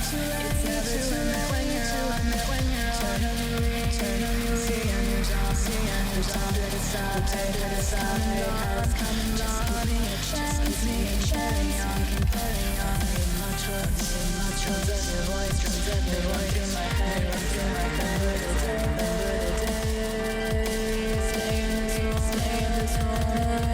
It's never too late when you're on. Turn on your radio, see on your song. Pretend to decide how it's coming on. Just keep me carry on. In my trance, drums of your voice, run through my head, Remember the day, stay in this moment.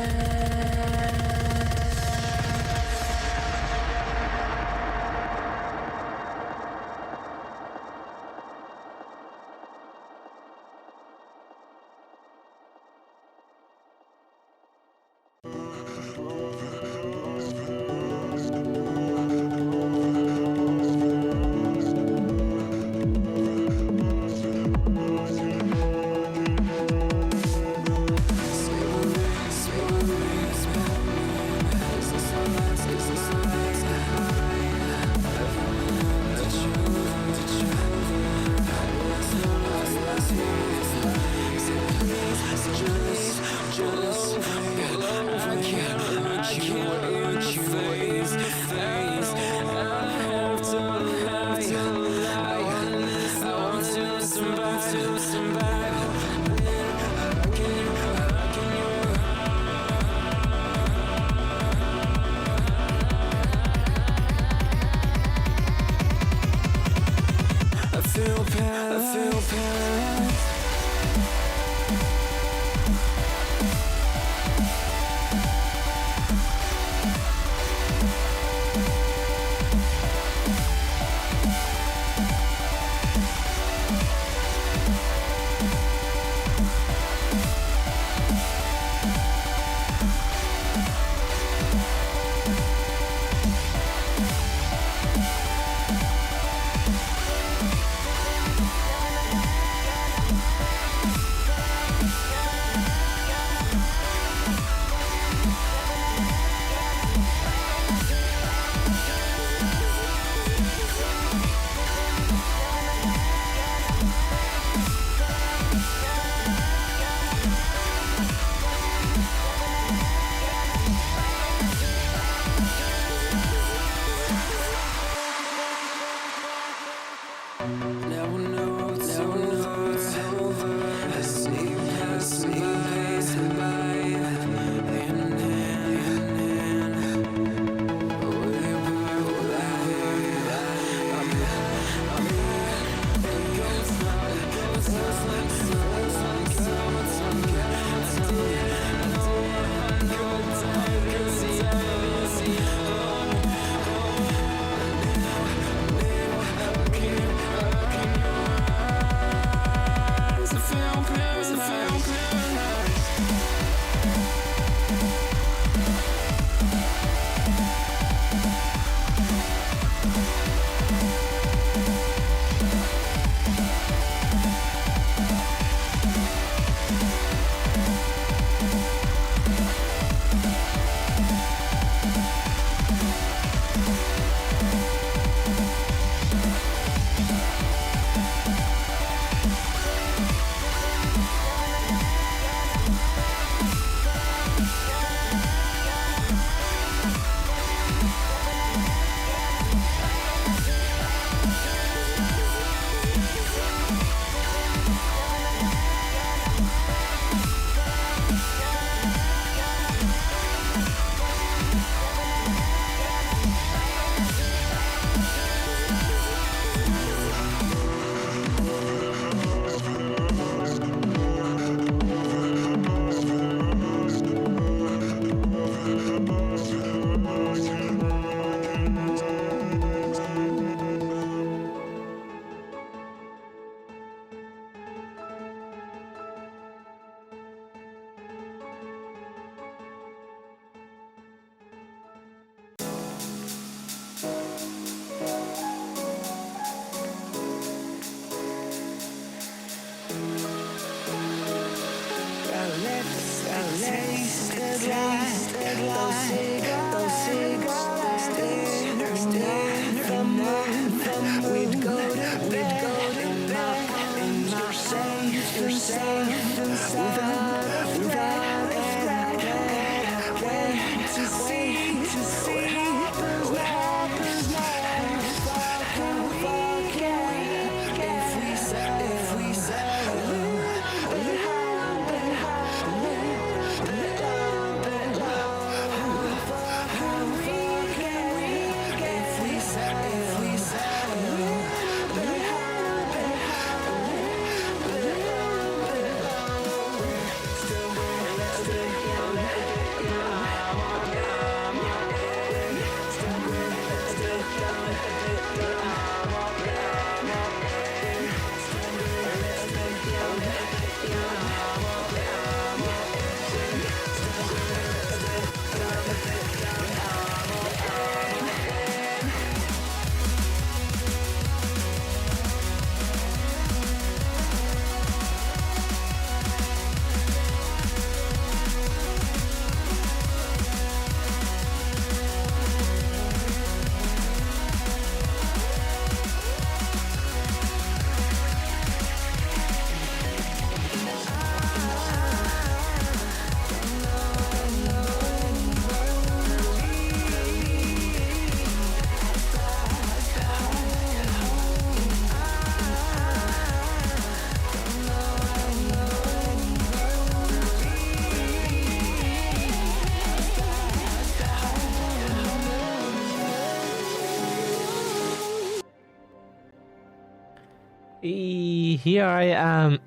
Here I am.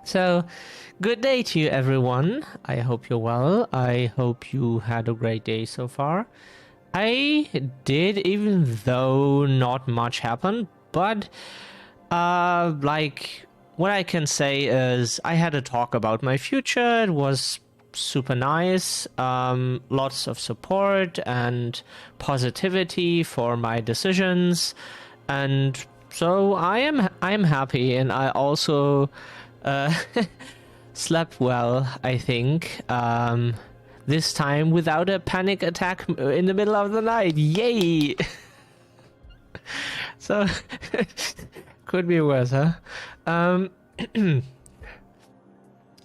So, good day to you, everyone. I hope you're well. I hope you had a great day so far. I did, even though not much happened, but like what I can say is I had a talk about my future. It was super nice. Lots of support and positivity for my decisions, and so I am happy, and I also slept well, I think. This time without a panic attack in the middle of the night. Yay! So could be worse, huh?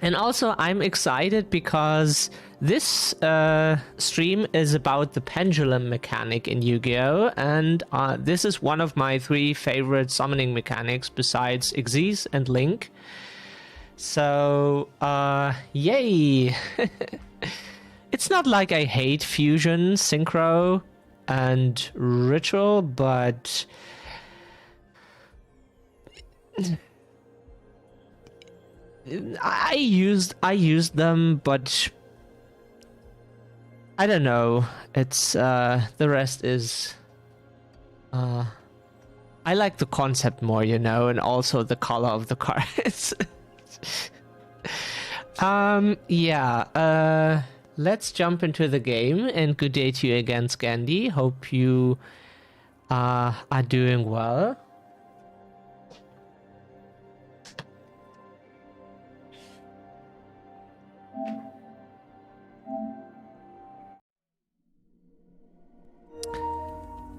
And also I'm excited because this stream is about the pendulum mechanic in Yu-Gi-Oh! And this is one of my 3 favorite summoning mechanics besides Xyz and Link. So, yay! It's not like I hate fusion, synchro, and ritual, but I used them, but I don't know. It's the rest is I like the concept more, you know, and also the color of the cards. Yeah, let's jump into the game, and good day to you again, Scandy. Hope you are doing well.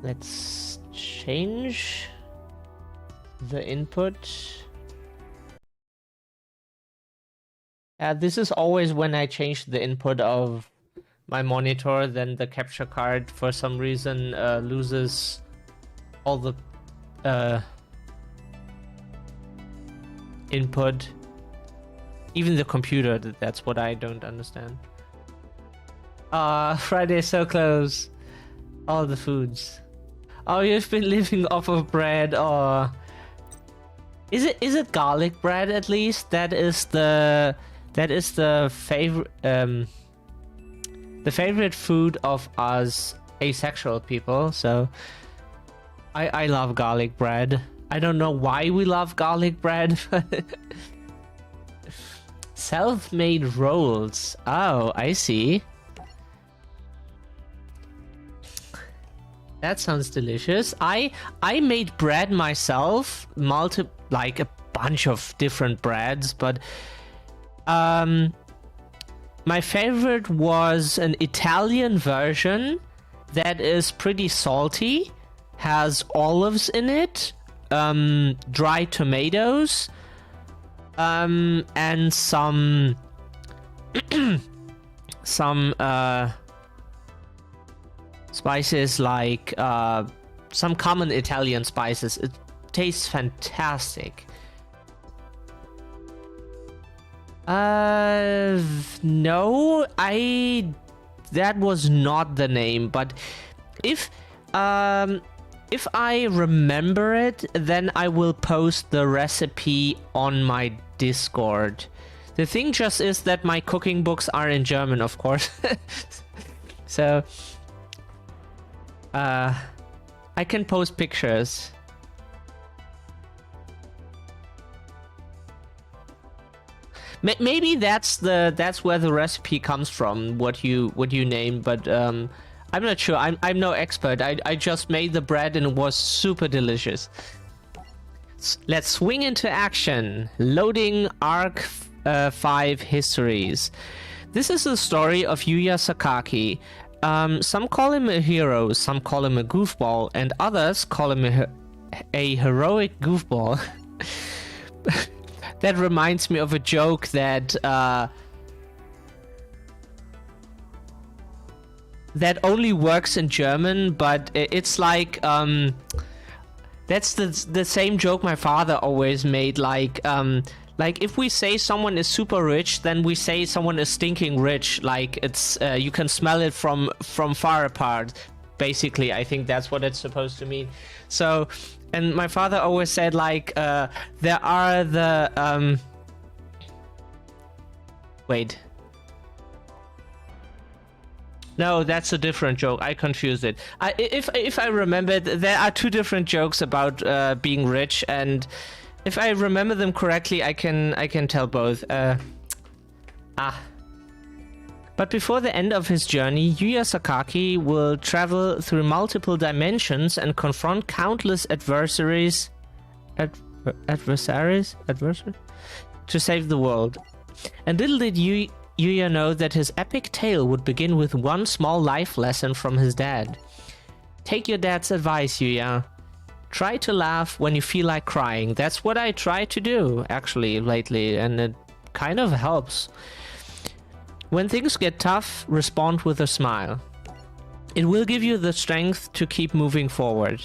Let's change the input. This is always when I change the input of my monitor, then the capture card for some reason loses all the input. Even the computer, that's what I don't understand. Friday's so close. All the foods. Oh, you've been living off of bread, or is it garlic bread at least? That is the favorite the favorite food of us asexual people. So I love garlic bread. I don't know why we love garlic bread, but self-made rolls. Oh, I see. That sounds delicious. I made bread myself, like a bunch of different breads, but my favorite was an Italian version that is pretty salty, has olives in it, dry tomatoes, and some spices, like some common Italian spices. It tastes fantastic. No, that was not the name, but if I remember it, then I will post the recipe on my Discord. The thing just is that my cooking books are in German, of course. So I can post pictures. Maybe that's where the recipe comes from, what you named, but I'm not sure. I'm no expert. I just made the bread and it was super delicious. Let's swing into action. Loading Arc 5 histories. This is the story of Yuya Sakaki. Some call him a hero, some call him a goofball, and others call him a heroic goofball. That reminds me of a joke that that only works in German, but it's like that's the same joke my father always made. Like if we say someone is super rich, then we say someone is stinking rich. Like it's you can smell it from far apart. Basically, I think that's what it's supposed to mean. So, and my father always said, like, there are the wait. No, that's a different joke. I confused it. If I remember, there are two different jokes about being rich, and if I remember them correctly, I can tell both. But before the end of his journey, Yuya Sakaki will travel through multiple dimensions and confront countless adversaries to save the world. And little did Yuya know that his epic tale would begin with one small life lesson from his dad. Take your dad's advice, Yuya. Try to laugh when you feel like crying. That's what I try to do, actually, lately, and it kind of helps. When things get tough, respond with a smile. It will give you the strength to keep moving forward.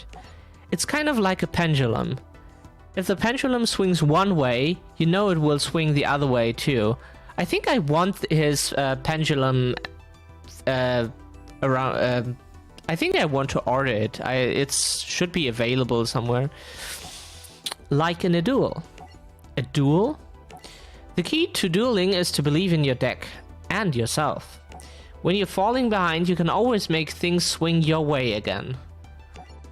It's kind of like a pendulum. If the pendulum swings one way, you know it will swing the other way too. I think I want his pendulum around. I think I want to order it. It should be available somewhere. Like in a duel. A duel? The key to dueling is to believe in your deck and yourself. When you're falling behind, you can always make things swing your way again.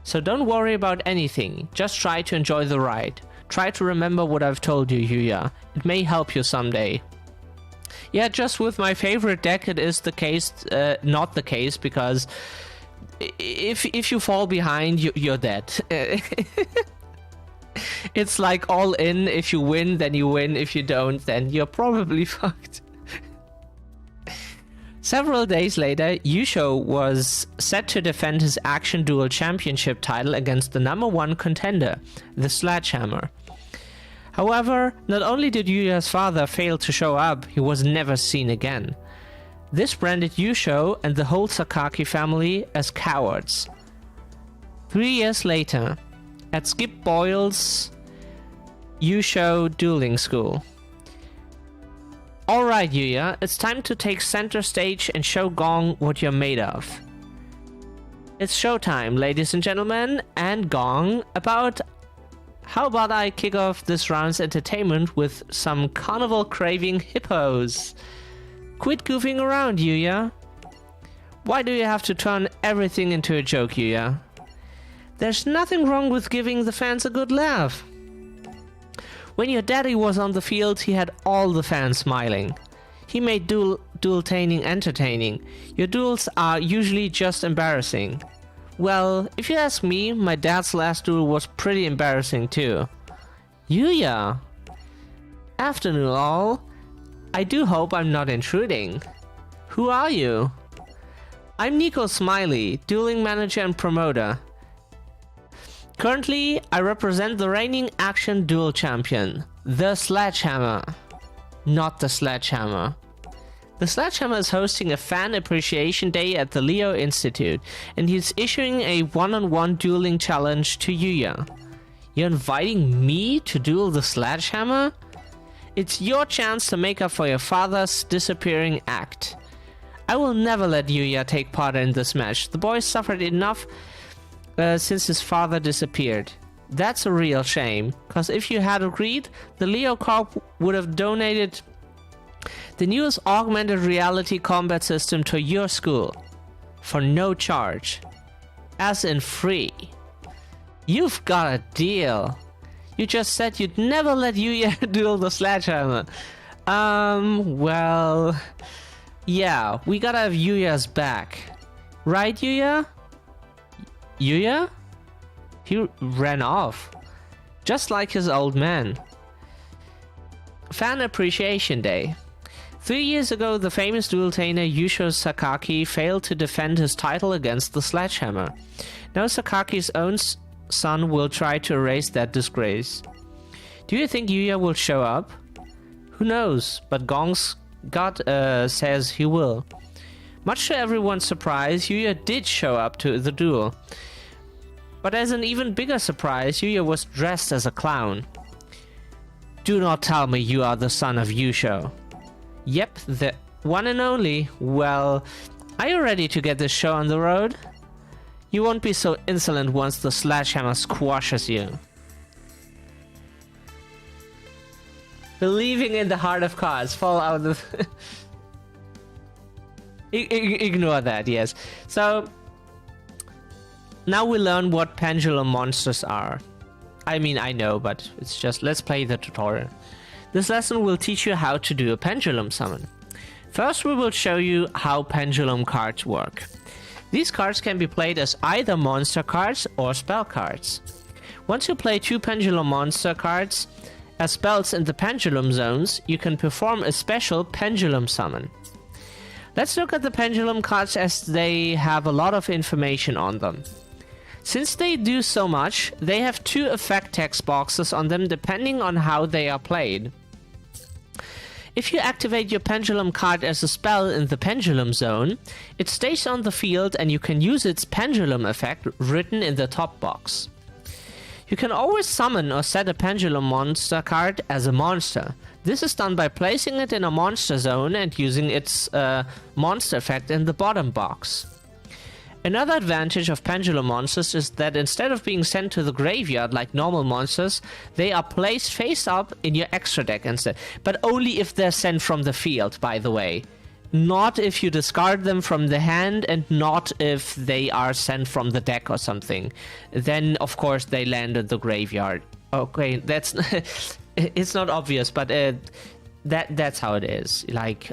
So don't worry about anything. Just try to enjoy the ride. Try to remember what I've told you, Yuya. It may help you someday. Yeah, just with my favorite deck, it is the case, not the case, because if you fall behind, you're dead. It's like all in. If you win, then you win. If you don't, then you're probably fucked. Several days later, Yusho was set to defend his Action Duel Championship title against the #1 contender, the Sledgehammer. However, not only did Yuya's father fail to show up, he was never seen again. This branded Yusho and the whole Sakaki family as cowards. 3 years later, at Skip Boyle's Yusho Dueling School. Alright, Yuya, it's time to take center stage and show Gong what you're made of. It's showtime, ladies and gentlemen, and Gong. How about I kick off this round's entertainment with some carnival-craving hippos? Quit goofing around, Yuya. Why do you have to turn everything into a joke, Yuya? There's nothing wrong with giving the fans a good laugh. When your daddy was on the field, he had all the fans smiling. He made duel-taining entertaining. Your duels are usually just embarrassing. Well, if you ask me, my dad's last duel was pretty embarrassing too. Yuya! Afternoon all. I do hope I'm not intruding. Who are you? I'm Nico Smiley, dueling manager and promoter. Currently, I represent the reigning Action Duel champion, the Sledgehammer. Not the Sledgehammer. The Sledgehammer is hosting a fan appreciation day at the Leo Institute, and he's issuing a one-on-one dueling challenge to Yuya. You're inviting me to duel the Sledgehammer? It's your chance to make up for your father's disappearing act. I will never let Yuya take part in this match. The boy suffered enough since his father disappeared. That's a real shame, cause if you had agreed, the Leo Corp would have donated the newest augmented reality combat system to your school. For no charge. As in free. You've got a deal. You just said you'd never let Yuya duel the Sledgehammer. Well... yeah, we gotta have Yuya's back. Right, Yuya? Yuya? He ran off. Just like his old man. Fan Appreciation Day. 3 years ago, the famous duel-tainer Yusho Sakaki failed to defend his title against the Sledgehammer. Now Sakaki's own son will try to erase that disgrace. Do you think Yuya will show up? Who knows, but Gong's God says he will. Much to everyone's surprise, Yuya did show up to the duel. But as an even bigger surprise, Yuya was dressed as a clown. Do not tell me you are the son of Yusho. Yep, the one and only. Well, are you ready to get this show on the road? You won't be so insolent once the sledgehammer squashes you. Believing in the heart of cards. Fall out of... Ignore that, yes. So, now we learn what pendulum monsters are. I mean, I know, but it's just... Let's play the tutorial. This lesson will teach you how to do a pendulum summon. First, we will show you how pendulum cards work. These cards can be played as either monster cards or spell cards. Once you play 2 pendulum monster cards as spells in the pendulum zones, you can perform a special pendulum summon. Let's look at the pendulum cards as they have a lot of information on them. Since they do so much, they have 2 effect text boxes on them depending on how they are played. If you activate your pendulum card as a spell in the pendulum zone, it stays on the field and you can use its pendulum effect written in the top box. You can always summon or set a pendulum monster card as a monster. This is done by placing it in a monster zone and using its monster effect in the bottom box. Another advantage of pendulum monsters is that instead of being sent to the graveyard like normal monsters, they are placed face up in your extra deck instead. But only if they're sent from the field, by the way. Not if you discard them from the hand, and not if they are sent from the deck or something. Then, of course, they land in the graveyard. Okay, that's... it's not obvious, but that's how it is. Like...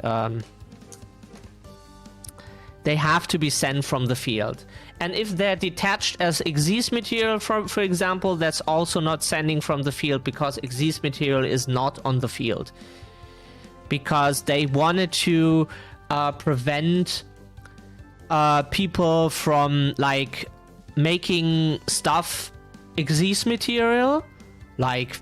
they have to be sent from the field. And if they're detached as Xyz material, for example, that's also not sending from the field, because Xyz material is not on the field. Because they wanted to prevent people from, like, making stuff Xyz material. Like,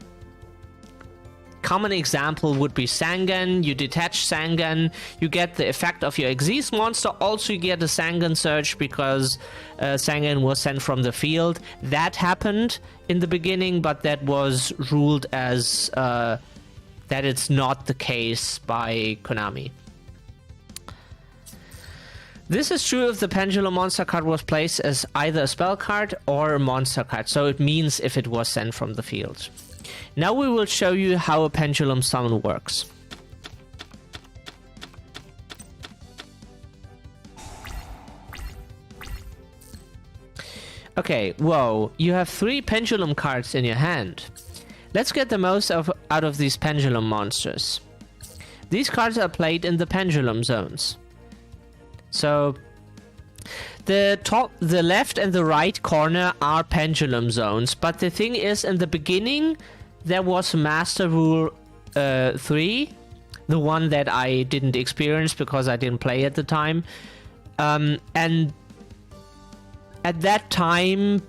common example would be Sangan. You detach Sangan, you get the effect of your Xyz monster. Also, you get a Sangan Surge because Sangan was sent from the field. That happened in the beginning, but that was ruled as that it's not the case by Konami. This is true if the pendulum monster card was placed as either a spell card or a monster card, so it means if it was sent from the field. Now we will show you how a pendulum summon works. Okay, whoa, you have 3 pendulum cards in your hand. Let's get the most out of these pendulum monsters. These cards are played in the pendulum zones. So, the left and the right corner are pendulum zones, but the thing is, in the beginning, there was Master Rule 3, the one that I didn't experience because I didn't play at the time. And at that time,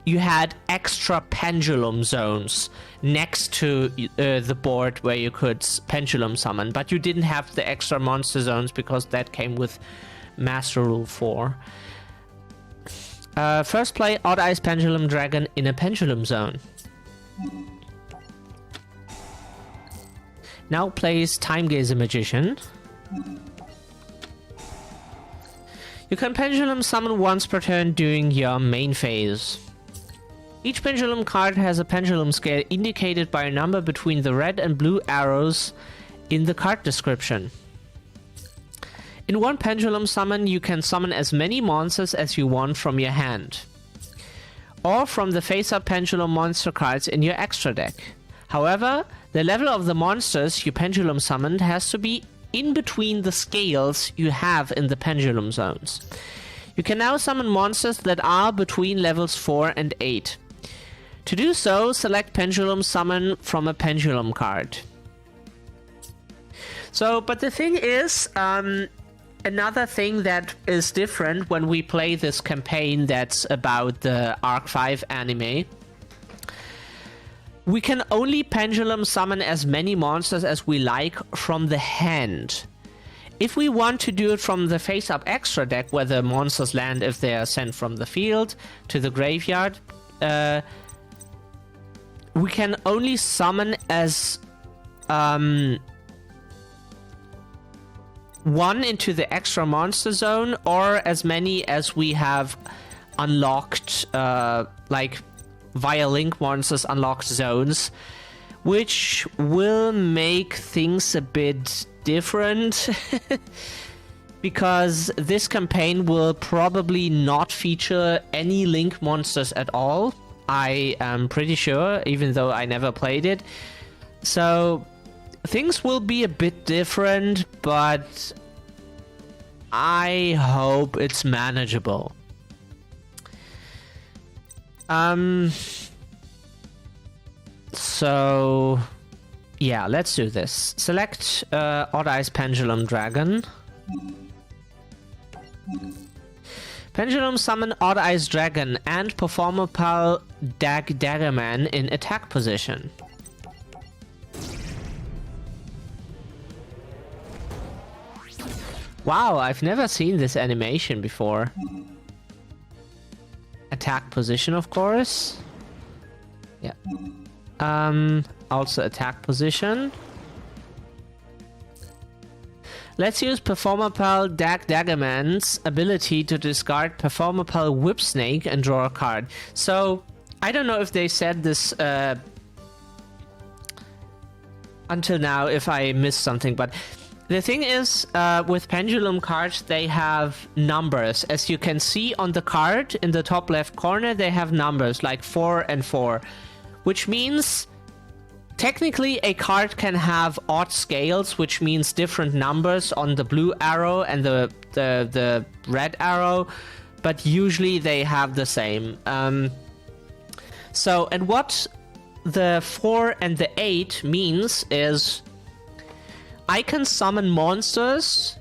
you had extra pendulum zones next to the board where you could pendulum summon, but you didn't have the extra monster zones because that came with Master Rule 4. First play Odd Eyes Pendulum Dragon in a pendulum zone. Now plays Time Gazer Magician. You can pendulum summon once per turn during your main phase. Each pendulum card has a pendulum scale indicated by a number between the red and blue arrows in the card description. In one pendulum summon, you can summon as many monsters as you want from your hand, or from the face-up pendulum monster cards in your extra deck. However, the level of the monsters you pendulum summoned has to be in between the scales you have in the pendulum zones. You can now summon monsters that are between levels 4 and 8. To do so, select Pendulum Summon from a pendulum card. So, but the thing is, another thing that is different when we play this campaign that's about the Arc 5 anime, we can only pendulum summon as many monsters as we like from the hand. If we want to do it from the face-up extra deck, where the monsters land if they are sent from the field to the graveyard, we can only summon as one into the extra monster zone, or as many as we have unlocked, like via link monsters unlocked zones, which will make things a bit different. Because this campaign will probably not feature any link monsters at all. I am pretty sure, even though I never played it. So things will be a bit different, but I hope it's manageable. So yeah, let's do this. Select Odd Eyes Pendulum Dragon. Pendulum summon Odd Eyes Dragon and perform a Pal Daggerman in attack position. Wow, I've never seen this animation before. Attack position, of course. Yeah. Also attack position. Let's use Performapal Daggerman's ability to discard Performapal Whip Snake and draw a card. So, I don't know if they said this until now, if I missed something, but the thing is, with Pendulum cards, they have numbers. As you can see on the card, in the top left corner, they have numbers, like 4 and 4. Which means, technically, a card can have odd scales, which means different numbers on the blue arrow and the red arrow, but usually they have the same. And what the 4 and the 8 means is I can summon monsters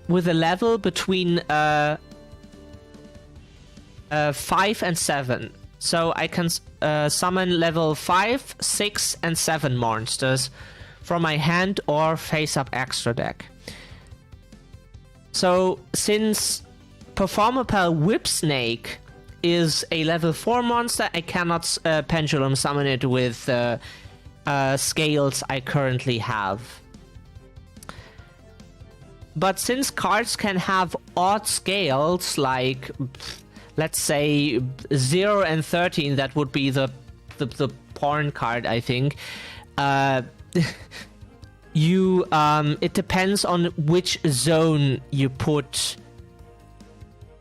with a level between 5 and 7. So I can summon level 5, 6, and 7 monsters from my hand or face-up extra deck. So since Performapal Whip Snake is a level 4 monster, I cannot Pendulum summon it with scales I currently have. But since cards can have odd scales, like let's say 0 and 13, that would be the porn card, I think. It depends on which zone you put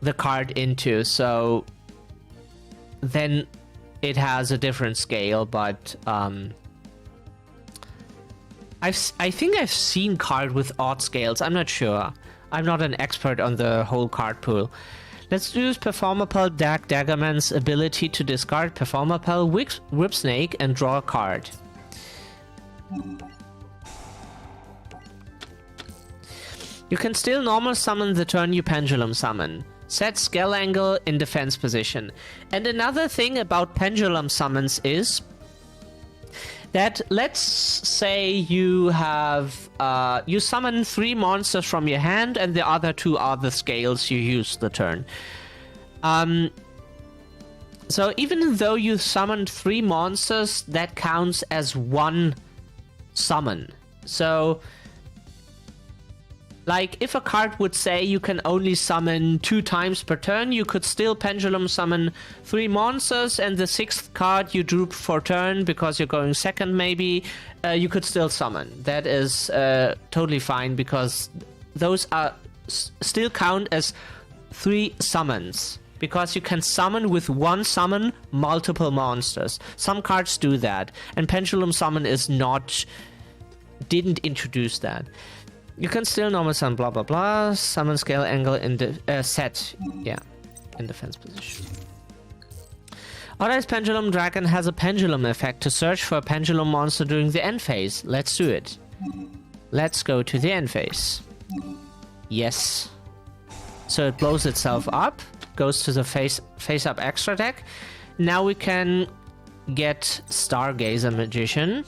the card into, so then it has a different scale, but I think I've seen card with odd scales. I'm not sure. I'm not an expert on the whole card pool. Let's use Performapal Daggerman's ability to discard Performapal Whip Snake and draw a card. You can still normal summon the turn you Pendulum summon. Set Scale Angle in defense position. And another thing about Pendulum summons is that, let's say you have you summon 3 monsters from your hand and the other 2 are the scales you use the turn. So even though you summoned 3 monsters, that counts as 1 summon. So like if a card would say you can only summon 2 times per turn, you could still Pendulum summon 3 monsters, and the 6th card you drew for turn, because you're going second maybe, you could still summon. That is totally fine, because those are still count as 3 summons. Because you can summon with 1 summon multiple monsters. Some cards do that, and Pendulum Summon didn't introduce that. You can still normal summon blah blah blah, summon Scale Angle in the set, yeah, in defense position. Odd Eyes Pendulum Dragon has a pendulum effect to search for a pendulum monster during the end phase. Let's do it. Let's go to the end phase. Yes. So it blows itself up, goes to the face up extra deck. Now we can get Stargazer Magician.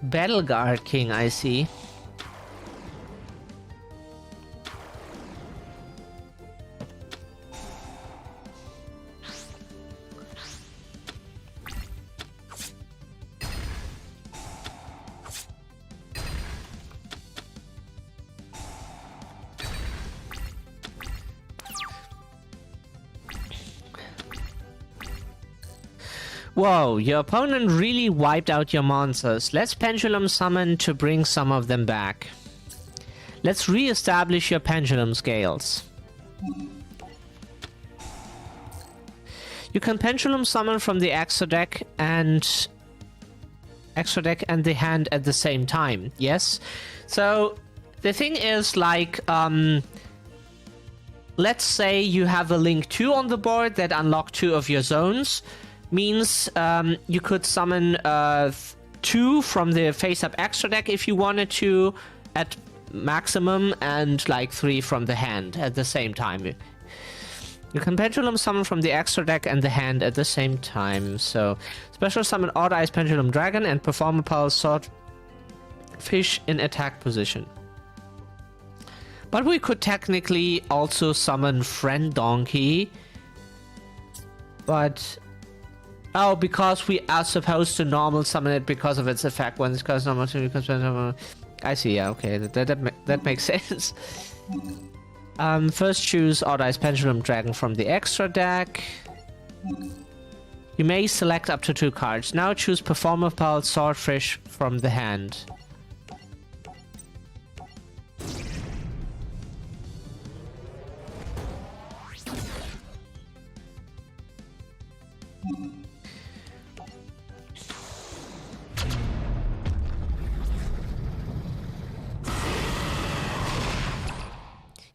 Battleguard King, I see. Whoa, your opponent really wiped out your monsters. Let's pendulum summon to bring some of them back. Let's re-establish your pendulum scales. You can pendulum summon from the extra deck and the hand at the same time. Yes. So the thing is, like, let's say you have a Link 2 on the board that unlock 2 of your zones. Means you could summon 2 from the face-up extra deck if you wanted to at maximum, and like 3 from the hand at the same time. You can pendulum summon from the extra deck and the hand at the same time. So special summon Odd Eyes Pendulum Dragon and perform a Pulse Sword Fish in attack position. But we could technically also summon Friend Donkey. But oh, because we are supposed to normal summon it because of its effect when it's cast normal to. I see. Yeah, okay, that makes sense. First choose Odd Eyes Pendulum Dragon from the extra deck. You may select up to 2 cards. Now choose Performer Pulse Swordfish from the hand.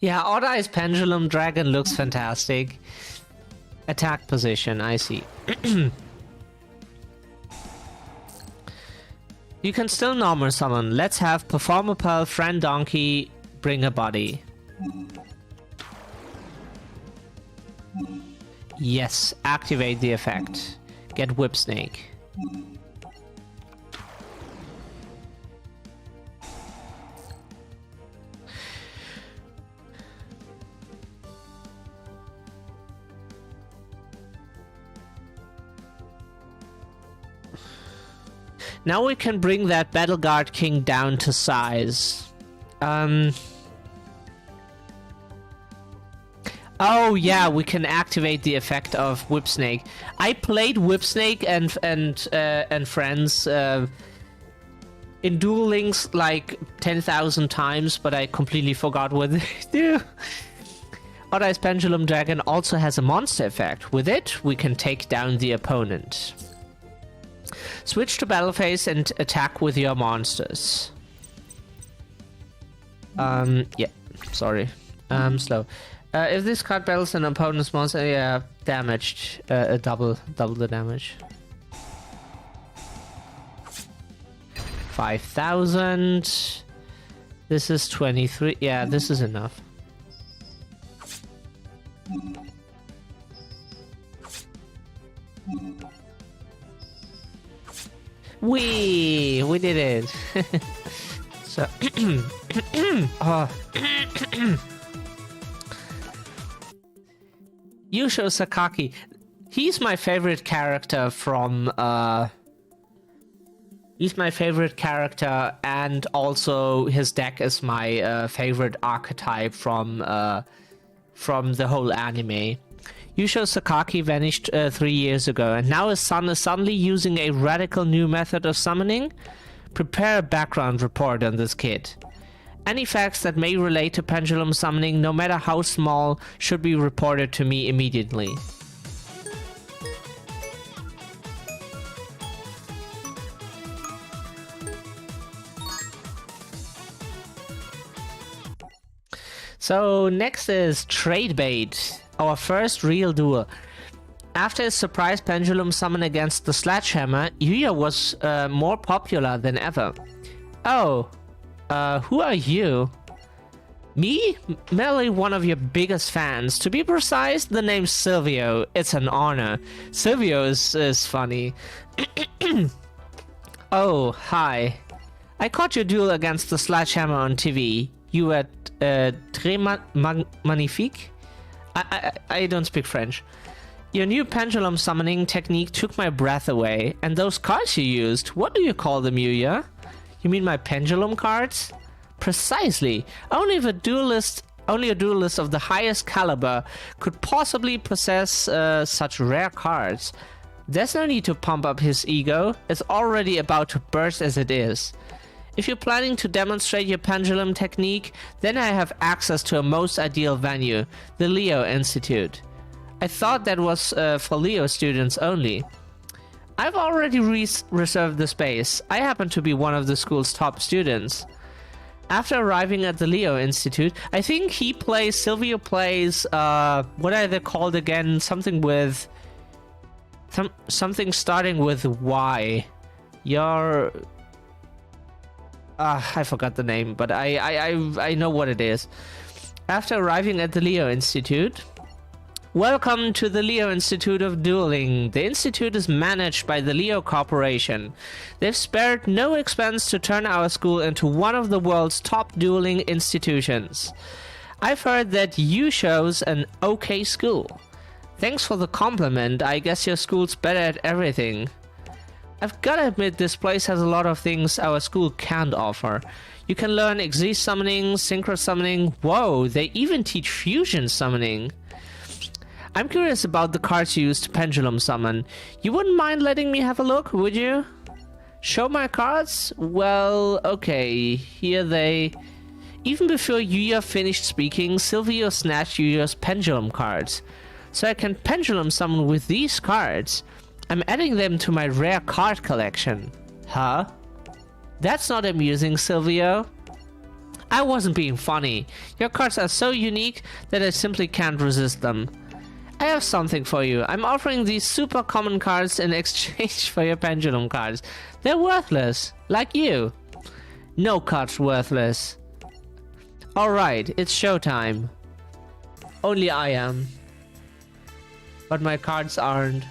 Yeah, Odd Eyes Pendulum Dragon looks fantastic. Attack position, I see. You can still normal summon. Let's have Perform a Pearl, Friend Donkey, bring a body. Yes, activate the effect. Get Whip Snake. Now we can bring that Battle Guard King down to size. Oh yeah, we can activate the effect of Whip Snake. I played Whip Snake and friends in Duel Links like 10,000 times, but I completely forgot what they do. Odd Eyes Pendulum Dragon also has a monster effect. With it, we can take down the opponent. Switch to battle phase and attack with your monsters. Yeah, sorry. Slow. If this card battles an opponent's monster, yeah, damaged. Double the damage. 5,000. This is 23. Yeah, this is enough. We did it. So oh. Yusho Sakaki, he's my favorite character from he's my favorite character, and also his deck is my favorite archetype from the whole anime. Yusho Sakaki vanished 3 years ago, and now his son is suddenly using a radical new method of summoning. Prepare a background report on this kid. Any facts that may relate to pendulum summoning, no matter how small, should be reported to me immediately. So next is Trade Bait, our first real duel. After his surprise pendulum summon against the Sledgehammer, Yuya was more popular than ever. Oh, who are you? Me? Merely one of your biggest fans. To be precise, the name's Silvio. It's an honor. Silvio is funny. Oh, hi. I caught your duel against the Sledgehammer on TV. You were très magnifique? I don't speak French. Your new pendulum summoning technique took my breath away. And those cards you used, what do you call them, Yuya? You mean my pendulum cards? Precisely. Only a duelist of the highest caliber could possibly possess such rare cards. There's no need to pump up his ego. It's already about to burst as it is. If you're planning to demonstrate your pendulum technique, then I have access to a most ideal venue, the Leo Institute. I thought that was for Leo students only. I've already reserved the space. I happen to be one of the school's top students. After arriving at the Leo Institute, I think Silvio plays, what are they called again? Something with... something starting with Y. I forgot the name, but I know what it is. After arriving at the Leo Institute... Welcome to the Leo Institute of Dueling. The institute is managed by the Leo Corporation. They've spared no expense to turn our school into one of the world's top dueling institutions. I've heard that you chose an okay school. Thanks for the compliment. I guess your school's better at everything. I've gotta admit, this place has a lot of things our school can't offer. You can learn Xyz summoning, synchro summoning. Whoa, they even teach fusion summoning. I'm curious about the cards you use to pendulum summon. You wouldn't mind letting me have a look, would you? Show my cards? Well, okay, here they... Even before Yuya finished speaking, Silvio snatched Yuya's pendulum cards. So I can pendulum summon with these cards. I'm adding them to my rare card collection. Huh? That's not amusing, Silvio. I wasn't being funny. Your cards are so unique that I simply can't resist them. I have something for you. I'm offering these super common cards in exchange for your pendulum cards. They're worthless, like you. No card's worthless. Alright, it's showtime. Only I am. But my cards aren't.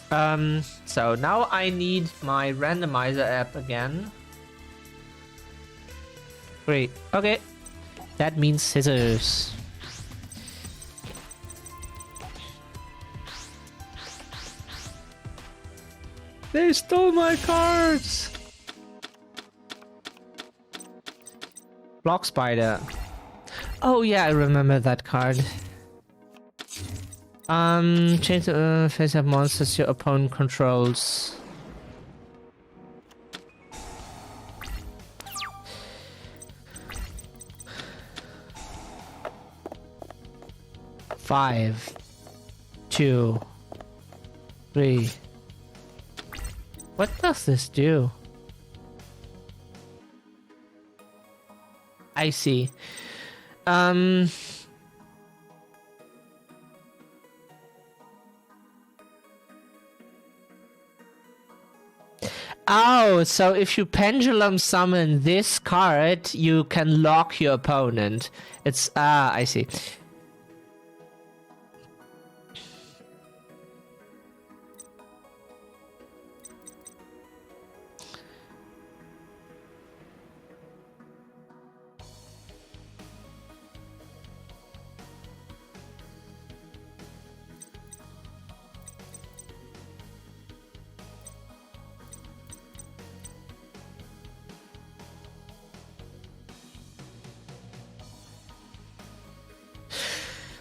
So now I need my randomizer app again. Great. Okay. That means scissors. They stole my cards! Block Spider. Oh yeah, I remember that card. Change the face-up monsters your opponent controls. Five, 2, 3. What does this do? I see. Oh, so if you pendulum summon this card, you can lock your opponent. It's I see.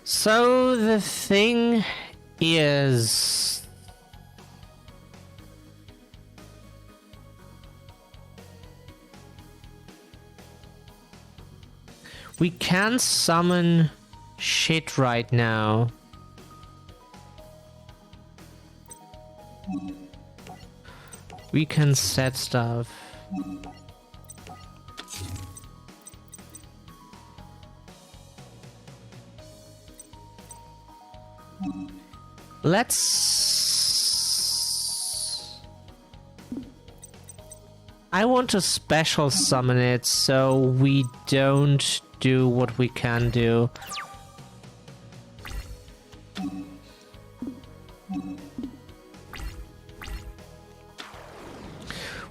So the thing is... we can't summon shit right now. We can set stuff. I want to special summon it so we don't do what we can do.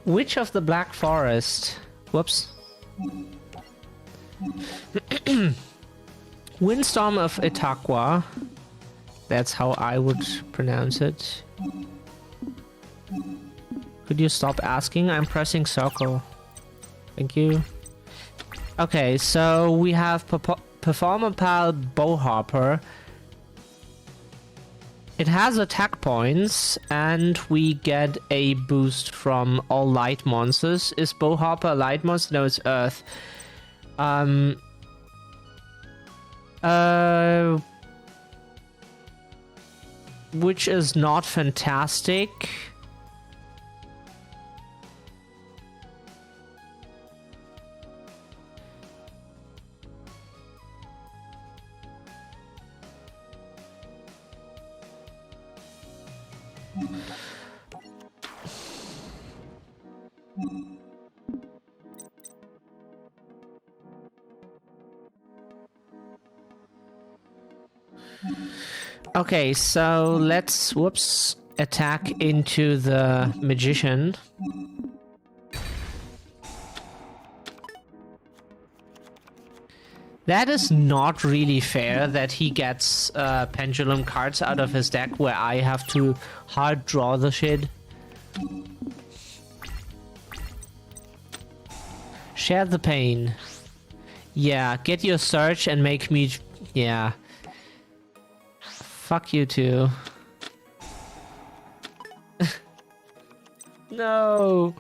Witch of the Black Forest. Whoops. Windstorm of Itaqua. That's how I would pronounce it. Could you stop asking? I'm pressing circle. Thank you. Okay, so we have Performer Pal Bowhopper. It has attack points, and we get a boost from all light monsters. Is Bowhopper a light monster? No, it's Earth. Which is not fantastic. Okay, so let's, whoops, attack into the magician. That is not really fair that he gets pendulum cards out of his deck where I have to hard draw the shit. Share the pain. Yeah, get your search and make me... Yeah. Fuck you too. No.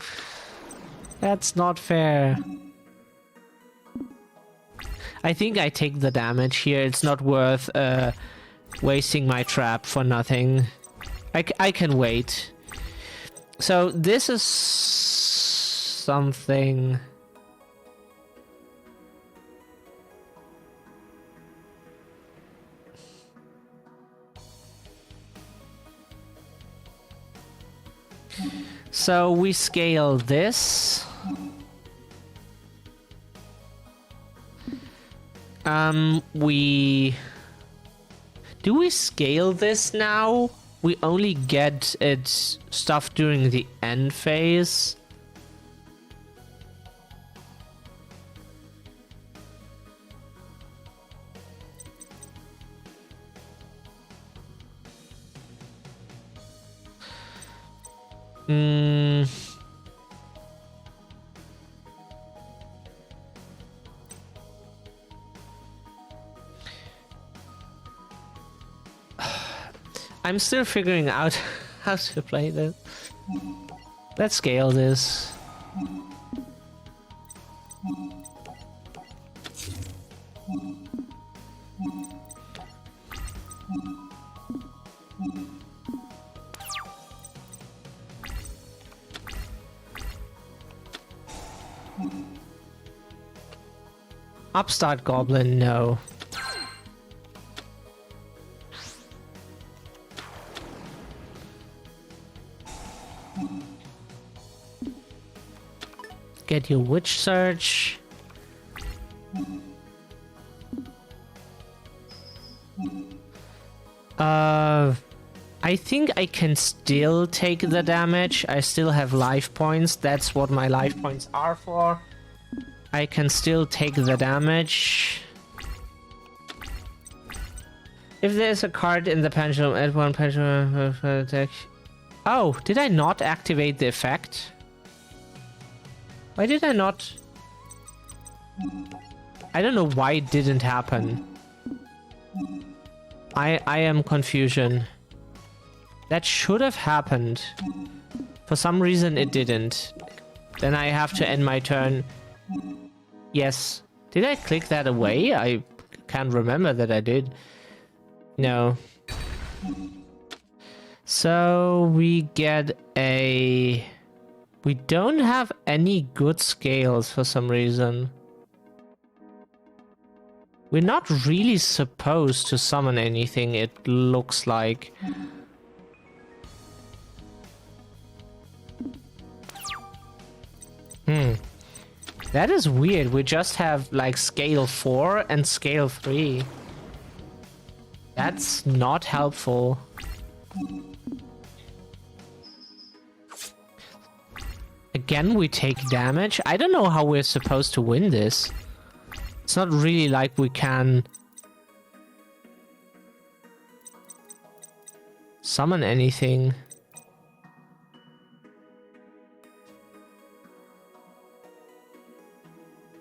That's not fair. I think I take the damage here. It's not worth wasting my trap for nothing. I can wait. So this is something... So we scale this. Do we scale this now? We only get its stuff during the end phase. I'm still figuring out how to play this. Let's scale this. Upstart Goblin, no. Get your Witch Search. I think I can still take the damage. I still have life points. That's what my life points are for. I can still take the damage. If there's a card in the pendulum, add one pendulum attack. Oh, did I not activate the effect? Why did I not? I don't know why it didn't happen. I am confusion. That should have happened. For some reason it didn't. Then I have to end my turn. Yes. Did I click that away? I can't remember that I did. No. So we get a... We don't have any good scales for some reason. We're not really supposed to summon anything, it looks like. That is weird. We just have like scale 4 and scale 3. That's not helpful. Again, we take damage. I don't know how we're supposed to win this. It's not really like we can summon anything.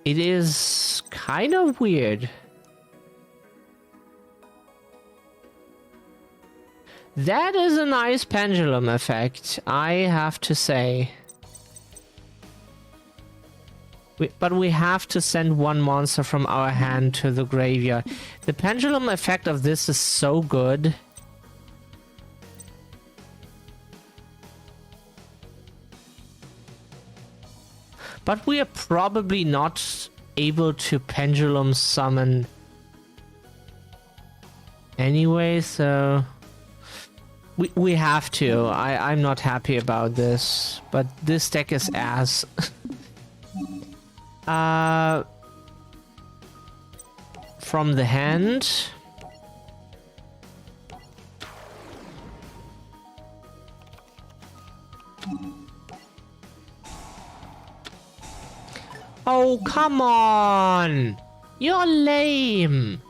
It is kind of weird. That is a nice pendulum effect, I have to say. But we have to send one monster from our hand to the graveyard. The pendulum effect of this is so good. But we are probably not able to pendulum summon anyway, so we have to. I'm not happy about this, but this deck is ass. From the hand. Oh, come on! You're lame!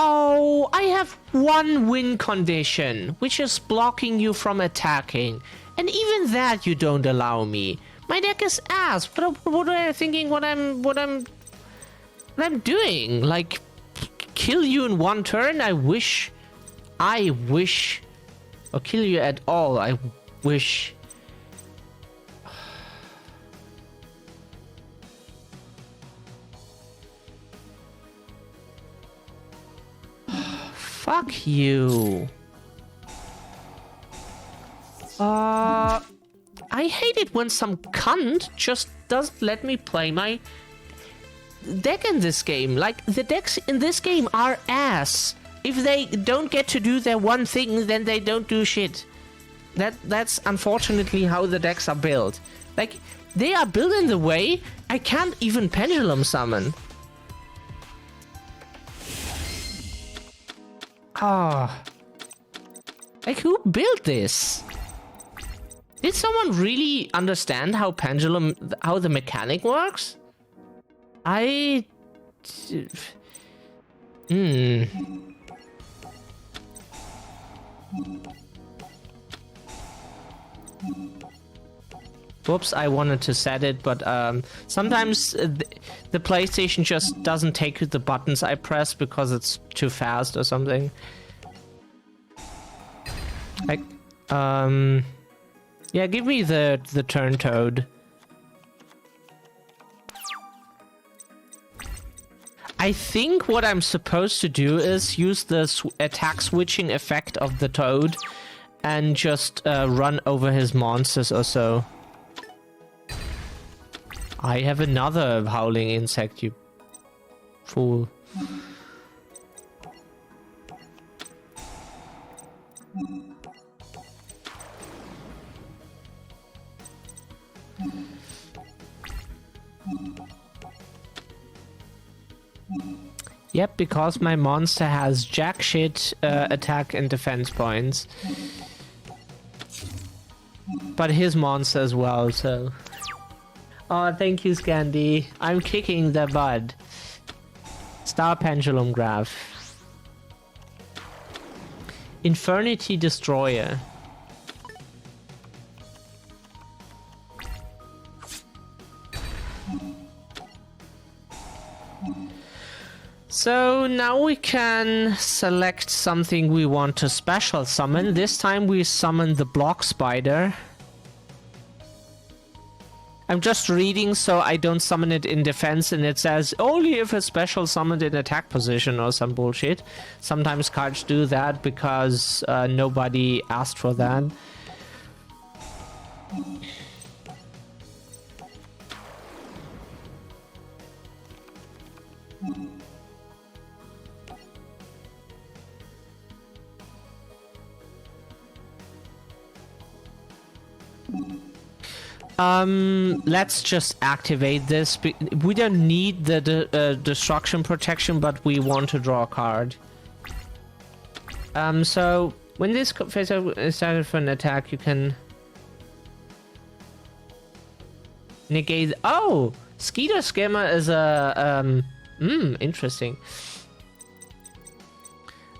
Oh, I have one win condition, which is blocking you from attacking. And even that you don't allow me. My deck is ass. What am I thinking? What I'm doing? Like, kill you in one turn? I wish, or kill you at all. I wish. Fuck you. I hate it when some cunt just doesn't let me play my deck in this game. Like, the decks in this game are ass. If they don't get to do their one thing, then they don't do shit. That's unfortunately how the decks are built. Like, they are built in the way I can't even pendulum summon. Ah. Like, who built this? Did someone really understand how the mechanic works? Whoops, I wanted to set it, but sometimes the PlayStation just doesn't take the buttons I press because it's too fast or something. Like, yeah, give me the turn toad. I think what I'm supposed to do is use the attack switching effect of the toad and just run over his monsters or so. I have another howling insect, you fool. Yep, because my monster has jack shit attack and defense points. But his monster as well, so... Oh, thank you, Scandy. I'm kicking the bud. Star Pendulum Graph. Infernity Destroyer. So now we can select something we want to special summon. This time we summon the Block Spider. I'm just reading so I don't summon it in defense, and it says only if a special summoned in attack position or some bullshit. Sometimes cards do that because nobody asked for that. Let's just activate this. We don't need the destruction protection, but we want to draw a card. So when this phase is started for an attack, you can negate. Oh, Skeeter Skimmer is a interesting.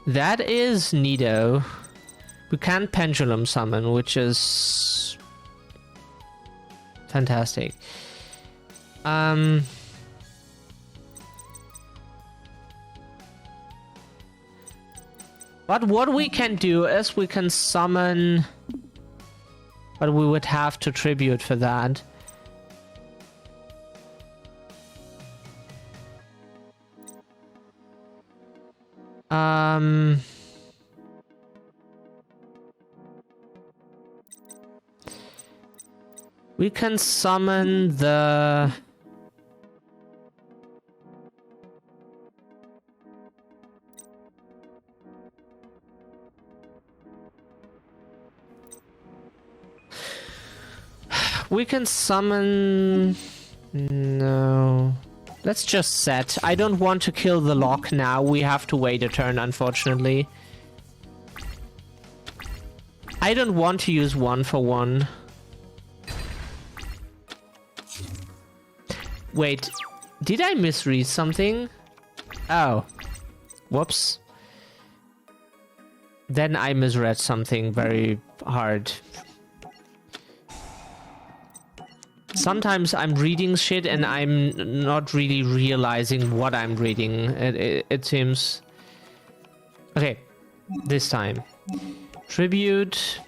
That is neato. We can pendulum summon, which is fantastic. But what we can do is we can summon... But we would have to tribute for that. We can summon the... We can summon... No... Let's just set. I don't want to kill the lock now. We have to wait a turn, unfortunately. I don't want to use 1-for-1. Wait, did I misread something? Oh. Whoops. Then I misread something very hard. Sometimes I'm reading shit and I'm not really realizing what I'm reading. It seems... Okay, this time. Tribute.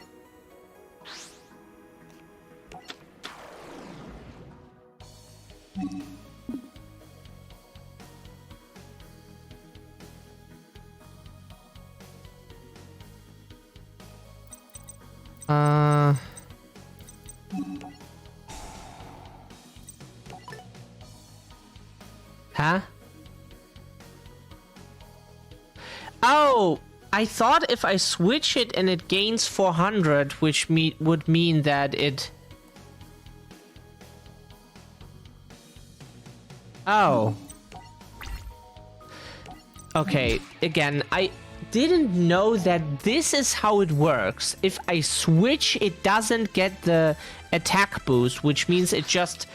Huh? Oh, I thought if I switch it and it gains 400, which would mean that it... Oh. Okay, again, I didn't know that this is how it works. If I switch, it doesn't get the attack boost, which means it just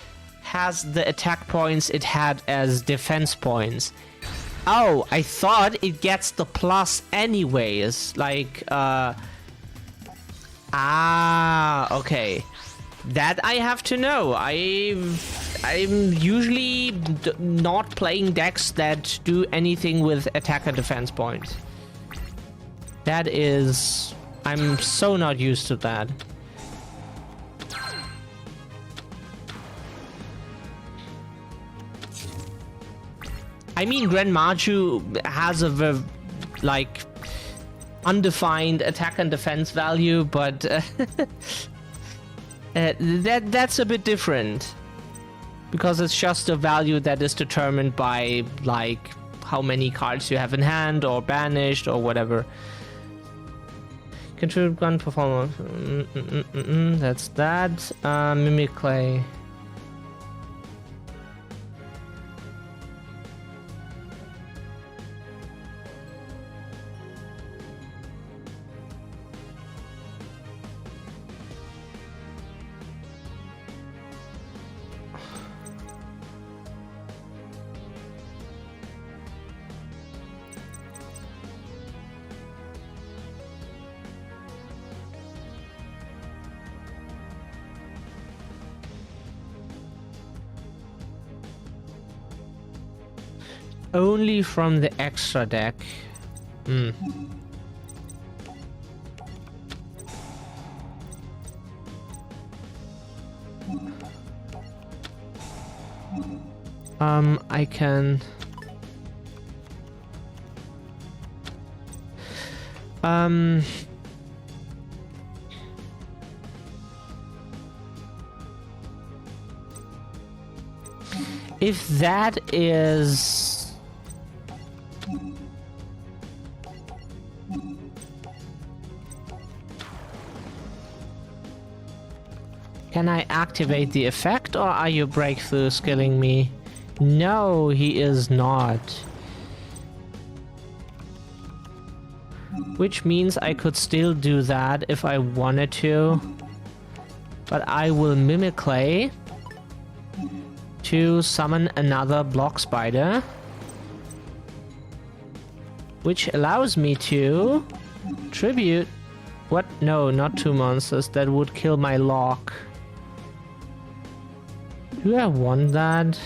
has the attack points it had as defense points. Oh, I thought it gets the plus anyways. Like, okay. That I have to know. I'm usually not playing decks that do anything with attack and defense points. That is... I'm so not used to that. I mean, Grand Maju has a like undefined attack and defense value, but that's a bit different because it's just a value that is determined by like how many cards you have in hand or banished or whatever. Contribute gun performance. That's that. Mimic Clay. Only from the extra deck. I can... If that is... Can I activate the effect, or are you breakthrough skilling me? No, he is not. Which means I could still do that if I wanted to. But I will Mimic Clay to summon another Block Spider. Which allows me to tribute... What? No, not 2 monsters. That would kill my lock. Do I want that?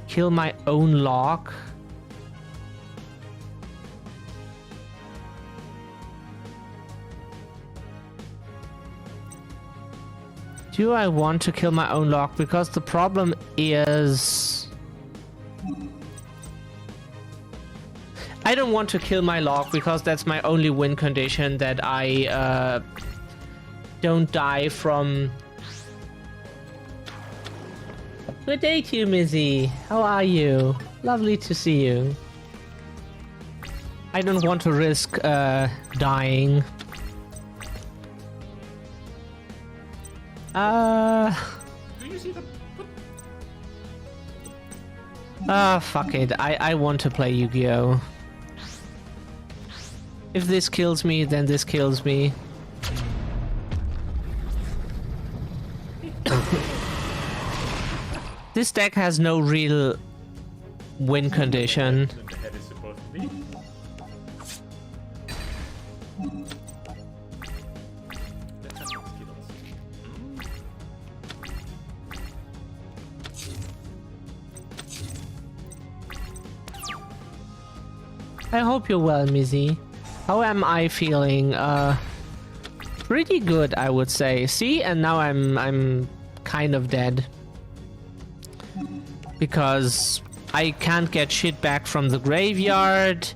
Kill my own lock? Do I want to kill my own lock? Because the problem is... I don't want to kill my lock because that's my only win condition, that I don't die from... Good day to you, Mizzy. How are you? Lovely to see you. I don't want to risk dying. Do you see the... Fuck it. I want to play Yu-Gi-Oh! If this kills me, then this kills me. This deck has no real win condition. The head is supposed to be. Let's have some Skittles. I hope you're well, Mizzy. How am I feeling? Pretty good, I would say. See, and now I'm kind of dead. Because I can't get shit back from the graveyard.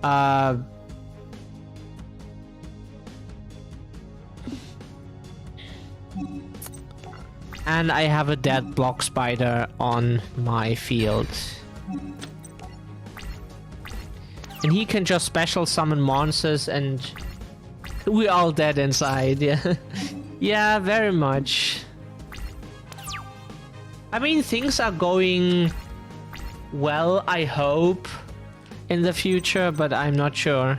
And I have a dead block spider on my field. And he can just special summon monsters and we're all dead inside, yeah. Yeah, very much. I mean, things are going well, I hope, in the future, but I'm not sure.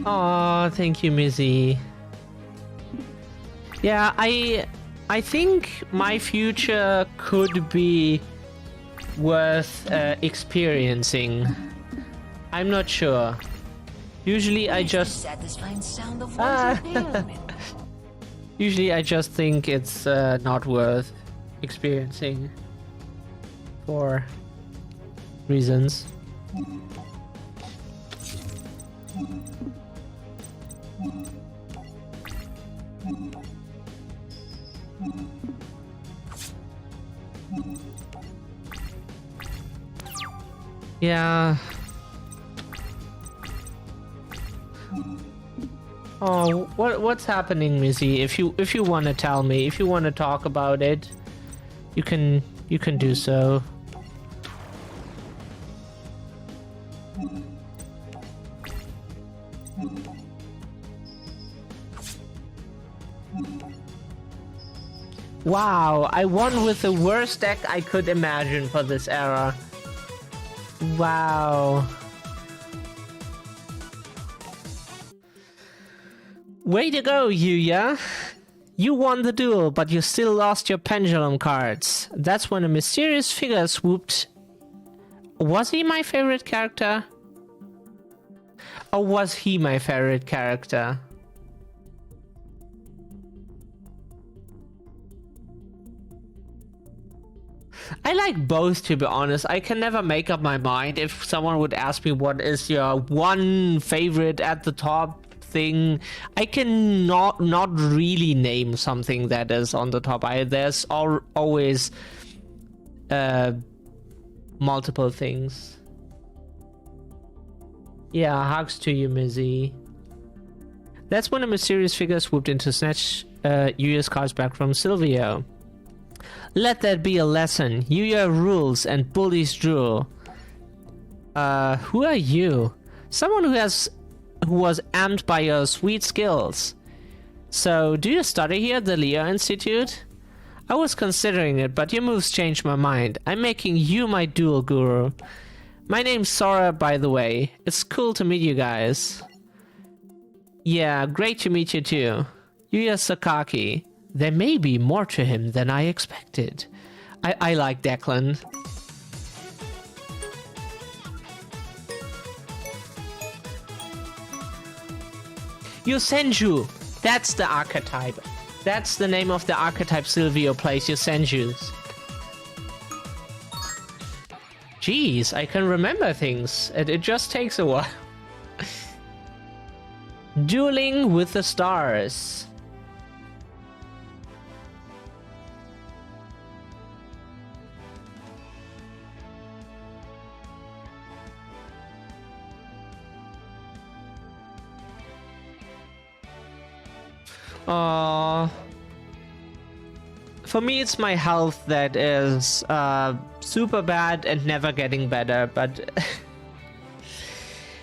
Oh, thank you, Mizzy. Yeah, I think my future could be worth experiencing. I'm not sure. Usually I just usually I just think it's not worth experiencing for reasons. Yeah. Oh, what's happening, Mizzy? If you want to tell me, if you want to talk about it, you can do so. Wow, I won with the worst deck I could imagine for this era. Wow. Way to go, Yuya! You won the duel, but you still lost your pendulum cards. That's when a mysterious figure swooped. Was he my favorite character? Or was he my favorite character? I like both, to be honest. I can never make up my mind. If someone would ask me what is your one favorite at the top thing, I can not really name something that is on the top. There's always multiple things. Yeah, hugs to you, Mizzy. That's when a mysterious figure swooped in to snatch Yuya's cards back from Silvio. Let that be a lesson. Yuya rules and bullies Drew. Who are you? Someone who was amped by your sweet skills. So, do you study here at the Leo Institute? I was considering it, but your moves changed my mind. I'm making you my duel guru. My name's Sora, by the way. It's cool to meet you guys. Yeah, great to meet you too. Yuya Sakaki. There may be more to him than I expected. I like Declan. Yosenju! That's the archetype. That's the name of the archetype Silvio plays, Yosenju's. Jeez, I can remember things. It just takes a while. Dueling with the Stars. For me, it's my health that is super bad and never getting better, but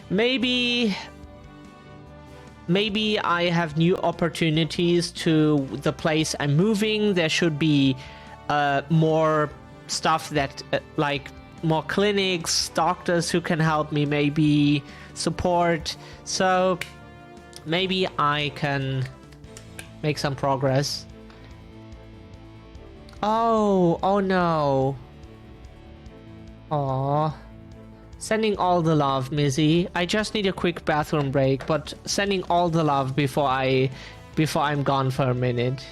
maybe I have new opportunities to the place I'm moving. There should be more stuff that like more clinics, doctors who can help me, maybe support. So maybe I can make some progress. Oh no. Aww. Sending all the love, Mizzy. I just need a quick bathroom break, but sending all the love before I'm gone for a minute.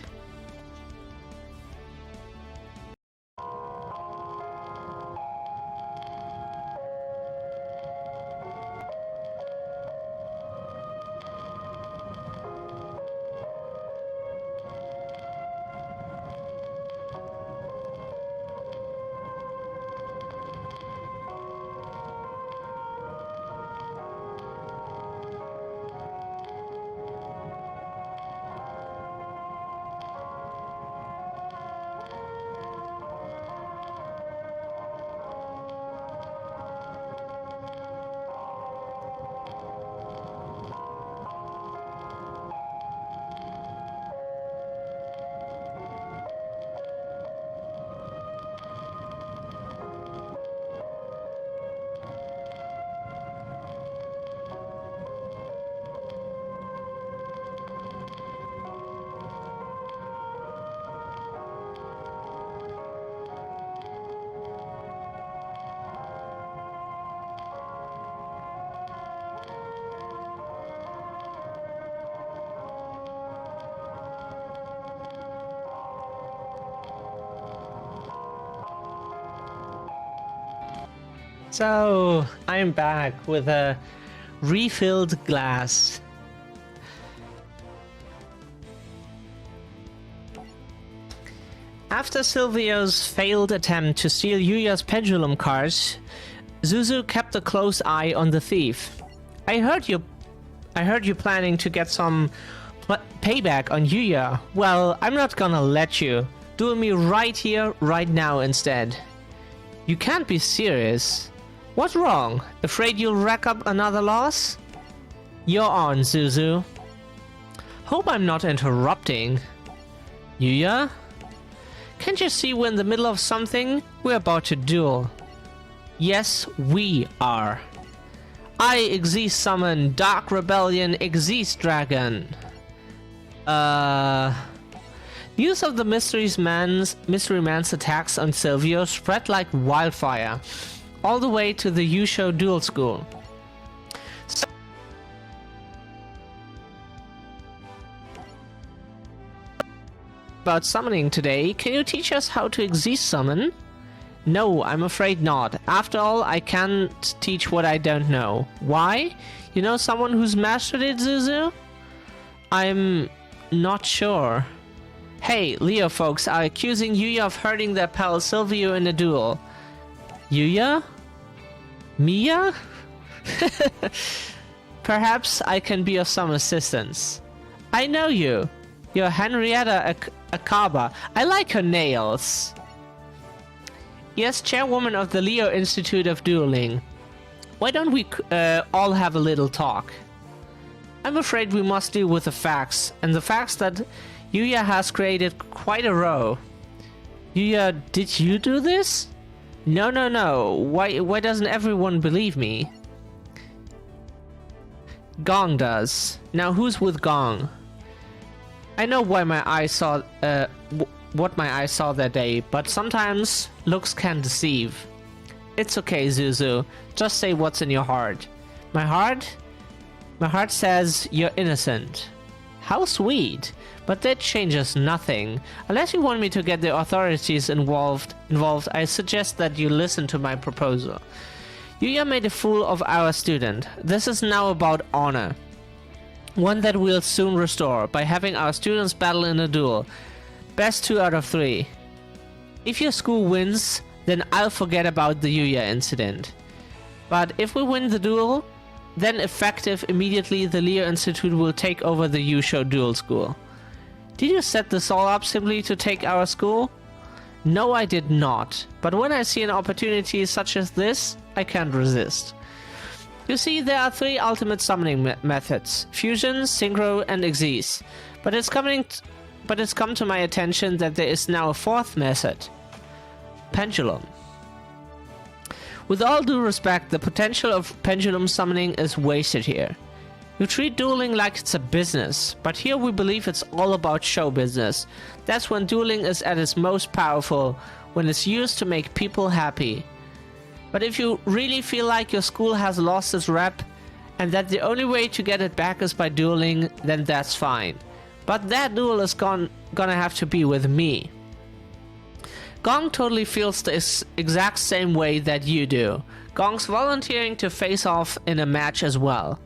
So, I'm back with a refilled glass. After Silvio's failed attempt to steal Yuya's pendulum cards, Zuzu kept a close eye on the thief. I heard you planning to get some payback on Yuya. Well, I'm not gonna let you. Do me right here, right now instead. You can't be serious. What's wrong? Afraid you'll rack up another loss? You're on, Zuzu. Hope I'm not interrupting. Yuya? Can't you see we're in the middle of something? We're about to duel. Yes, we are. I exist summon Dark Rebellion Exist Dragon. News of the Mystery Man's attacks on Silvio spread like wildfire, all the way to the Yusho Duel School. About summoning today, can you teach us how to exist summon? No, I'm afraid not. After all, I can't teach what I don't know. Why? You know someone who's mastered it, Zuzu? I'm not sure. Hey, Leo folks are accusing Yuya of hurting their pal Silvio in a duel. Yuya? Mia? Perhaps I can be of some assistance. I know you. You're Henrietta Akaba. I like her nails. Yes, chairwoman of the Leo Institute of Dueling. Why don't we all have a little talk? I'm afraid we must deal with the facts, and the facts that Yuya has created quite a row. Yuya, did you do this? No, no, no. Why doesn't everyone believe me? Gong does. Now who's with Gong? I know why my eyes saw what my eyes saw that day, but sometimes looks can deceive. It's okay, Zuzu. Just say what's in your heart. My heart? My heart says you're innocent. How sweet. But that changes nothing. Unless you want me to get the authorities involved, I suggest that you listen to my proposal. Yuya made a fool of our student. This is now about honor. One that we'll soon restore by having our students battle in a duel. Best 2 out of 3. If your school wins, then I'll forget about the Yuya incident. But if we win the duel, then effective immediately the Leo Institute will take over the Yusho Duel School. Did you set this all up simply to take our school? No, I did not. But when I see an opportunity such as this, I can't resist. You see, there are 3 ultimate summoning methods: fusion, synchro, and exeese. But it's come to my attention that there is now a 4th method: pendulum. With all due respect, the potential of pendulum summoning is wasted here. You treat dueling like it's a business, but here we believe it's all about show business. That's when dueling is at its most powerful, when it's used to make people happy. But if you really feel like your school has lost its rep, and that the only way to get it back is by dueling, then that's fine. But that duel is gonna have to be with me. Gong totally feels the exact same way that you do. Gong's volunteering to face off in a match as well.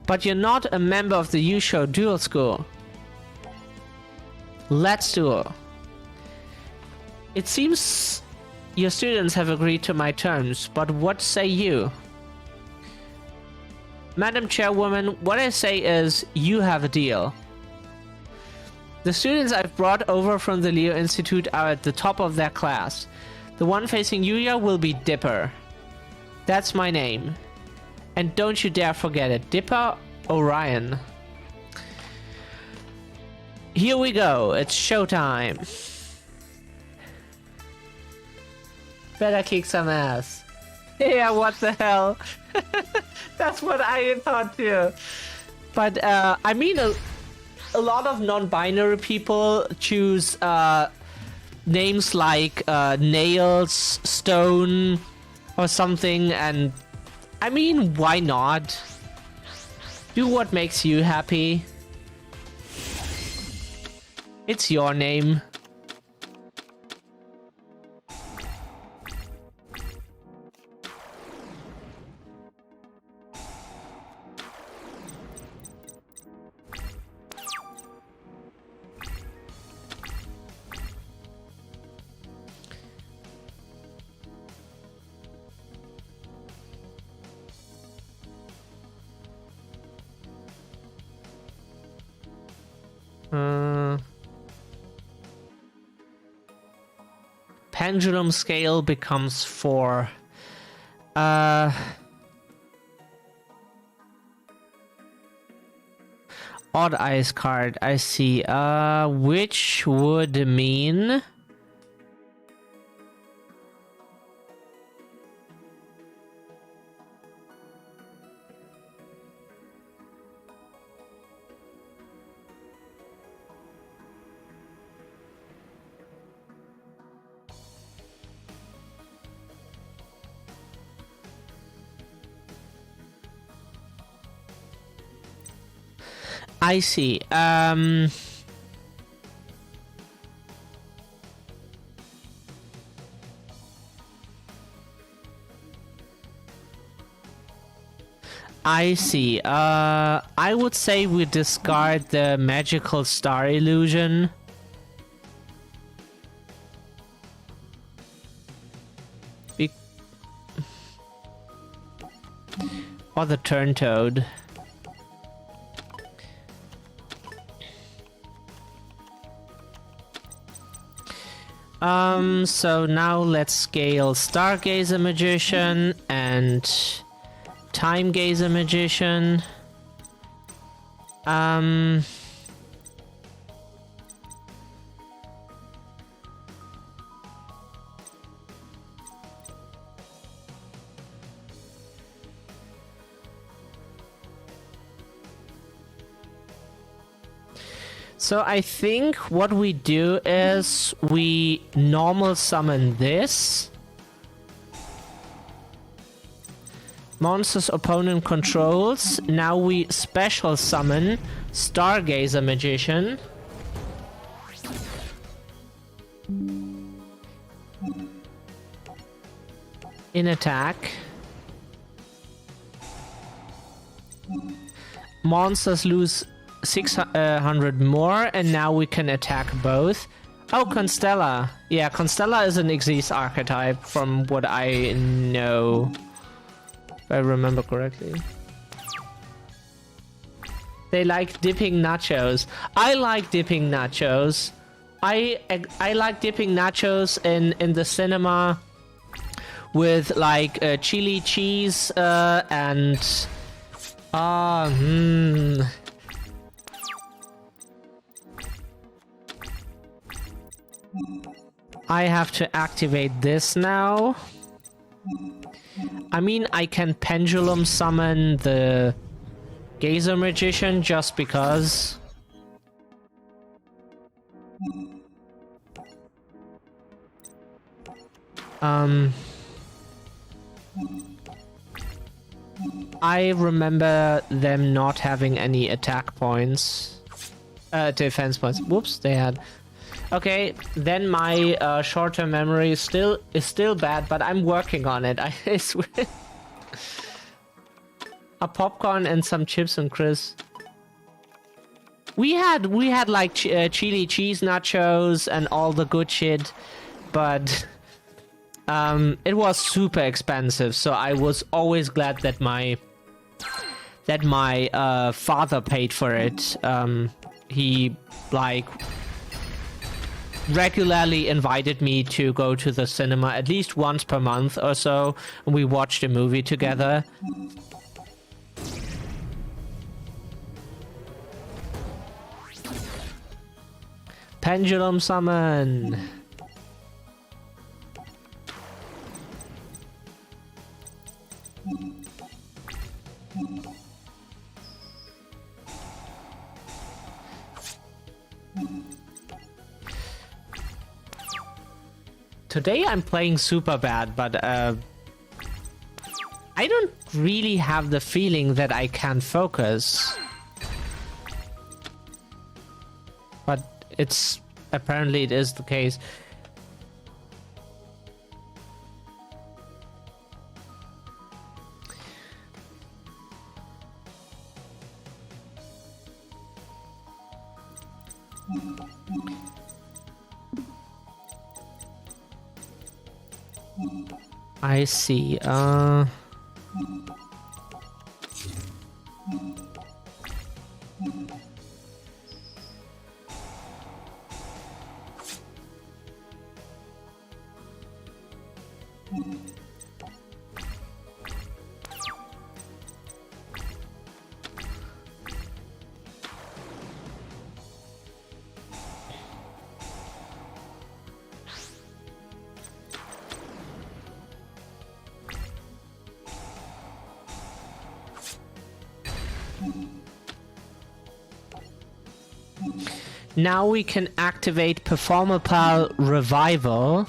But you're not a member of the Yusho Duel School. Let's duel. It seems your students have agreed to my terms, but what say you? Madam Chairwoman, what I say is, you have a deal. The students I've brought over from the Leo Institute are at the top of their class. The one facing Yuya will be Dipper. That's my name. And don't you dare forget it, Dipper Orion. Here we go, it's showtime. Better kick some ass. Yeah, what the hell? That's what I thought too. But I mean, a lot of non-binary people choose names like Nails, Stone, or something, and I mean, why not? Do what makes you happy. It's your name. Pendulum scale becomes 4. Odd eyes card, I see. Which would mean I see. I see. I would say we discard the magical star illusion. Or the turn toad. So now let's scale Stargazer Magician and Time Gazer Magician. So I think what we do is we normal summon this. Monsters opponent controls. Now we special summon Stargazer Magician. In attack. Monsters lose 600 more, and now we can attack both. Oh, Constella. Yeah, Constella is an Xyz archetype from what I know. If I remember correctly. They like dipping nachos. I like dipping nachos. I like dipping nachos in the cinema with like chili cheese and I have to activate this now. I mean, I can pendulum summon the Gazer Magician just because. I remember them not having any attack points. Defense points. Whoops, they had. Okay, then my short-term memory is still bad, but I'm working on it. I swear. A popcorn and some chips and Chris. We had like chili cheese nachos and all the good shit, but it was super expensive. So I was always glad that my father paid for it. He like regularly invited me to go to the cinema at least once per month or so, and we watched a movie together. Pendulum summon. Today I'm playing super bad, but I don't really have the feeling that I can focus. But apparently it is the case. I see. Now we can activate Performapal Revival,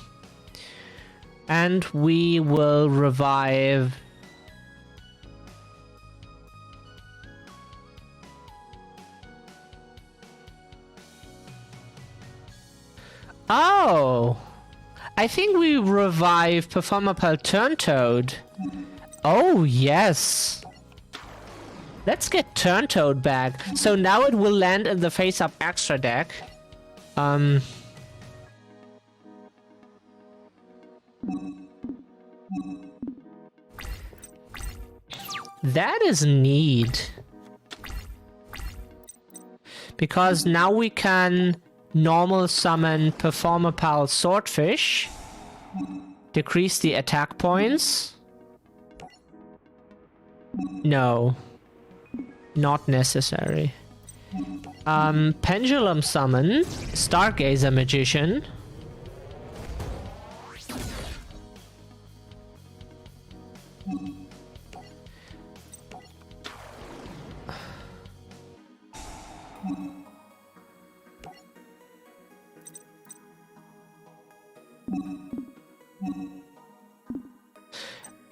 and we will revive Oh! I think we revive Performapal Turntoad. Oh, yes. Let's get Turntoad back. So now it will land in the face-up extra deck. That is neat. Because now we can normal summon Performapal Swordfish. Decrease the attack points. No. Not necessary. Pendulum summon Stargazer Magician.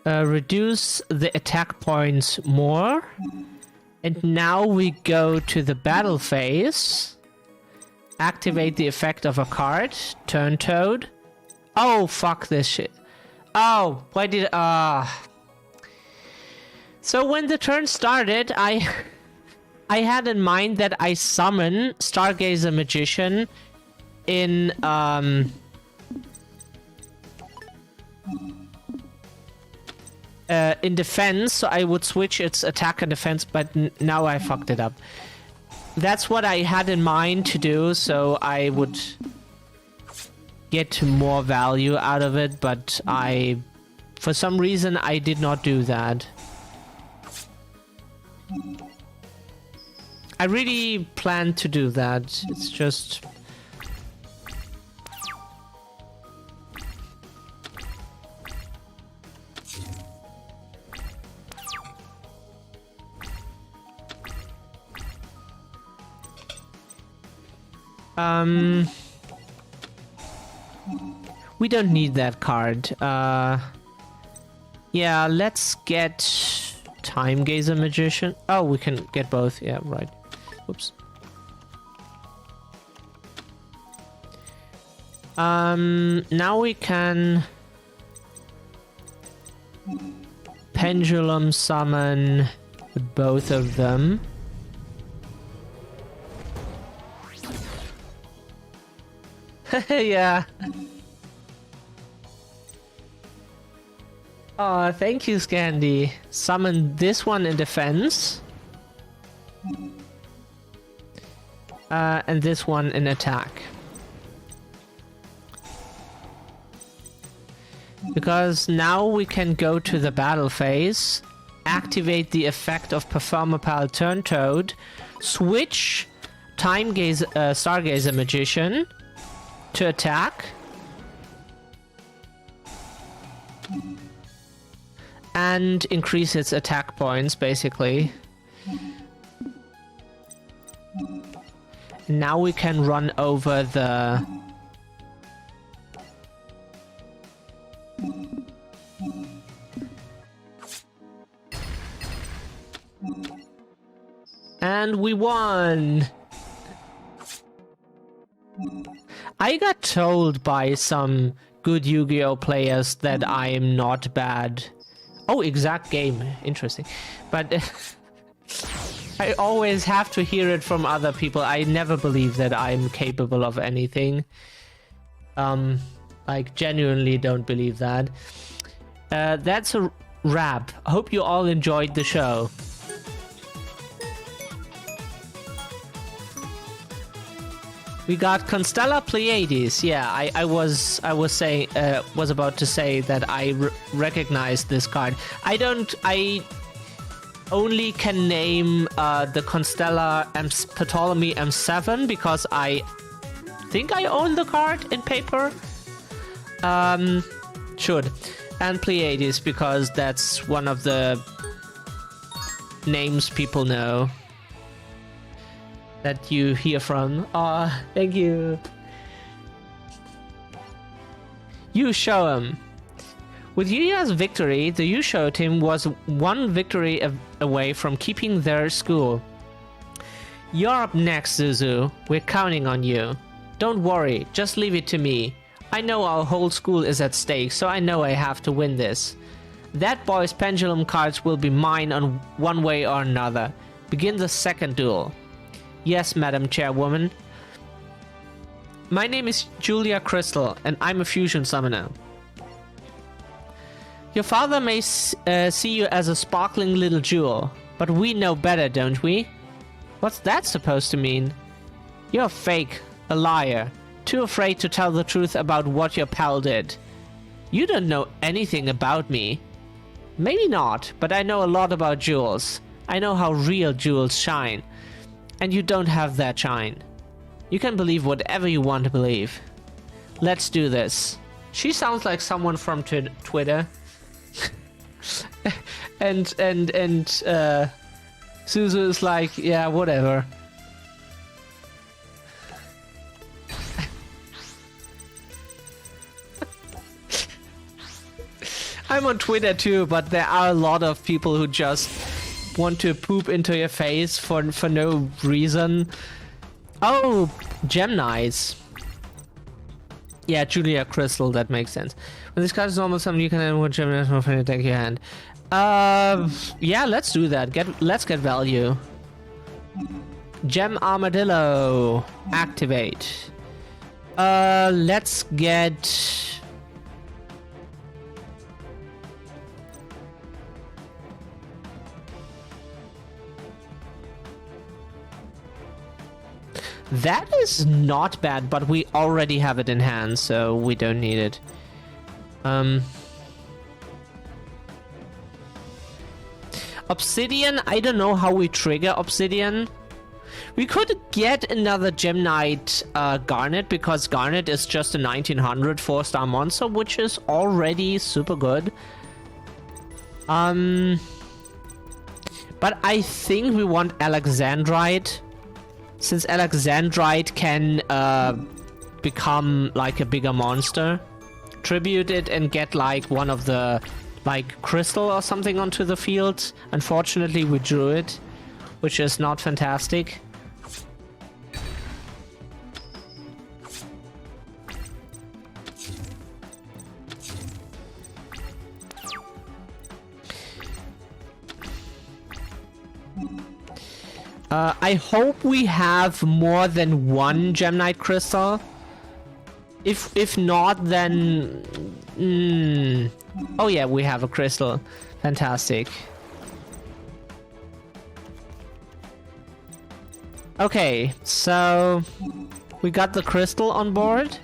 reduce the attack points more. And now we go to the battle phase. Activate the effect of a card. Turn Toad. Oh, fuck this shit. Oh, why did... So when the turn started, I had in mind that I summon Stargazer Magician in defense, so I would switch its attack and defense, but now I fucked it up. That's what I had in mind to do, so I would get more value out of it, but for some reason, I did not do that. I really planned to do that. It's just... we don't need that card. Yeah, let's get Time Gazer Magician. Oh, we can get both. Yeah, right. Whoops. Now we can Pendulum Summon both of them. Yeah. Oh, thank you, Scandy. Summon this one in defense. And this one in attack. Because now we can go to the battle phase, activate the effect of Performapal Turn Toad, switch Stargazer Magician to attack, and increase its attack points, basically. Now we can run over the... And we won! I got told by some good Yu-Gi-Oh players that I am not bad. Oh, exact game. Interesting. But I always have to hear it from other people. I never believe that I'm capable of anything. Like, genuinely don't believe that. That's a wrap. Hope you all enjoyed the show. We got Constellar Pleiades. Yeah, I was about to say that I recognized this card. I only can name the Constellar Ptolemy M7 because I think I own the card in paper. Should. And Pleiades because that's one of the names people know. That you hear from. Aw, thank you. You show him. With Yuya's victory, the Yusho team was one victory away from keeping their school. You're up next, Zuzu. We're counting on you. Don't worry, just leave it to me. I know our whole school is at stake, so I know I have to win this. That boy's pendulum cards will be mine on one way or another. Begin the second duel. Yes, Madam Chairwoman. My name is Julia Crystal, and I'm a fusion summoner. Your father may see you as a sparkling little jewel, but we know better, don't we? What's that supposed to mean? You're fake, a liar, too afraid to tell the truth about what your pal did. You don't know anything about me. Maybe not, but I know a lot about jewels. I know how real jewels shine. And you don't have that shine. You can believe whatever you want to believe. Let's do this. She sounds like someone from Twitter. and Suzu is like, yeah, whatever. I'm on Twitter too, but there are a lot of people who just want to poop into your face for no reason. Oh, Gemini's. Yeah, Julia Crystal, that makes sense. When this card is normal summon, you can add one Gemini's from your deck to your hand. Yeah, let's do that. Let's get value. Gem Armadillo. Activate. Let's get... That is not bad, but we already have it in hand, so we don't need it. Obsidian, I don't know how we trigger Obsidian. We could get another Gem Knight Garnet, because Garnet is just a 1900 4-star monster, which is already super good. But I think we want Alexandrite. Since Alexandrite can become like a bigger monster, tribute it and get like one of the like crystal or something onto the field. Unfortunately, we drew it, which is not fantastic. I hope we have more than one Gem Knight crystal. If not, then... Oh yeah, we have a crystal. Fantastic. Okay, so... we got the crystal on board.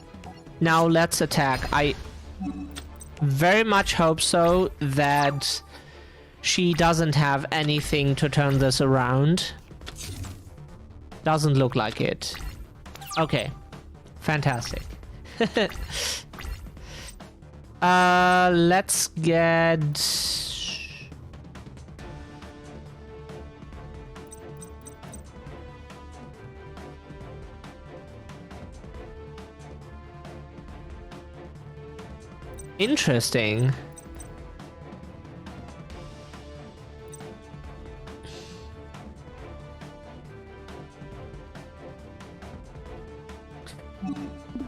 Now let's attack. I very much hope so that she doesn't have anything to turn this around. Doesn't look like it. Okay. Fantastic. Let's get... Interesting.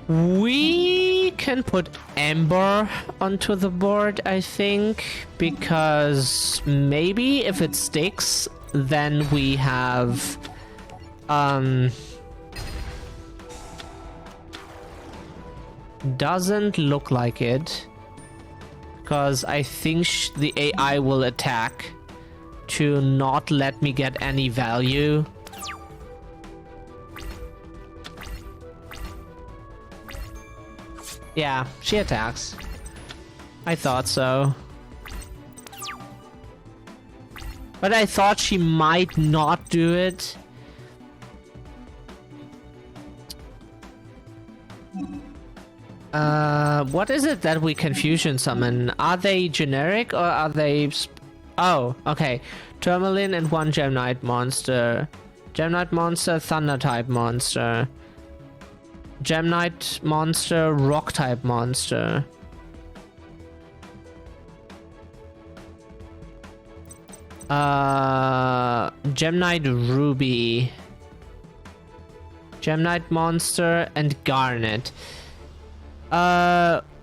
We can put Ember onto the board, I think, because maybe if it sticks, then we have doesn't look like it, because I think the AI will attack to not let me get any value. Yeah, she attacks. I thought so. But I thought she might not do it. What is it that we can fusion summon? Are they generic or are they... Oh, okay. Tourmaline and one Gem Knight monster. Gem Knight monster, Thunder type monster. Gem Knight monster, Rock type monster. Gem Knight Ruby. Gem Knight monster and Garnet.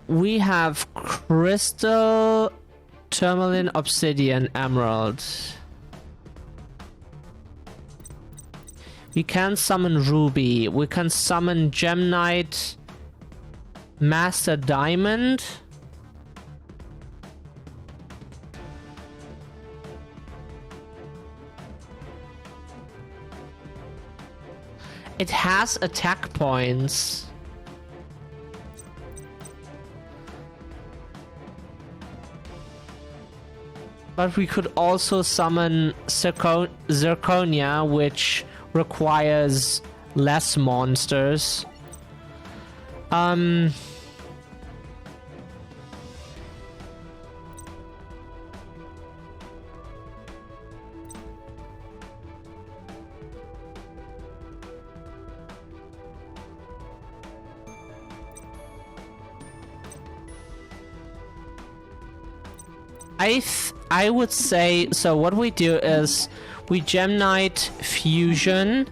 We have Crystal, Tourmaline, Obsidian, Emerald. We can summon Ruby. We can summon Gem Knight, Master Diamond. It has attack points. But we could also summon Zirconia, which requires less monsters. I would say, so what we do is we Gem Knight Fusion.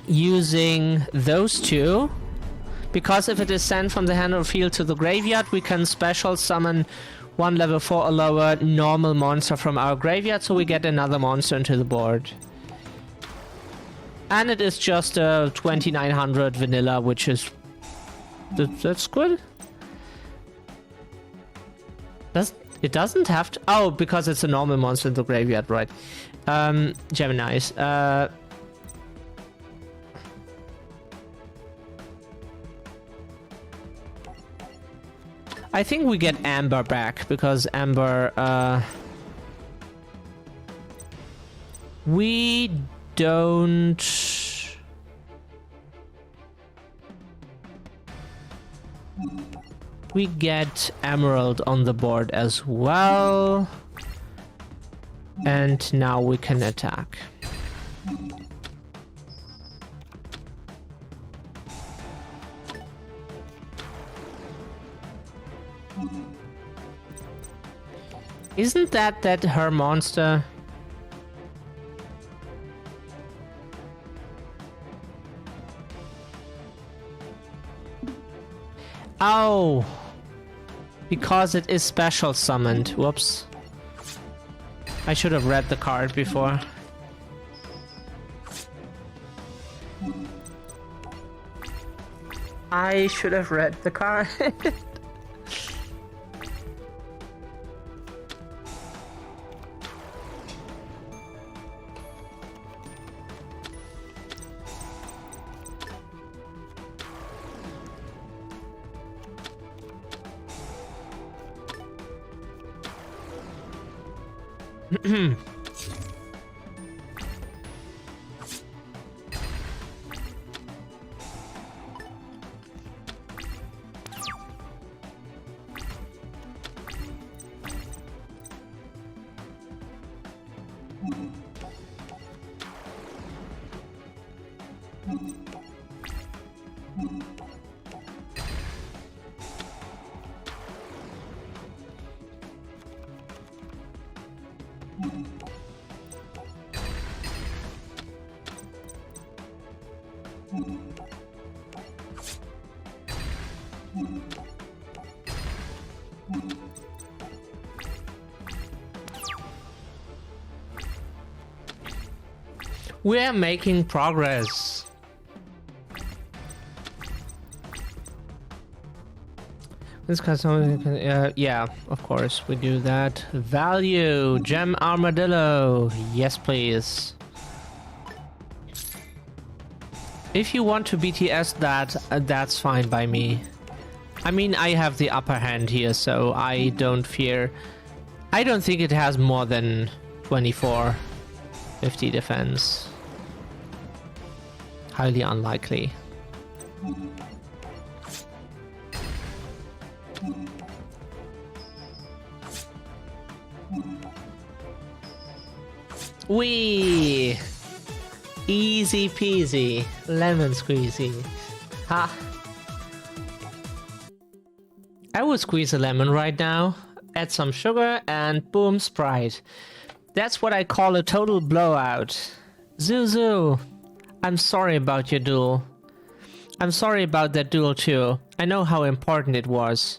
Using those two. Because if it is sent from the hand or field to the graveyard, we can special summon one level 4 or lower normal monster from our graveyard, so we get another monster into the board. And it is just a 2900 vanilla, which is... That's good. It doesn't have to... Oh, because it's a normal monster in the graveyard, right. Gemini's. I think we get Amber back, because Amber, we don't... We get Emerald on the board as well. And now we can attack. Isn't that her monster? Oh! Because it is special summoned. Whoops. I should have read the card before. I should have read the card. We're making progress. This custom, yeah, of course we do that. Value, Gem Armadillo. Yes, please. If you want to BTS that, that's fine by me. I mean, I have the upper hand here, so I don't fear. I don't think it has more than 2450 defense. Highly unlikely. Wee! Easy peasy, lemon squeezy. Ha! I would squeeze a lemon right now, add some sugar, and boom, Sprite. That's what I call a total blowout. Zuzu! I'm sorry about your duel. I'm sorry about that duel too. I know how important it was.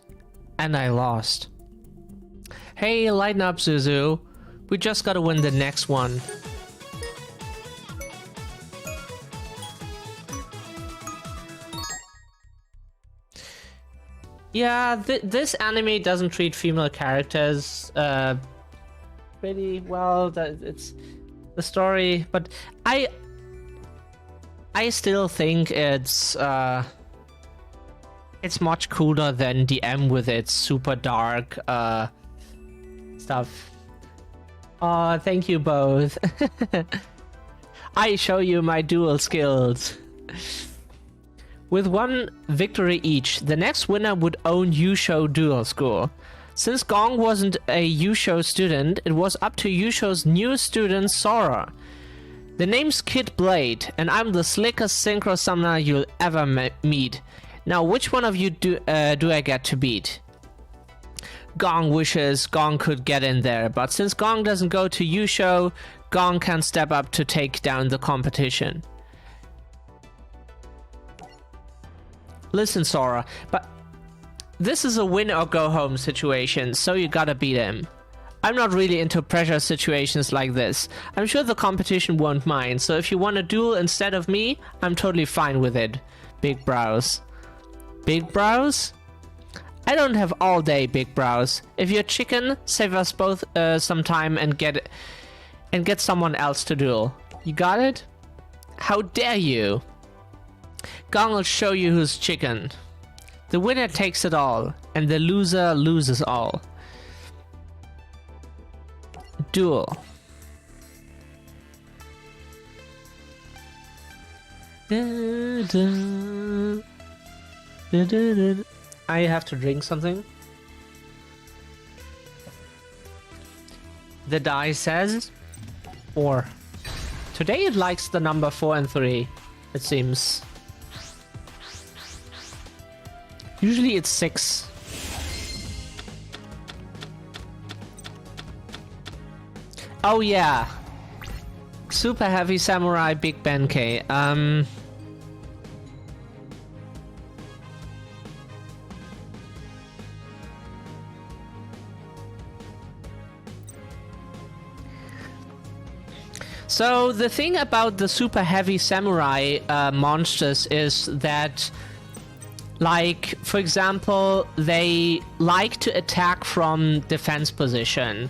And I lost. Hey, lighten up, Zuzu. We just gotta win the next one. Yeah, this anime doesn't treat female characters pretty well. It's the story, but I still think it's much cooler than DM with its super dark stuff. Aw, thank you both. I show you my duel skills. With one victory each, the next winner would own Yusho Duel School. Since Gong wasn't a Yusho student, it was up to Yusho's new student, Sora. The name's Kid Blade, and I'm the slickest synchro summoner you'll ever meet. Now, which one of you do I get to beat? Gong wishes Gong could get in there, but since Gong doesn't go to Yusho, Gong can step up to take down the competition. Listen, Sora, but this is a win or go home situation, so you gotta beat him. I'm not really into pressure situations like this. I'm sure the competition won't mind, so if you want a duel instead of me, I'm totally fine with it. Big brows. Big brows? I don't have all day, big brows. If you're chicken, save us both some time and get someone else to duel. You got it? How dare you? Gong will show you who's chicken. The winner takes it all, and the loser loses all. Duel. I have to drink something. The die says 4. Today it likes the number 4 and 3, it seems. Usually it's 6. Oh yeah. Super Heavy Samurai Big Benkei. So the thing about the Super Heavy Samurai monsters is that, like, for example, they like to attack from defense position.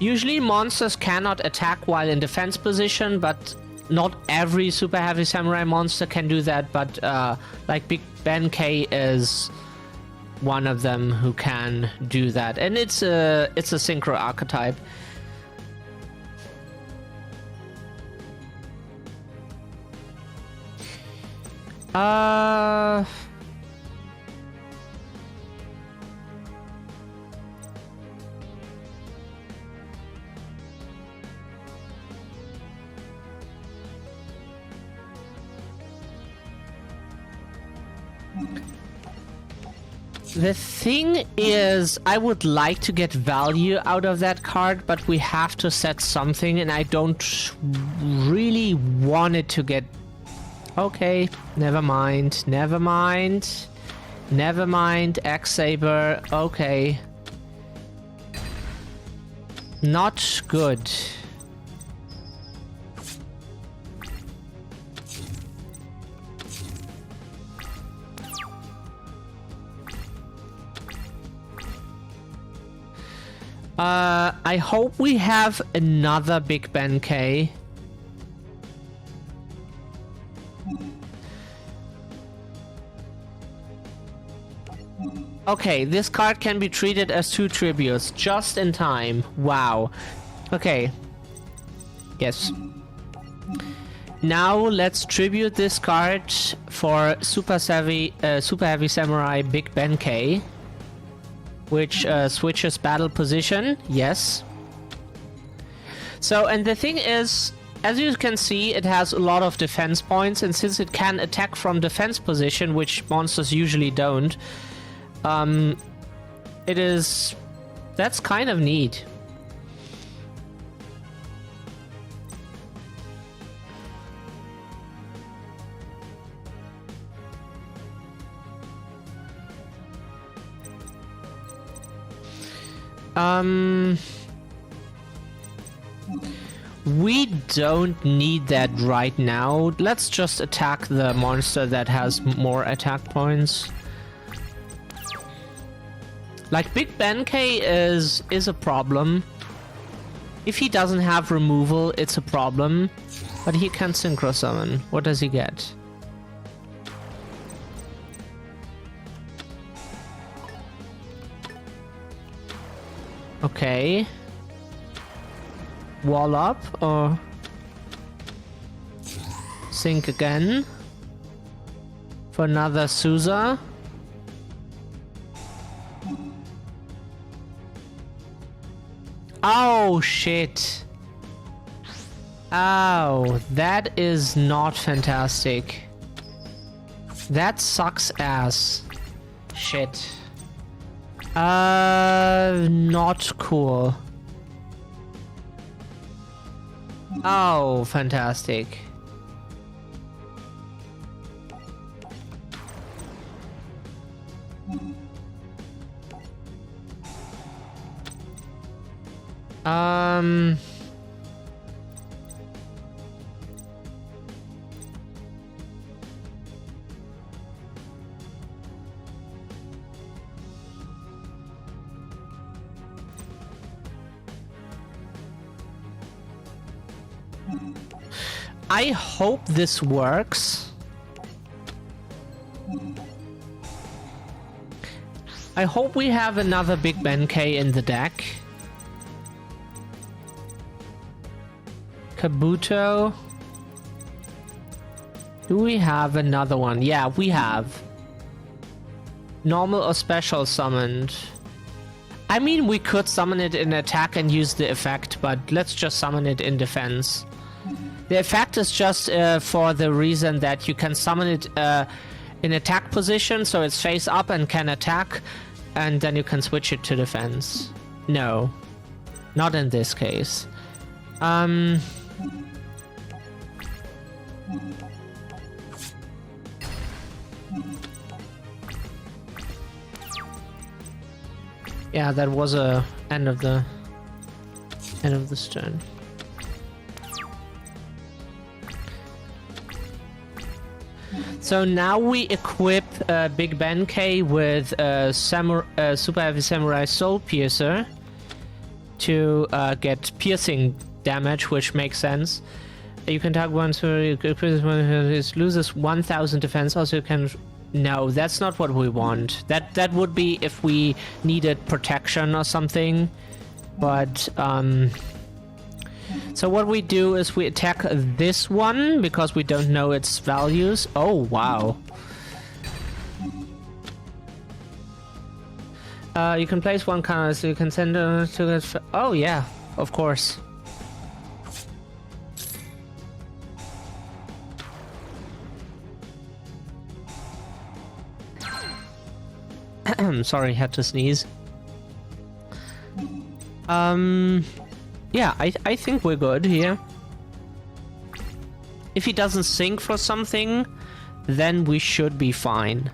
Usually monsters cannot attack while in defense position, but not every Super Heavy Samurai monster can do that, but like Big Benkei is one of them who can do that, and it's a synchro archetype. The thing is, I would like to get value out of that card, but we have to set something, and I don't really want it to get... Okay, never mind, never mind. Never mind, X-Saber, okay. Not good. I hope we have another Big Benkei. Okay, this card can be treated as 2 tributes, just in time. Wow. Okay. Yes. Now let's tribute this card for Super Heavy Samurai Big Benkei, which switches battle position. Yes. So, and the thing is, as you can see, it has a lot of defense points, and since it can attack from defense position, which monsters usually don't, that's kind of neat. We don't need that right now. Let's just attack the monster that has more attack points. Like, Big Benkei is a problem. If he doesn't have removal, it's a problem. But he can synchro summon. What does he get? Okay. Wall up or sync again for another Souza. Oh shit. Oh, that is not fantastic. That sucks ass. Shit. Not cool. Oh, fantastic. I hope this works. I hope we have another Big Ben K in the deck. Kabuto. Do we have another one? Yeah, we have. Normal or special summoned. I mean, we could summon it in attack and use the effect, but let's just summon it in defense. The effect is just for the reason that you can summon it in attack position, so it's face up and can attack, and then you can switch it to defense. No, not in this case. Yeah, that was a end of the turn. So now we equip Big Ben K with Super Heavy Samurai Soul Piercer to get piercing damage, which makes sense. You can target one so it loses 1000 defense. Also, you can. No, that's not what we want. That would be if we needed protection or something. But so what we do is we attack this one because we don't know its values. Oh wow. You can place one counter, so you can send it to it. Oh yeah, of course. Sorry, had to sneeze. Yeah, I think we're good here. If he doesn't sink for something, then we should be fine.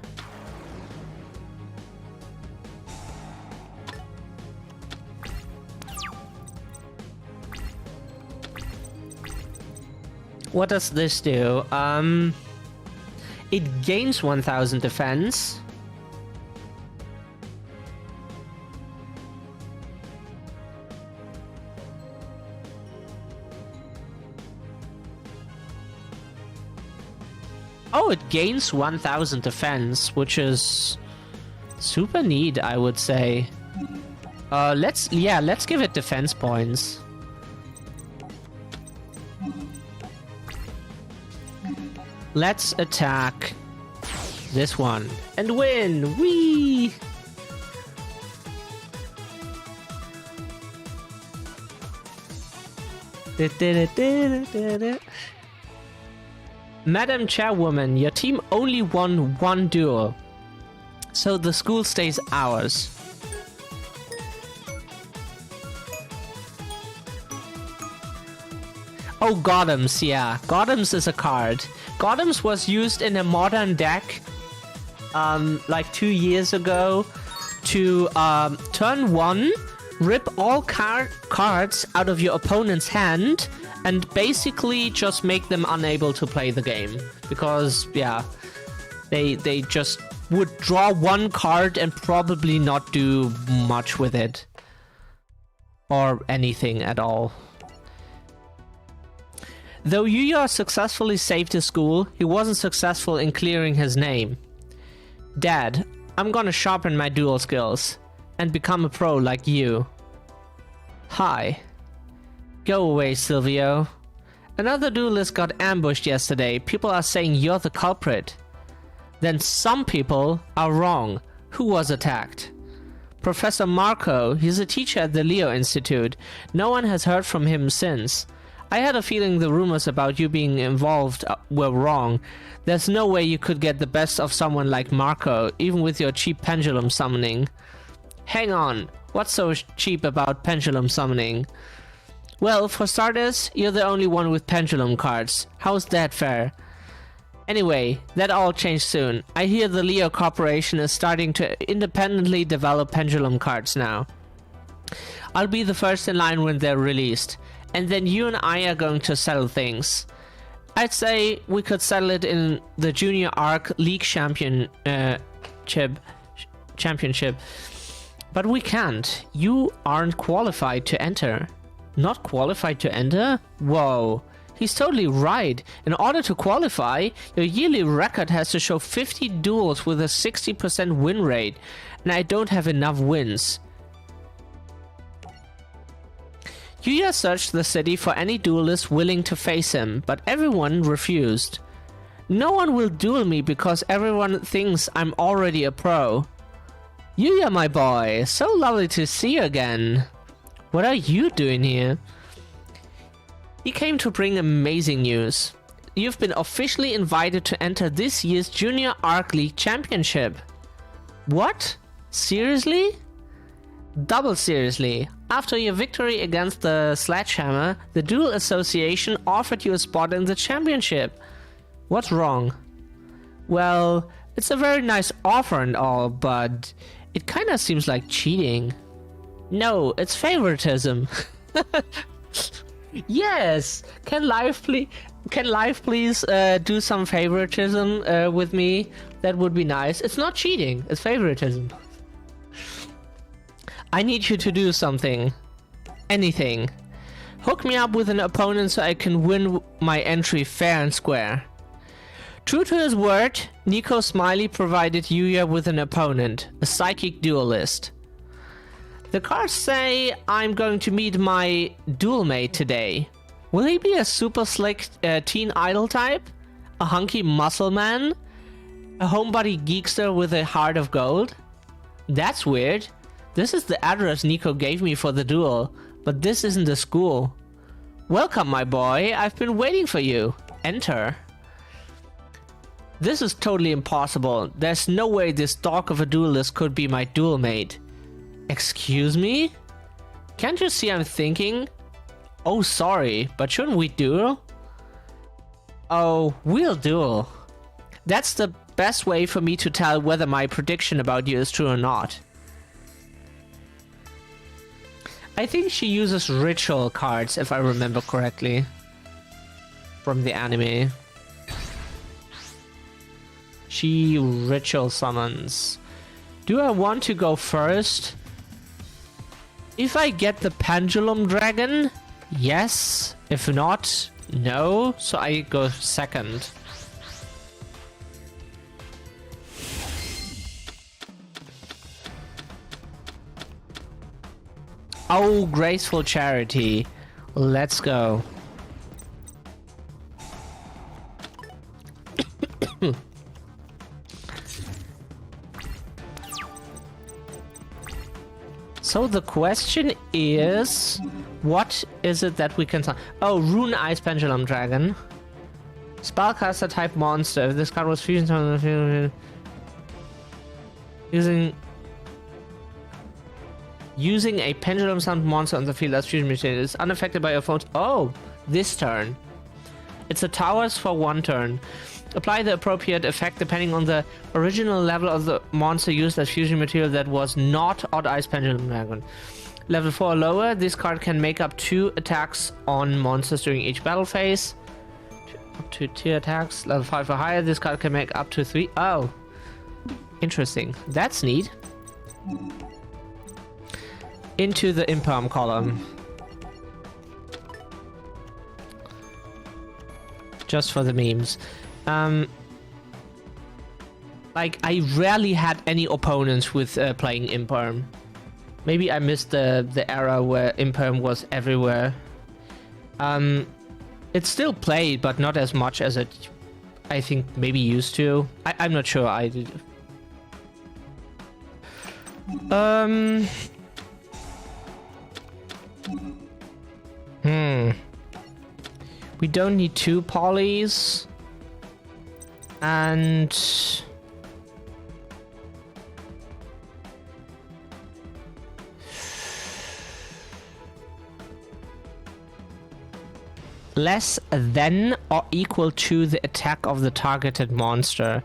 What does this do? It gains 1000 defense. Oh, it gains 1000 defense, which is super neat, I would say. Let's give it defense points. Let's attack this one and win. Whee! Madam Chairwoman, your team only won one duel, so the school stays ours. Oh, Gothams, yeah. Gothams is a card. Gothams was used in a modern deck like 2 years ago to turn one, rip all cards out of your opponent's hand, and basically just make them unable to play the game. Because, yeah, they just would draw one card and probably not do much with it. Or anything at all. Though Yuya successfully saved his school, he wasn't successful in clearing his name. Dad, I'm gonna sharpen my duel skills and become a pro like you. Hi. Go away, Silvio. Another duelist got ambushed yesterday. People are saying you're the culprit. Then some people are wrong. Who was attacked? Professor Marco. He's a teacher at the Leo Institute. No one has heard from him since. I had a feeling the rumors about you being involved were wrong. There's no way you could get the best of someone like Marco, even with your cheap pendulum summoning. Hang on, what's so cheap about pendulum summoning? Well, for starters, you're the only one with pendulum cards. How's that fair? Anyway, that all changed soon. I hear the Leo Corporation is starting to independently develop pendulum cards now. I'll be the first in line when they're released. And then you and I are going to settle things. I'd say we could settle it in the Junior Arc League Championship. But we can't. You aren't qualified to enter. Not qualified to enter? Whoa. He's totally right. In order to qualify, your yearly record has to show 50 duels with a 60% win rate. And I don't have enough wins. Yuya searched the city for any duelist willing to face him, but everyone refused. No one will duel me because everyone thinks I'm already a pro. Yuya, my boy, so lovely to see you again. What are you doing here? He came to bring amazing news. You've been officially invited to enter this year's Junior Arc League Championship. What? Seriously? Double seriously. After your victory against the Sledgehammer, the Duel Association offered you a spot in the championship. What's wrong? Well, it's a very nice offer and all, but it kinda seems like cheating. No, it's favoritism. Yes! Can life please do some favoritism with me? That would be nice. It's not cheating, it's favoritism. I need you to do something. Anything. Hook me up with an opponent so I can win my entry fair and square. True to his word, Nico Smiley provided Yuya with an opponent, a psychic duelist. The cards say I'm going to meet my duel mate today. Will he be a super slick teen idol type? A hunky muscle man? A homebody geekster with a heart of gold? That's weird. This is the address Nico gave me for the duel, but this isn't the school. Welcome, my boy. I've been waiting for you. Enter. This is totally impossible. There's no way this dog of a duelist could be my duel mate. Excuse me? Can't you see I'm thinking? Oh, sorry, but shouldn't we duel? Oh, we'll duel. That's the best way for me to tell whether my prediction about you is true or not. I think she uses ritual cards, if I remember correctly, from the anime. She ritual summons. Do I want to go first? If I get the pendulum dragon, yes. If not, no. So I go second. Oh, graceful charity. Let's go. So the question is, what is it that we can... Oh, Rune Ice Pendulum Dragon. Spellcaster type monster. If this card was fusion... Using a pendulum sound monster on the field as fusion machine is unaffected by your phone's... Oh, this turn. It's a towers for one turn. Apply the appropriate effect depending on the original level of the monster used as fusion material that was not Odd Ice Pendulum Dragon. Level 4 or lower, this card can make up 2 attacks on monsters during each battle phase. Up to 2 attacks. Level 5 or higher, this card can make up to 3. Oh, interesting. That's neat. Into the imperm column. Just for the memes. Like, I rarely had any opponents with playing imperm. Maybe I missed the era where imperm was everywhere. It's still played, but not as much as it, I think, maybe used to. I'm not sure. I did. We don't need 2 polys. And less than or equal to the attack of the targeted monster.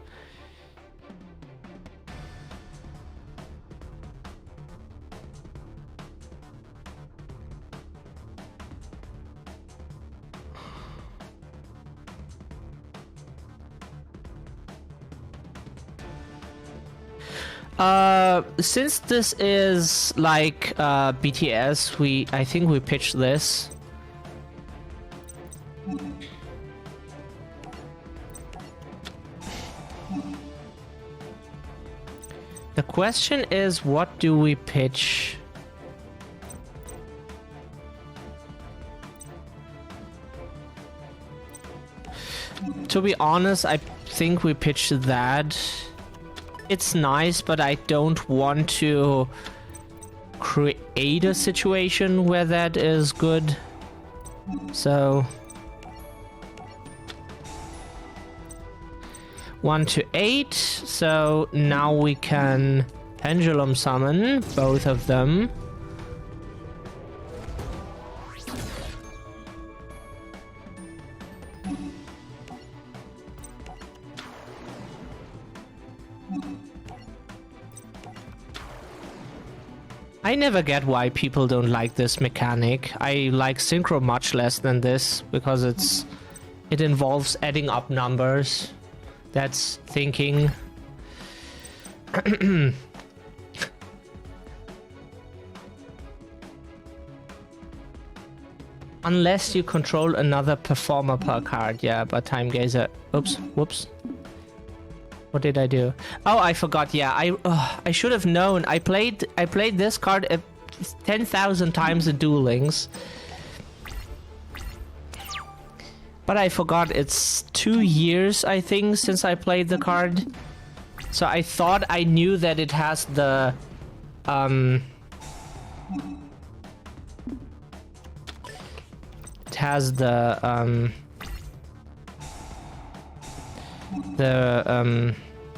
Since this is like BTS, I think we pitched this. The question is, what do we pitch? To be honest, I think we pitched that. It's nice, but I don't want to create a situation where that is good. So 1 to 8. So now we can pendulum summon both of them. I never get why people don't like this mechanic. I like synchro much less than this because it involves adding up numbers. That's thinking. Unless you control another performer per card, yeah, but Time Gazer. Oops, whoops. What did I do? Oh, I forgot. Yeah, I should have known. I played this card 10,000 times in Duel Links. But I forgot it's 2 years, I think, since I played the card. So I thought I knew that it has the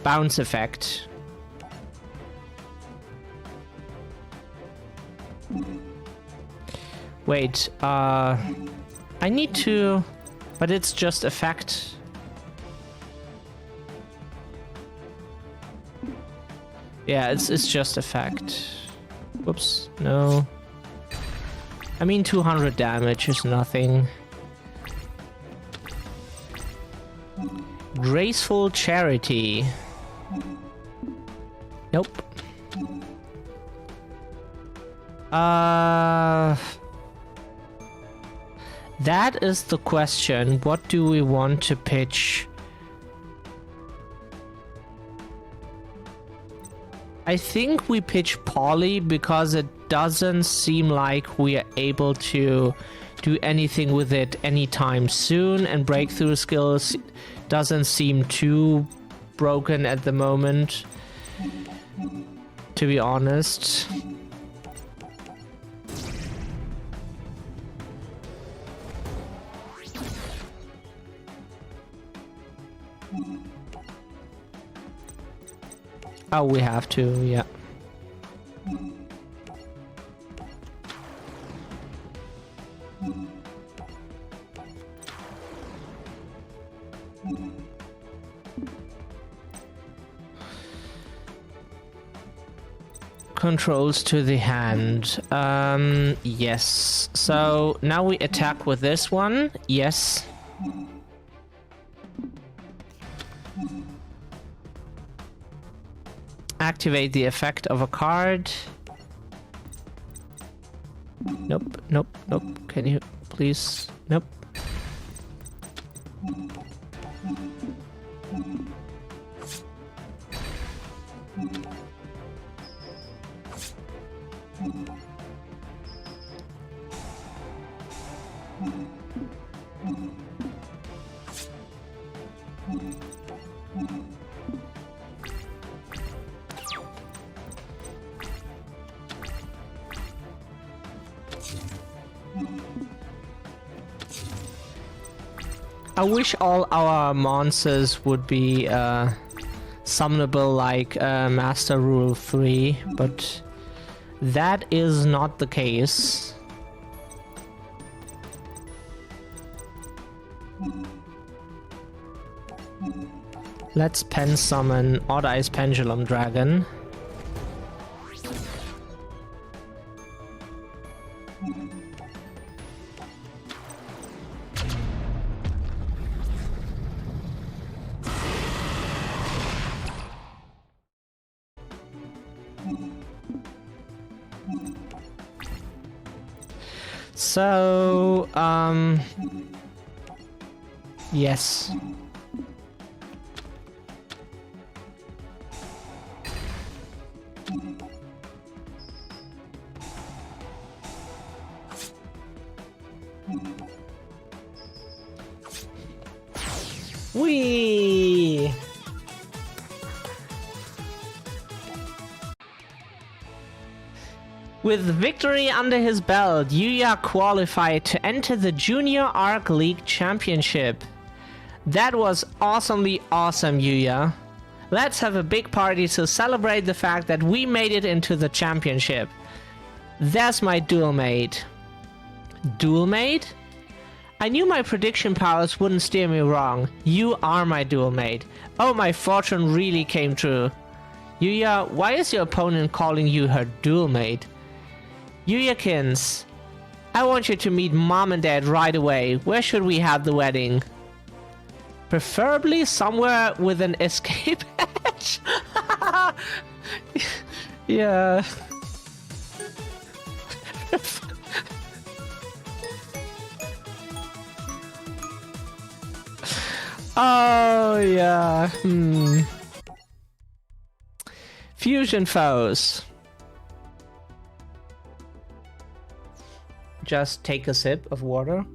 bounce effect. Wait, I need to, but it's just effect. Yeah, it's just effect. Whoops, no. I mean, 200 damage is nothing. Graceful Charity. Nope. That is the question. What do we want to pitch? I think we pitch Poly because it doesn't seem like we are able to do anything with it anytime soon, and breakthrough skills doesn't seem too broken at the moment, to be honest. Oh, we have to, yeah. Controls to the hand. Yes. So now we attack with this one. Yes. Activate the effect of a card. Nope, nope, nope. Can you please? Nope. I wish all our monsters would be summonable like Master Rule 3, but that is not the case. Let's pen summon Odd Eyes Pendulum Dragon. So, yes. Whee! With victory under his belt, Yuya qualified to enter the Junior Arc League Championship. That was awesomely awesome, Yuya. Let's have a big party to celebrate the fact that we made it into the championship. There's my duel mate. Duel mate? I knew my prediction powers wouldn't steer me wrong. You are my duel mate. Oh, my fortune really came true. Yuya, why is your opponent calling you her duel mate? Yuyakins, I want you to meet Mom and Dad right away. Where should we have the wedding? Preferably somewhere with an escape hatch. Yeah. Oh, yeah. Fusion foes. Just take a sip of water.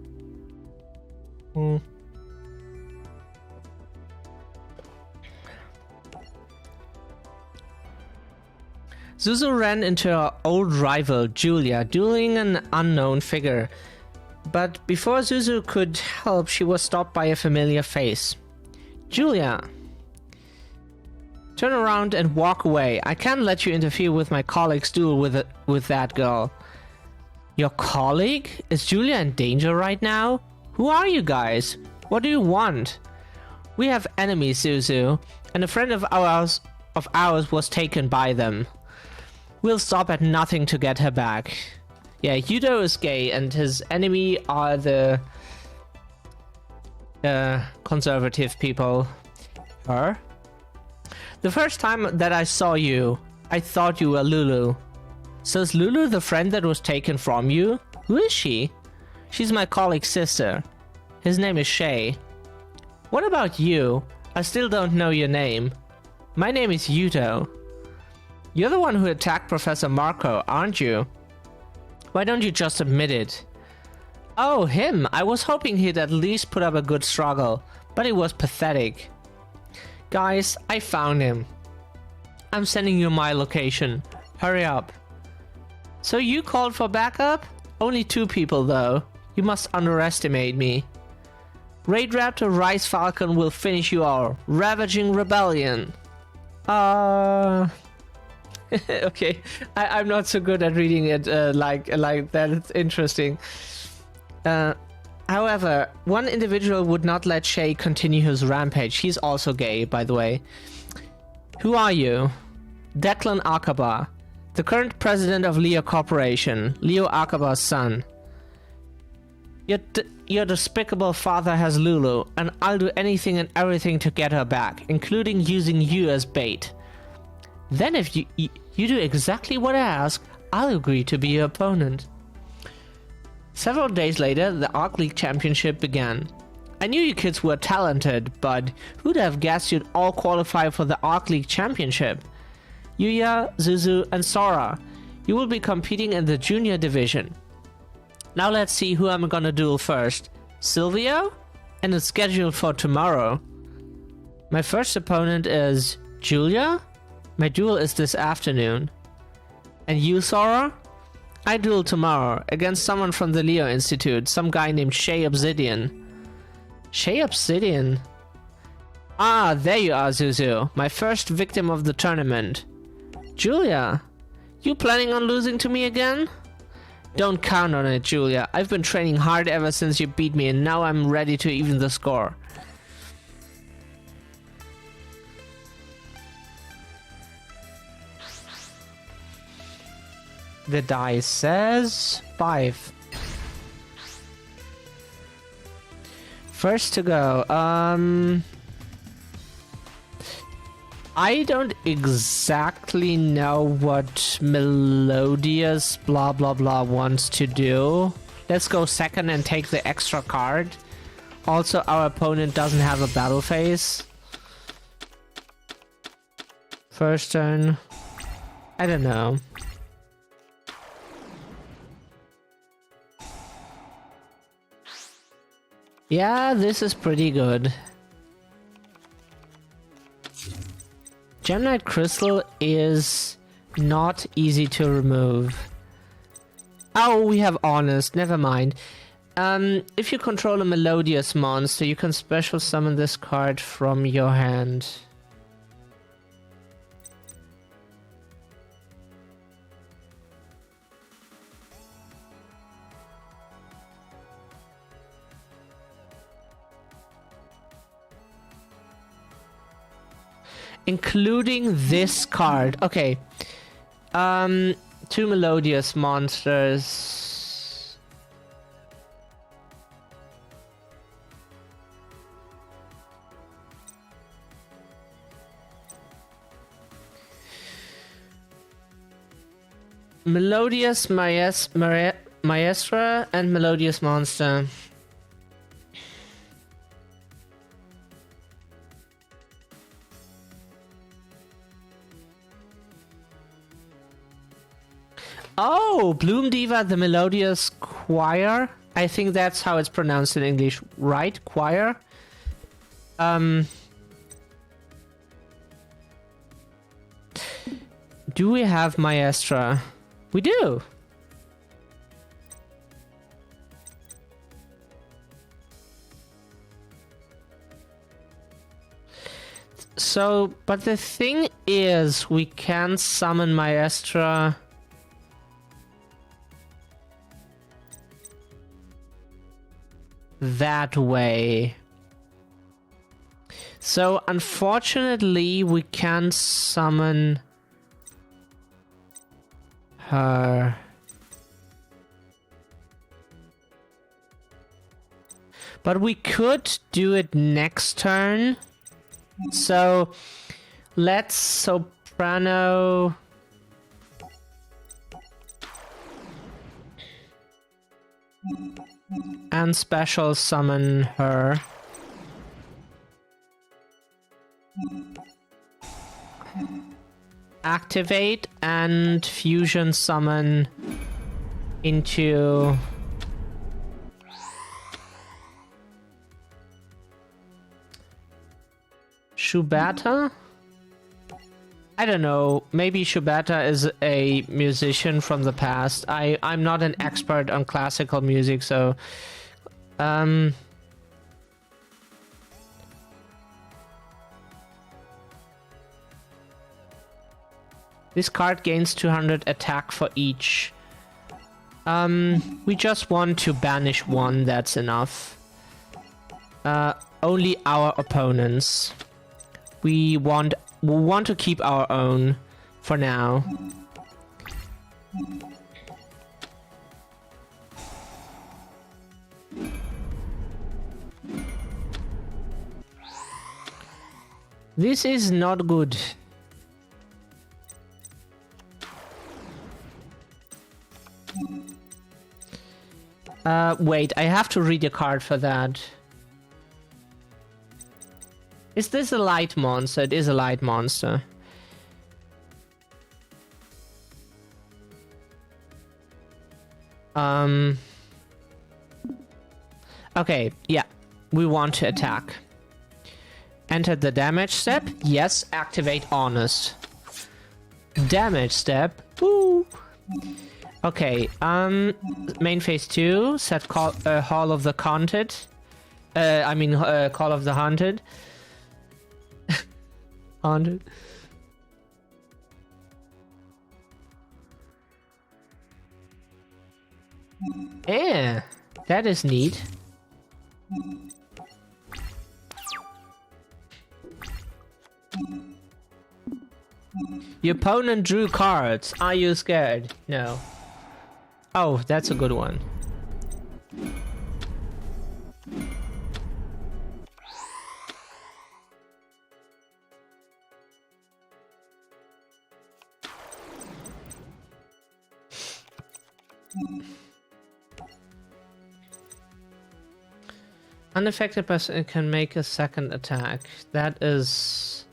Zuzu ran into her old rival, Julia, dueling an unknown figure. But before Zuzu could help, she was stopped by a familiar face. Julia! Turn around and walk away. I can't let you interfere with my colleague's duel with that girl. Your colleague? Is Julia in danger right now? Who are you guys? What do you want? We have enemies, Zuzu, and a friend of ours was taken by them. We'll stop at nothing to get her back. Yeah, Yudo is gay, and his enemy are the conservative people. Her? The first time that I saw you, I thought you were Lulu. So is Lulu the friend that was taken from you? Who is she? She's my colleague's sister. His name is Shay. What about you? I still don't know your name. My name is Yuto. You're the one who attacked Professor Marco, aren't you? Why don't you just admit it? Oh, him! I was hoping he'd at least put up a good struggle, but it was pathetic. Guys, I found him. I'm sending you my location. Hurry up. So you called for backup? Only 2 people though. You must underestimate me. Raid Raptor Rice Falcon will finish you all. Ravaging Rebellion. Okay, I'm not so good at reading it like that. It's interesting. However, one individual would not let Shay continue his rampage. He's also gay, by the way. Who are you? Declan Akaba, the current president of Leo Corporation, Leo Akaba's son. Your despicable father has Lulu, and I'll do anything and everything to get her back, including using you as bait. Then if you do exactly what I ask, I'll agree to be your opponent. Several days later, the Arc League Championship began. I knew you kids were talented, but who'd have guessed you'd all qualify for the Arc League Championship? Yuya, Zuzu, and Sora. You will be competing in the junior division. Now let's see who I'm gonna duel first. Silvio? And it's scheduled for tomorrow. My first opponent is Julia? My duel is this afternoon. And you, Sora? I duel tomorrow against someone from the Leo Institute, some guy named Shay Obsidian. Shay Obsidian. Ah, there you are, Zuzu. My first victim of the tournament. Julia, you planning on losing to me again? Don't count on it, Julia. I've been training hard ever since you beat me, and now I'm ready to even the score. The die says 5. First to go. I don't exactly know what Melodious blah blah blah wants to do. Let's go second and take the extra card. Also, our opponent doesn't have a battle phase. First turn. I don't know. Yeah, this is pretty good. Gemnite Crystal is not easy to remove. Oh, we have Honest, never mind. If you control a Melodious monster, you can special summon this card from your hand. Including this card. Okay. 2 Melodious monsters. Melodious Maestra and Melodious Monster. Oh, Bloom Diva, the Melodious Choir. I think that's how it's pronounced in English, right? Choir. Do we have Maestra? We do. So, but the thing is, we can summon Maestra. That way. So unfortunately we can't summon her. But we could do it next turn. So let's soprano. And special summon her. Activate and fusion summon into Shubata? I don't know, maybe Shubata is a musician from the past. I'm not an expert on classical music, so this card gains 200 attack for each. We just want to banish one, that's enough. Only our opponents. We want to keep our own for now. This is not good. Wait, I have to read a card for that. Is this a light monster? It is a light monster. Okay, yeah. We want to attack. Enter the damage step. Yes, activate Honest. Damage step. Woo! Okay, main phase 2. Set Hall of the Content. I mean, Call of the Haunted. Haunted. Yeah, that is neat. Your opponent drew cards. Are you scared? No. Oh, that's a good one. Unaffected person can make a second attack. That is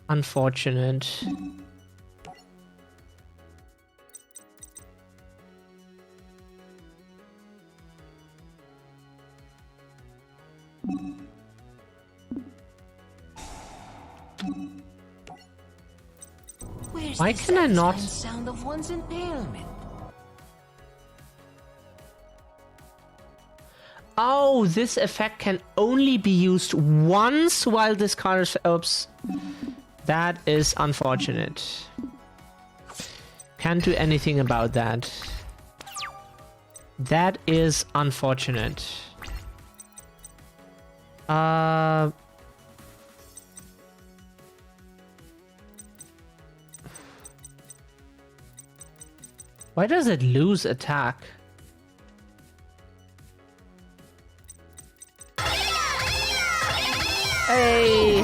unfortunate. Why can I not? Sound of one's impalement. Oh, this effect can only be used once while this card is... Oops. That is unfortunate. Can't do anything about that. That is unfortunate. Why does it lose attack? Hey!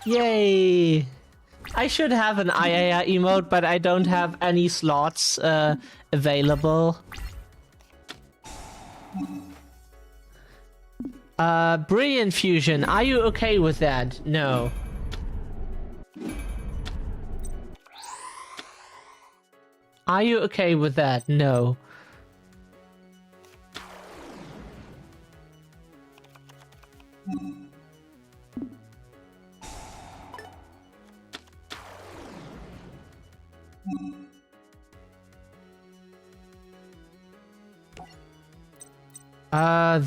Yay! I should have an IAR emote, but I don't have any slots available. Brilliant Fusion, are you okay with that? No. Are you okay with that? No.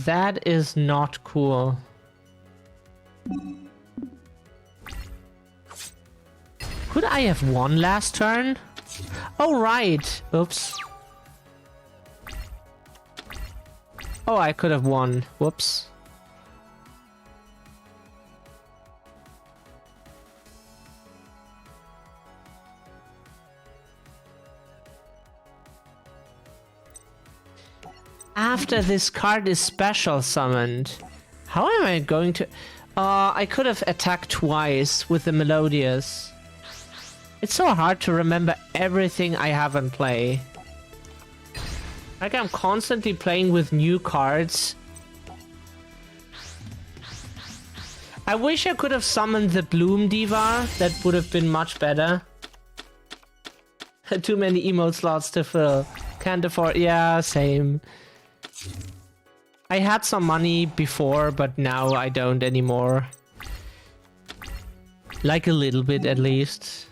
That is not cool. Could I have won last turn? Oh, right. Oops. Oh, I could have won. Whoops. After this card is special summoned, how am I going to... I could have attacked twice with the Melodious. It's so hard to remember everything I have in play. Like I'm constantly playing with new cards. I wish I could have summoned the Bloom Diva. That would have been much better. Too many emote slots to fill. Can't afford... Yeah, same. I had some money before, but now I don't anymore. Like a little bit at least.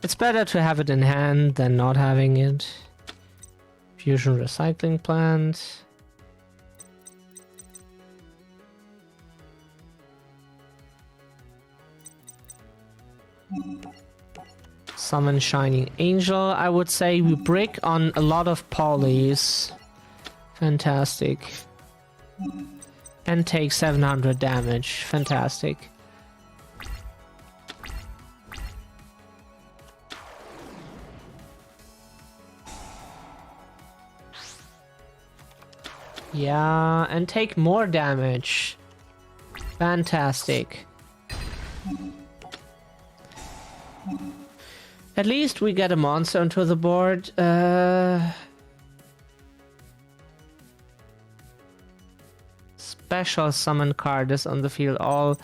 It's better to have it in hand than not having it. Fusion recycling plant. Summon Shining Angel. I would say we brick on a lot of polys. Fantastic. And take 700 damage. Fantastic. Yeah, and take more damage. Fantastic. At least we get a monster onto the board. Special summon card is on the field. All.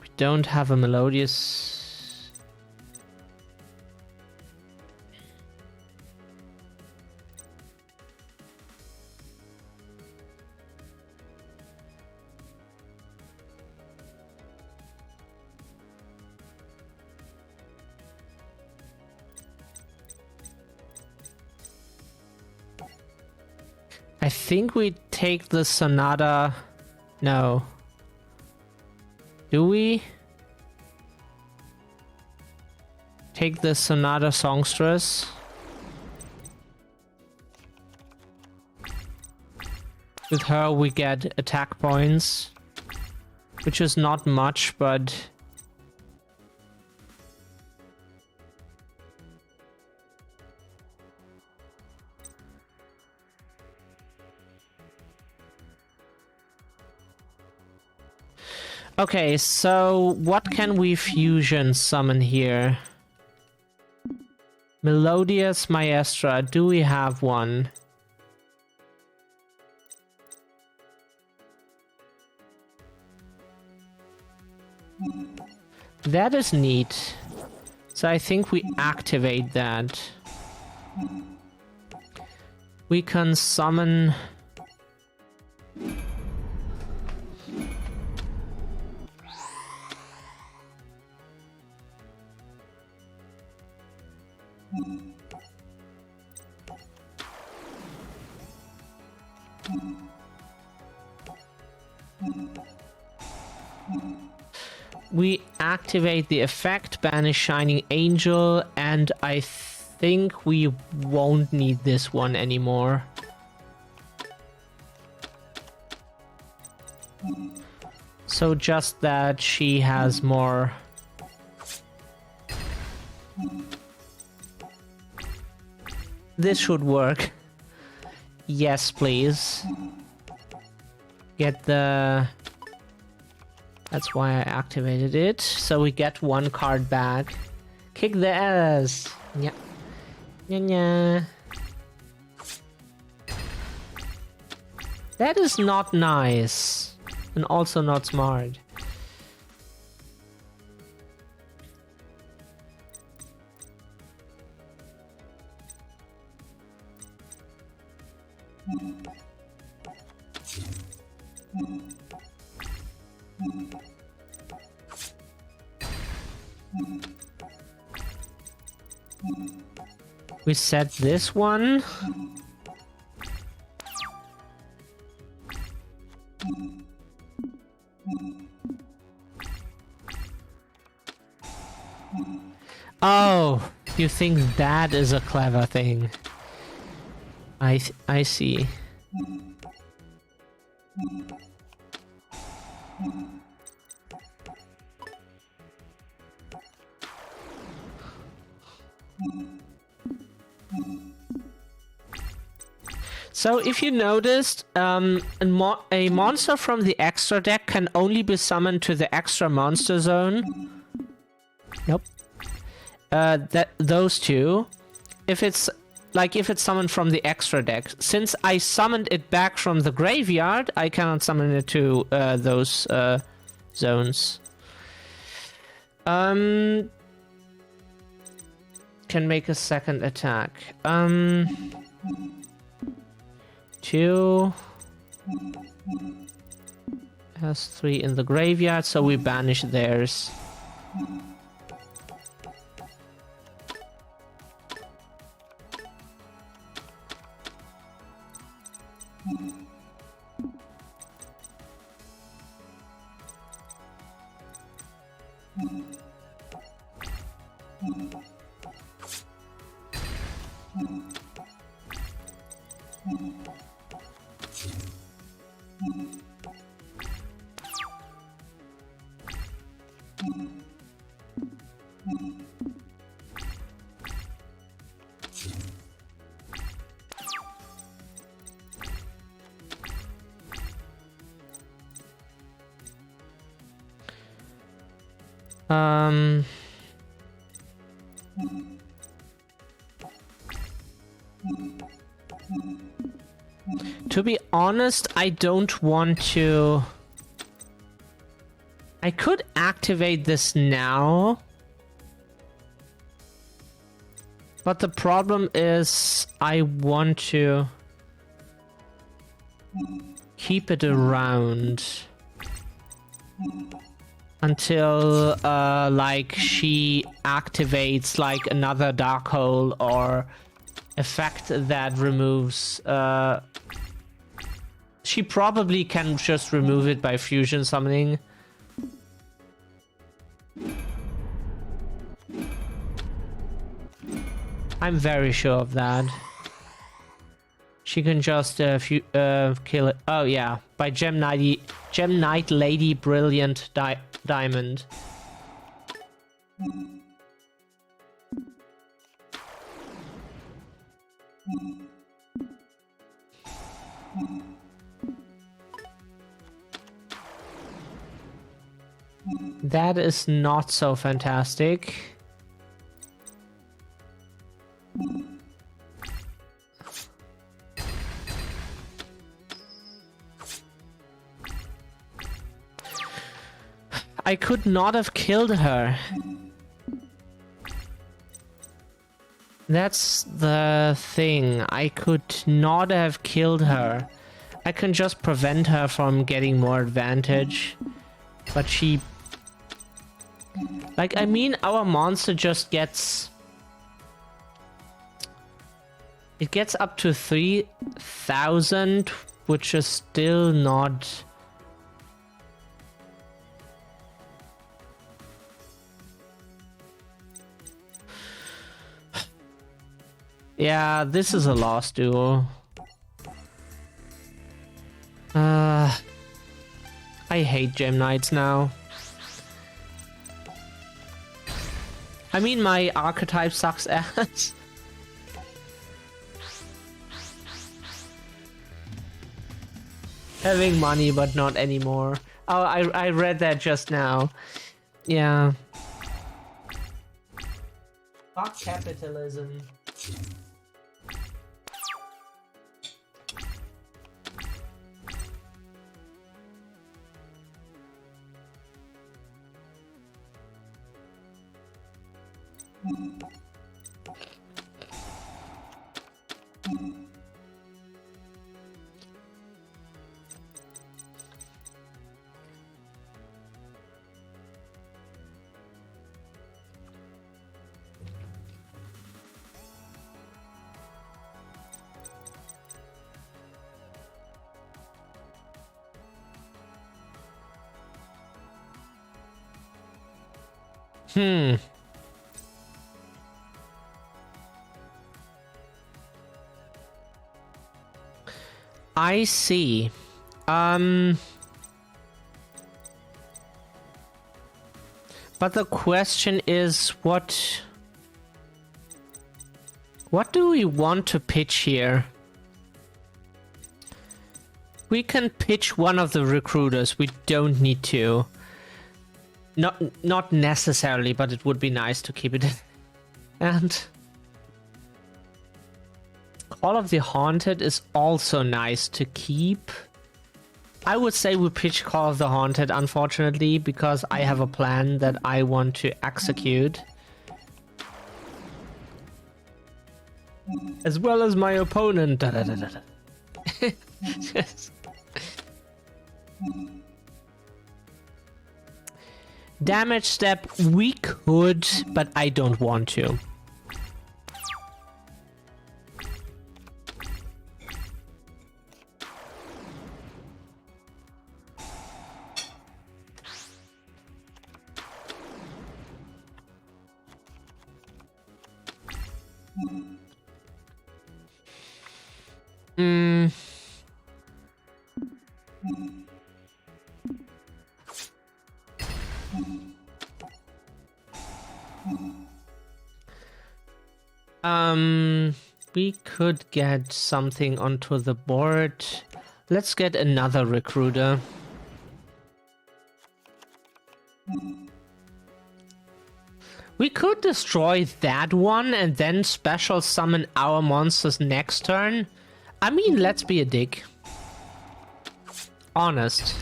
We don't have a melodious. I think we take the Sonata. No. Do we? Take the Sonata Songstress. With her we get attack points. Which is not much, but... Okay, so what can we fusion summon here? Melodious Maestra, do we have one? That is neat. So I think we activate that. We can summon... We activate the effect, banish Shining Angel, and I think we won't need this one anymore. So just that she has more... This should work. Yes, please. Get the... That's why I activated it. So we get one card back. Kick the ass. Yeah. Yeah. That is not nice. And also not smart. We set this one. Oh, you think that is a clever thing? I see. So if you noticed, a monster from the extra deck can only be summoned to the extra monster zone. Nope. Those two. If it's summoned from the extra deck. Since I summoned it back from the graveyard, I cannot summon it to those zones. Can make a second attack. 2 has 3 in the graveyard, so we banish theirs. Um... To be honest, I don't want to... I could activate this now. But the problem is I want to keep it around until like she activates like another dark hole or effect that removes she probably can just remove it by fusion summoning. I'm very sure of that. She can just kill it. Oh yeah, by Gem Knight Lady Brilliant Diamond. That is not so fantastic. I could not have killed her. That's the thing. I could not have killed her. I can just prevent her from getting more advantage. But she... Like, I mean, our monster just gets... It gets up to 3,000, which is still not... Yeah, this is a lost duel. I hate Gem Knights now. I mean, my archetype sucks ass. Having money, but not anymore. Oh, I read that just now. Yeah. Fuck capitalism. I see. But the question is, what do we want to pitch here? We can pitch one of the recruiters. We don't need to. Not necessarily, but it would be nice to keep it in. And Call of the Haunted is also nice to keep. I would say we pitch Call of the Haunted, unfortunately, because I have a plan that I want to execute. As well as my opponent. Da, da, da, da, da. Yes. Damage step, we could, but I don't want to. We could get something onto the board. Let's get another recruiter. We could destroy that one and then special summon our monsters next turn. I mean, let's be a dick. Honest.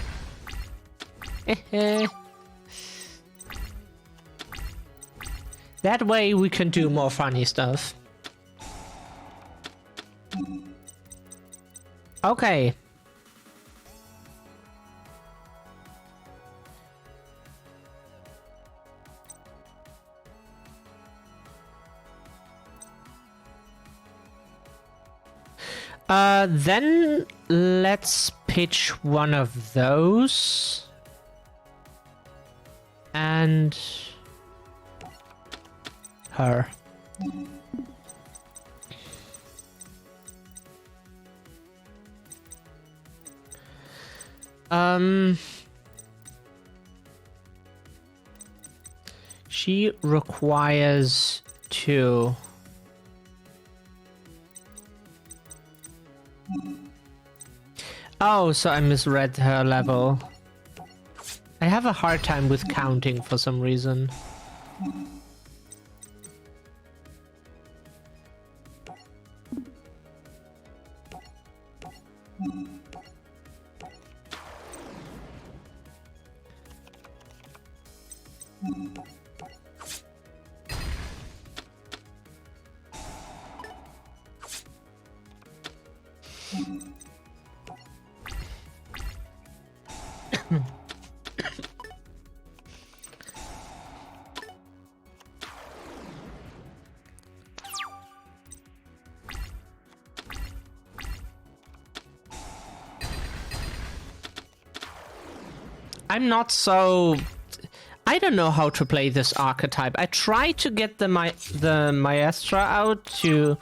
That way we can do more funny stuff. Okay. Then let's pitch one of those. And her. She requires 2. Oh, so I misread her level. I have a hard time with counting for some reason. I'm not so... I don't know how to play this archetype. I tried to get the Maestra out to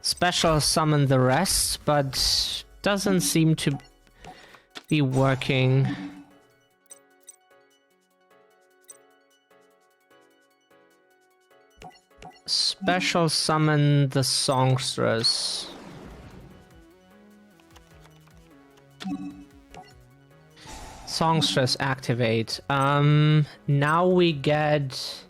special summon the rest, but doesn't seem to be working. Special summon the Songstress. Songstress activate. Now we get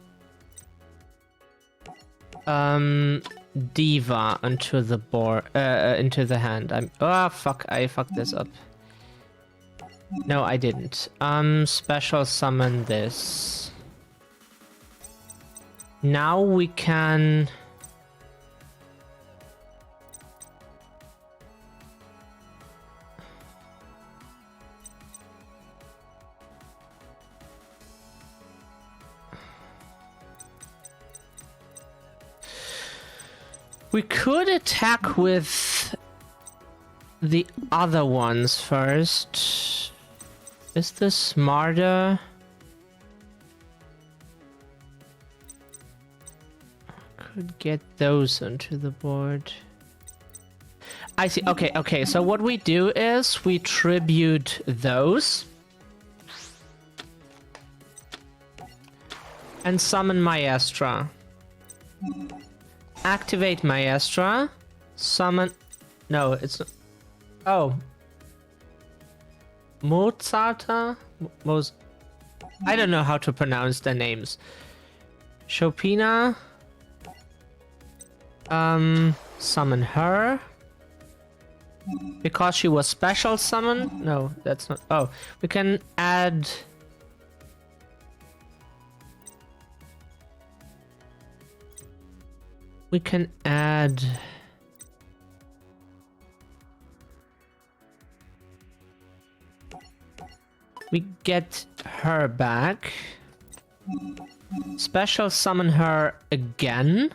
Diva onto the board, into the hand. Fuck, I fucked this up. No, I didn't. Special summon this. Now we can... We could attack with the other ones first. Is this smarter? Could get those onto the board. I see. Okay. So what we do is we tribute those. And summon Maestra. Activate Maestra. Summon... No, it's not... Oh. Mozarta? I don't know how to pronounce their names. Chopina. Summon her. Because she was special summoned? No, that's not... Oh, we can add... We can add... We get her back. Special summon her again.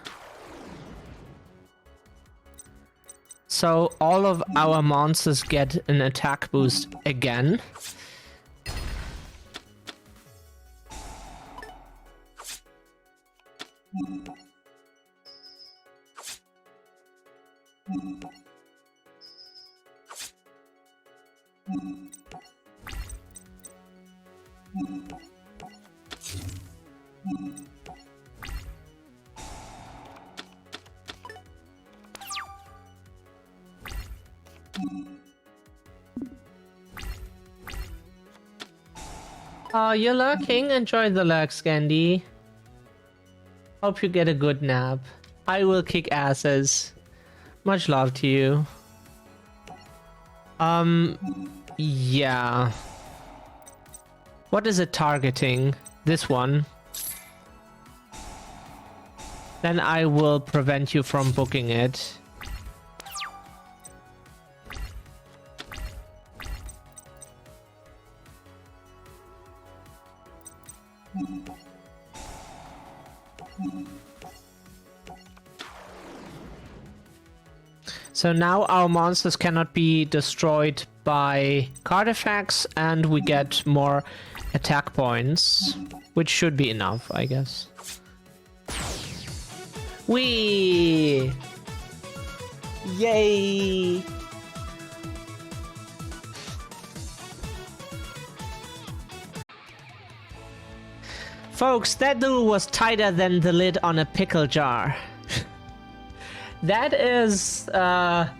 So all of our monsters get an attack boost again. Oh, you're lurking? Enjoy the lurk, Scandy. Hope you get a good nap. I will kick asses. Much love to you. Yeah. What is it targeting? This one. Then I will prevent you from booking it. So now our monsters cannot be destroyed by card effects, and we get more attack points, which should be enough, I guess. Whee! Yay! Folks, that duel was tighter than the lid on a pickle jar. That is that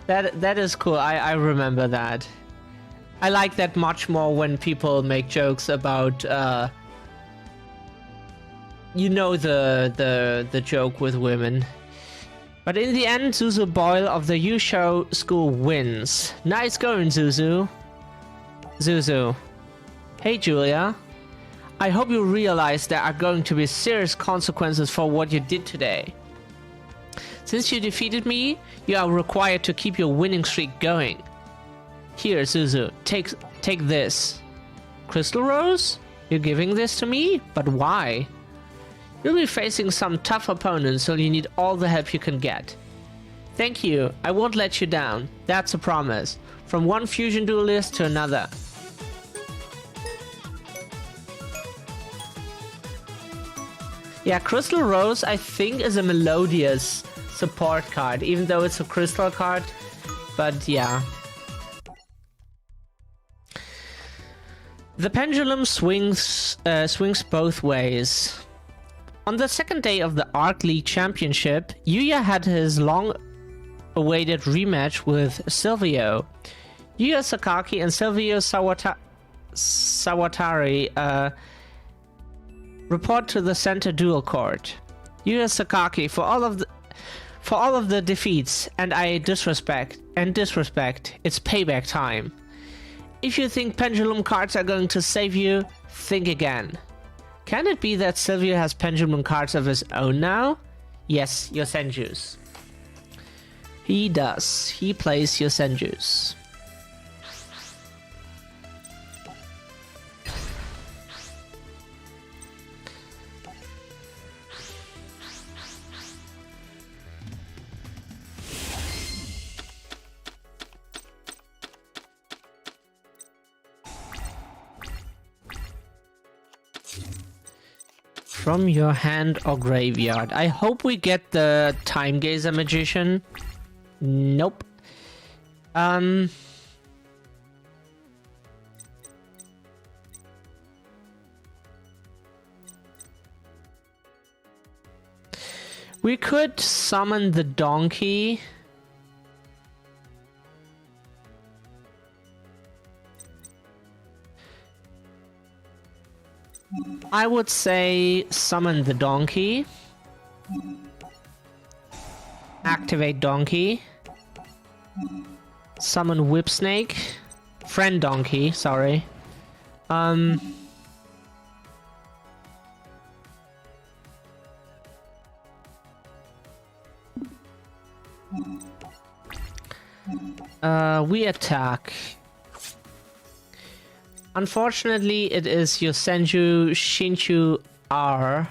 is cool. I remember that. I like that much more when people make jokes about you know, the joke with women. But in the end, Zuzu Boyle of the Yusho school wins. Nice going, Zuzu. Zuzu. Hey, Julia. I hope you realize there are going to be serious consequences for what you did today. Since you defeated me, you are required to keep your winning streak going. Here, Zuzu, take this. Crystal Rose? You're giving this to me? But why? You'll be facing some tough opponents, so you need all the help you can get. Thank you. I won't let you down. That's a promise. From one fusion duelist to another. Yeah, Crystal Rose, I think, is a melodious support card, even though it's a crystal card. But yeah. The pendulum swings both ways. On the second day of the Arc League Championship, Yuya had his long-awaited rematch with Silvio. Yuya Sakaki and Silvio Sawatari report to the center duel court. Yuya Sakaki, for all of the defeats and disrespect, it's payback time. If you think pendulum cards are going to save you, think again. Can it be that Silvio has pendulum cards of his own now? Yes, Yosenju's. He does. He plays Yosenju's. From your hand or graveyard. I hope we get the Time Gazer Magician. Nope. We could summon the donkey. I would say summon the donkey. Activate donkey. Summon whip snake. Friend donkey, sorry. We attack. Unfortunately, it is Yosenju Shinchu R.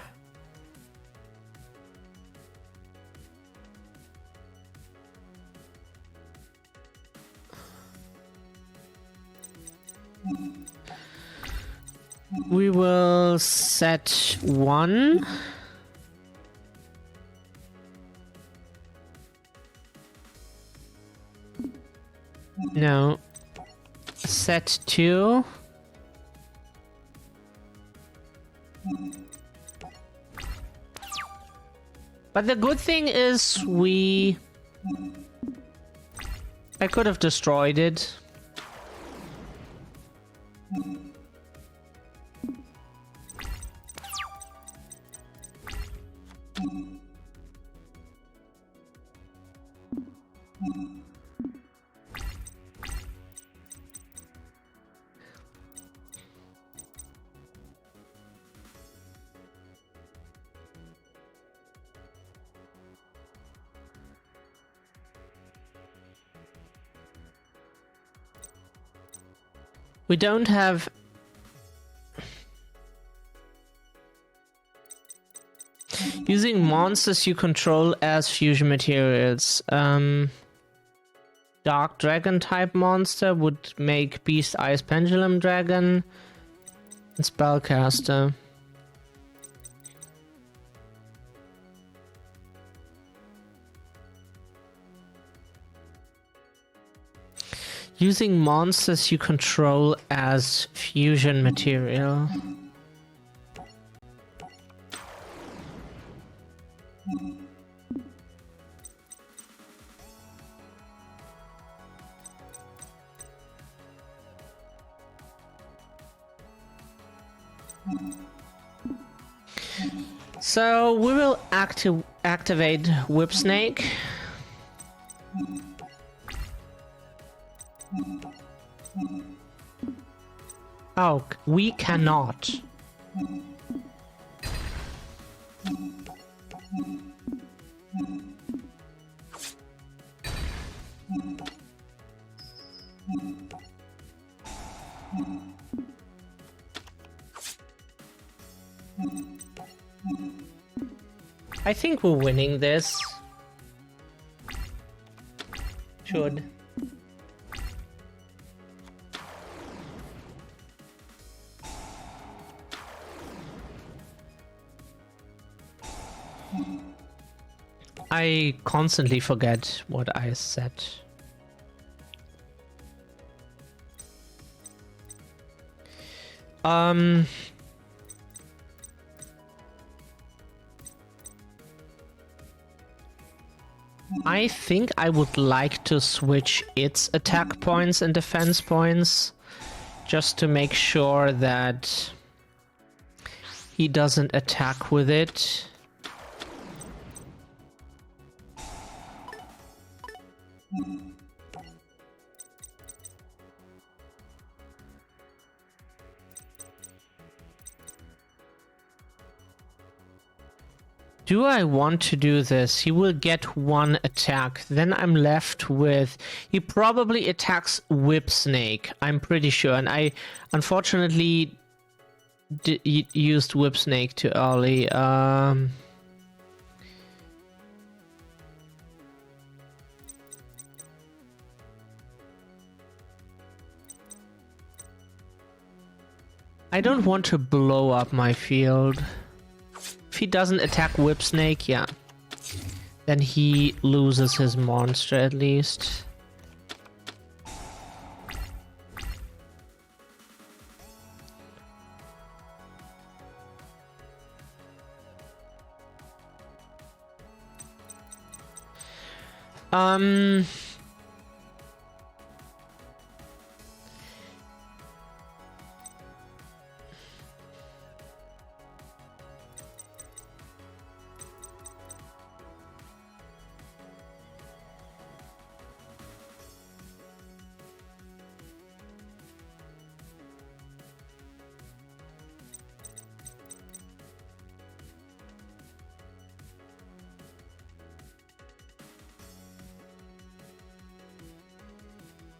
We will set 1. No. Set 2. But the good thing is I could have destroyed it. We don't have... Using monsters you control as fusion materials. Dark Dragon type monster would make Beast Ice Pendulum Dragon and Spellcaster. Using monsters you control as fusion material. So we will activate Whip Snake. Oh, we cannot. I think we're winning this. Should. I constantly forget what I said. I think I would like to switch its attack points and defense points just to make sure that he doesn't attack with it. Do I want to do this? He will get one attack. Then I'm left with... He probably attacks Whip Snake, I'm pretty sure. And I unfortunately used Whip Snake too early. I don't want to blow up my field. If he doesn't attack Whip Snake, yeah, then he loses his monster at least.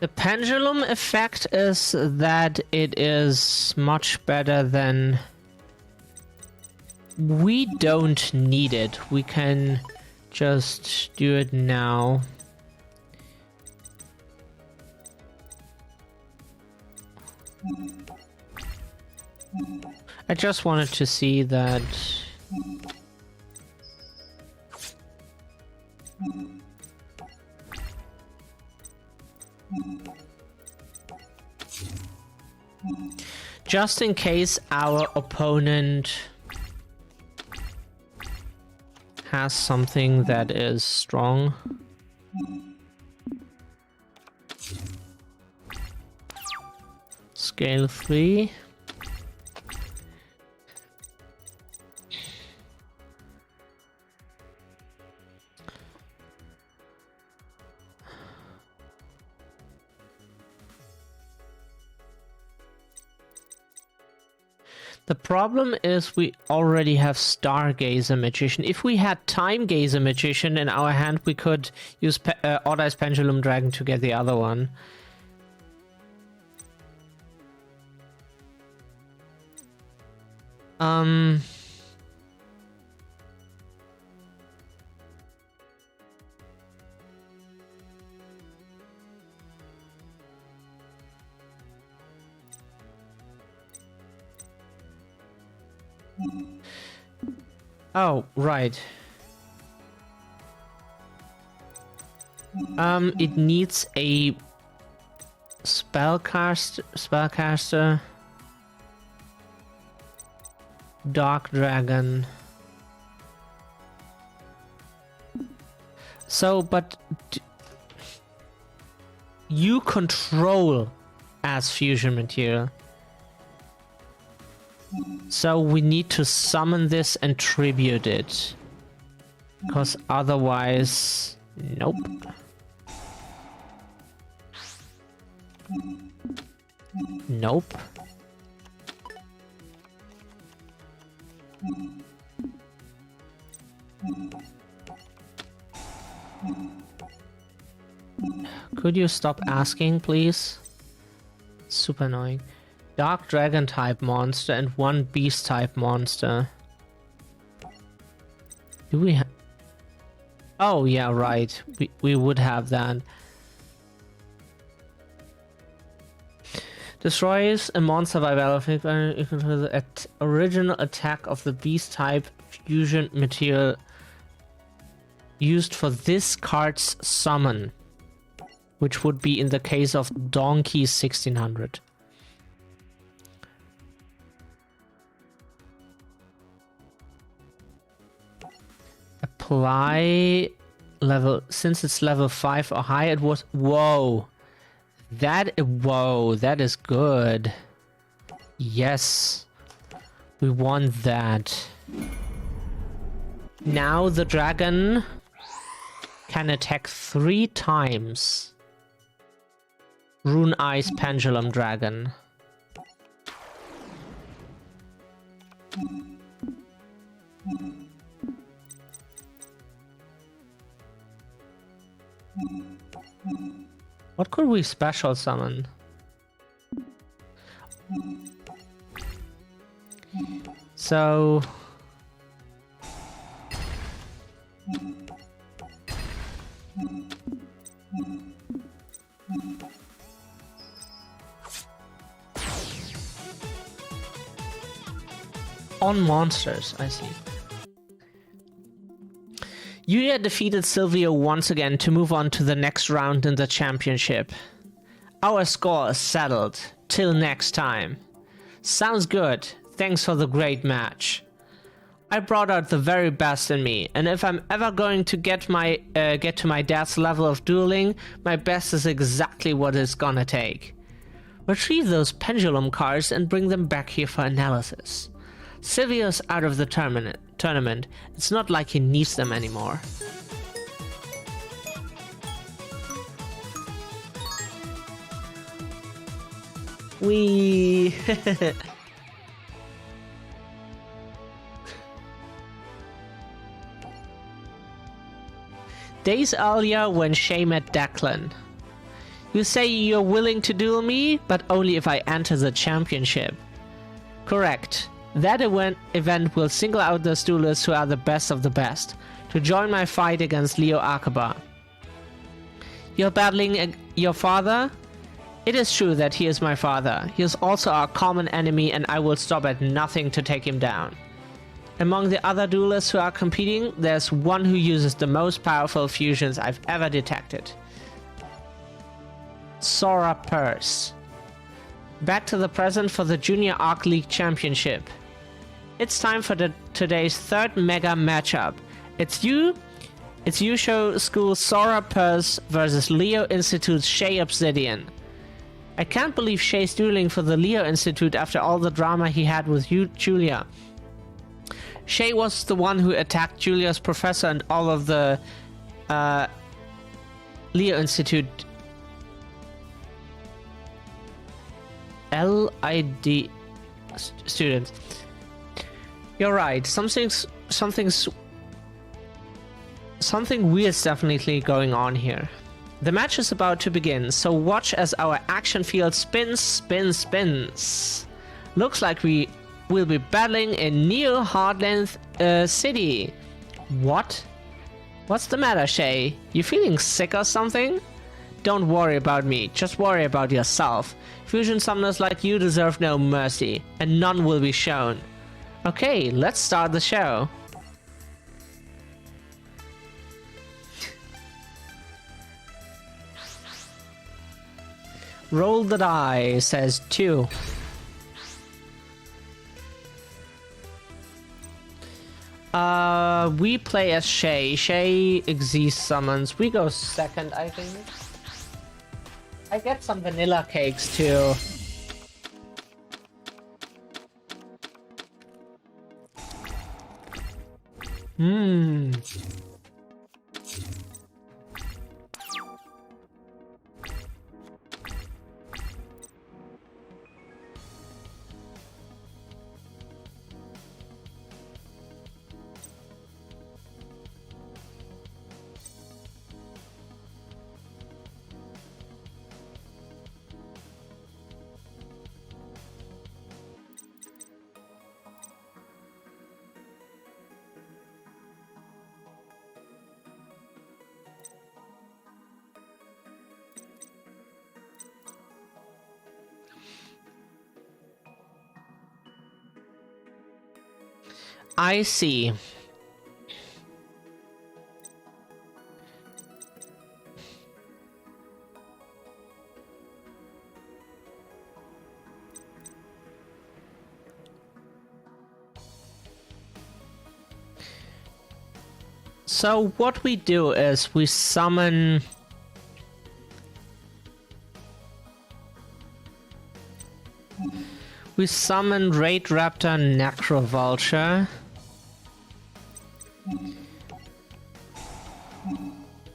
The pendulum effect is that it is much better than... We don't need it. We can just do it now. I just wanted to see that... Just in case our opponent has something that is strong. Scale 3. The problem is we already have Stargazer Magician. If we had Time Gazer Magician in our hand, we could use Odd Eyes Pendulum Dragon to get the other one. Um. Oh, right. It needs a spellcaster, Dark Dragon. So, but you control as fusion material. So we need to summon this and tribute it. Because otherwise... Nope. Nope. Could you stop asking, please? Super annoying. Dark Dragon type monster and one Beast type monster. Do we have... Oh, yeah, right. We would have that. Destroys a monster by battlefield equal to the original attack of the Beast type fusion material used for this card's summon, which would be in the case of Donkey 1600. Apply level, since it's level 5 or higher, it was... Whoa. Whoa, that is good. Yes. We want that. Now the dragon can attack 3 times. Rune Ice Pendulum Dragon. What could we special summon? So... On monsters, I see. Yuya defeated Silvio once again to move on to the next round in the championship. Our score is settled. Till next time. Sounds good. Thanks for the great match. I brought out the very best in me, and if I'm ever going to get to my dad's level of dueling, my best is exactly what it's gonna take. Retrieve those pendulum cards and bring them back here for analysis. Silvio's out of the tournament. It's not like he needs them anymore. Wee. Days earlier when Shay met Declan. You say you're willing to duel me, but only if I enter the championship. Correct. That event will single out those duelists who are the best of the best, to join my fight against Leo Akaba. You're battling your father? It is true that he is my father. He is also our common enemy, and I will stop at nothing to take him down. Among the other duelists who are competing, there's one who uses the most powerful fusions I've ever detected. Sora Purse. Back to the present for the Junior Arc League Championship. It's time for today's third mega matchup. It's Yusho School Sora Purse versus Leo Institute's Shay Obsidian. I can't believe Shay's dueling for the Leo Institute after all the drama he had with Julia. Shay was the one who attacked Julia's professor and all of the Leo Institute LID students. You're right. Something weird's definitely going on here. The match is about to begin, so watch as our action field spins. Looks like we will be battling in Neo Heartland City. What? What's the matter, Shay? You feeling sick or something? Don't worry about me, just worry about yourself. Fusion summoners like you deserve no mercy, and none will be shown. Okay, let's start the show. Roll the die, says 2. We play as Shay. Shay exists summons. We go second, I think. I get some vanilla cakes too. I see. So what we do is we summon Raid Raptor Necrovulture.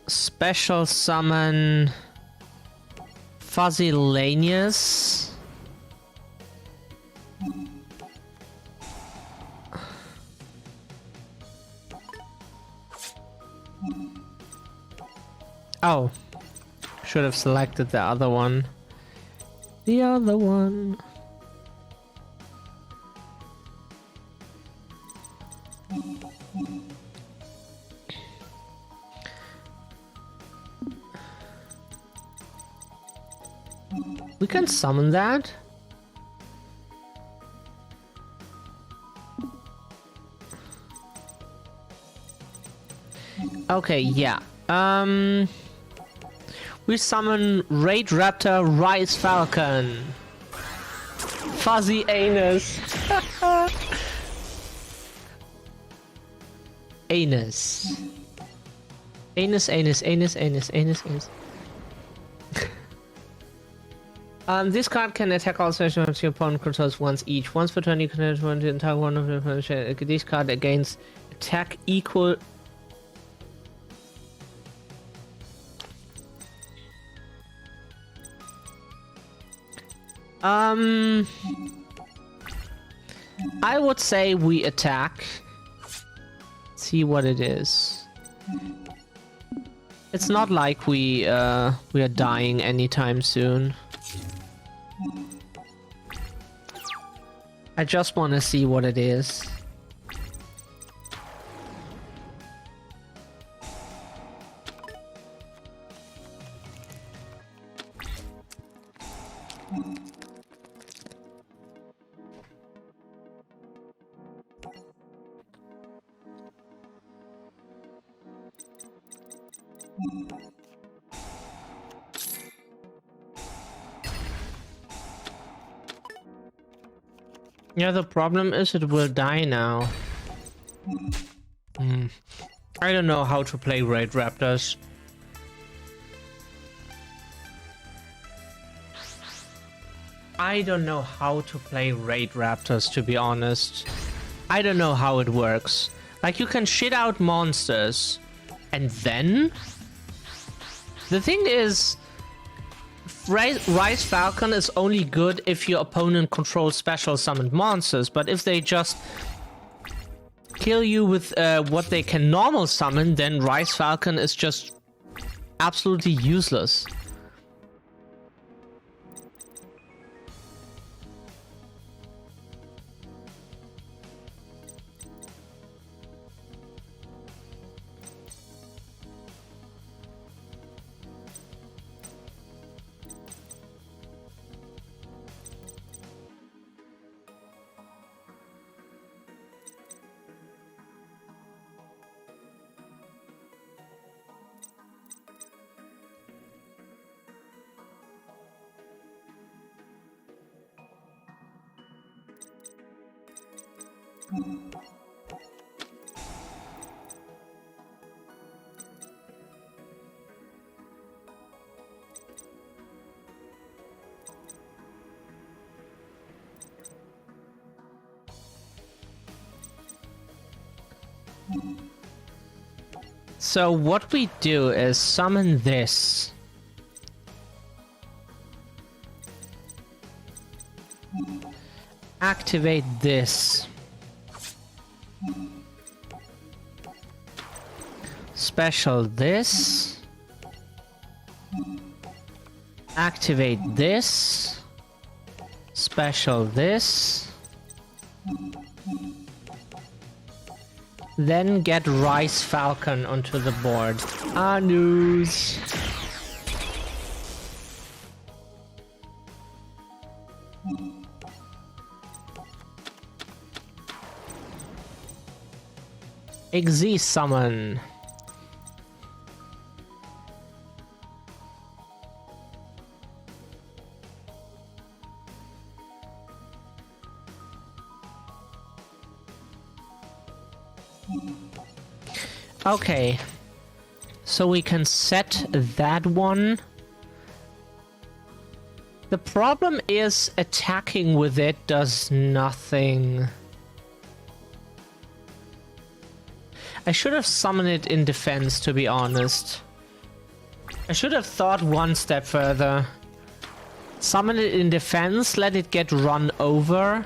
Special summon Fuzzylanius. Oh, should have selected the other one. The other one. We can summon that. Okay, yeah. We summon Raid Raptor Rise Falcon. Fuzzy Anus. Anus. Anus. This card can attack all special moves your opponent controls once each. Once per turn, you can attack one to attack one of the this card against attack equal. I would say we attack. See what it is. It's not like we are dying anytime soon. I just want to see what it is. Yeah, the problem is it will die now. I don't know how to play Raid Raptors. I don't know how to play Raid Raptors, to be honest. I don't know how it works. Like, you can shit out monsters, and then... The thing is... Rise Falcon is only good if your opponent controls special summoned monsters, but if they just kill you with what they can normal summon, then Rise Falcon is just absolutely useless. So what we do is summon this. Activate this. Special this. Activate this. Special this. Then get Rice Falcon onto the board. Anus. Exist summon. Okay, so we can set that one. The problem is attacking with it does nothing. I should have summoned it in defense, to be honest. I should have thought one step further. Summon it in defense, let it get run over.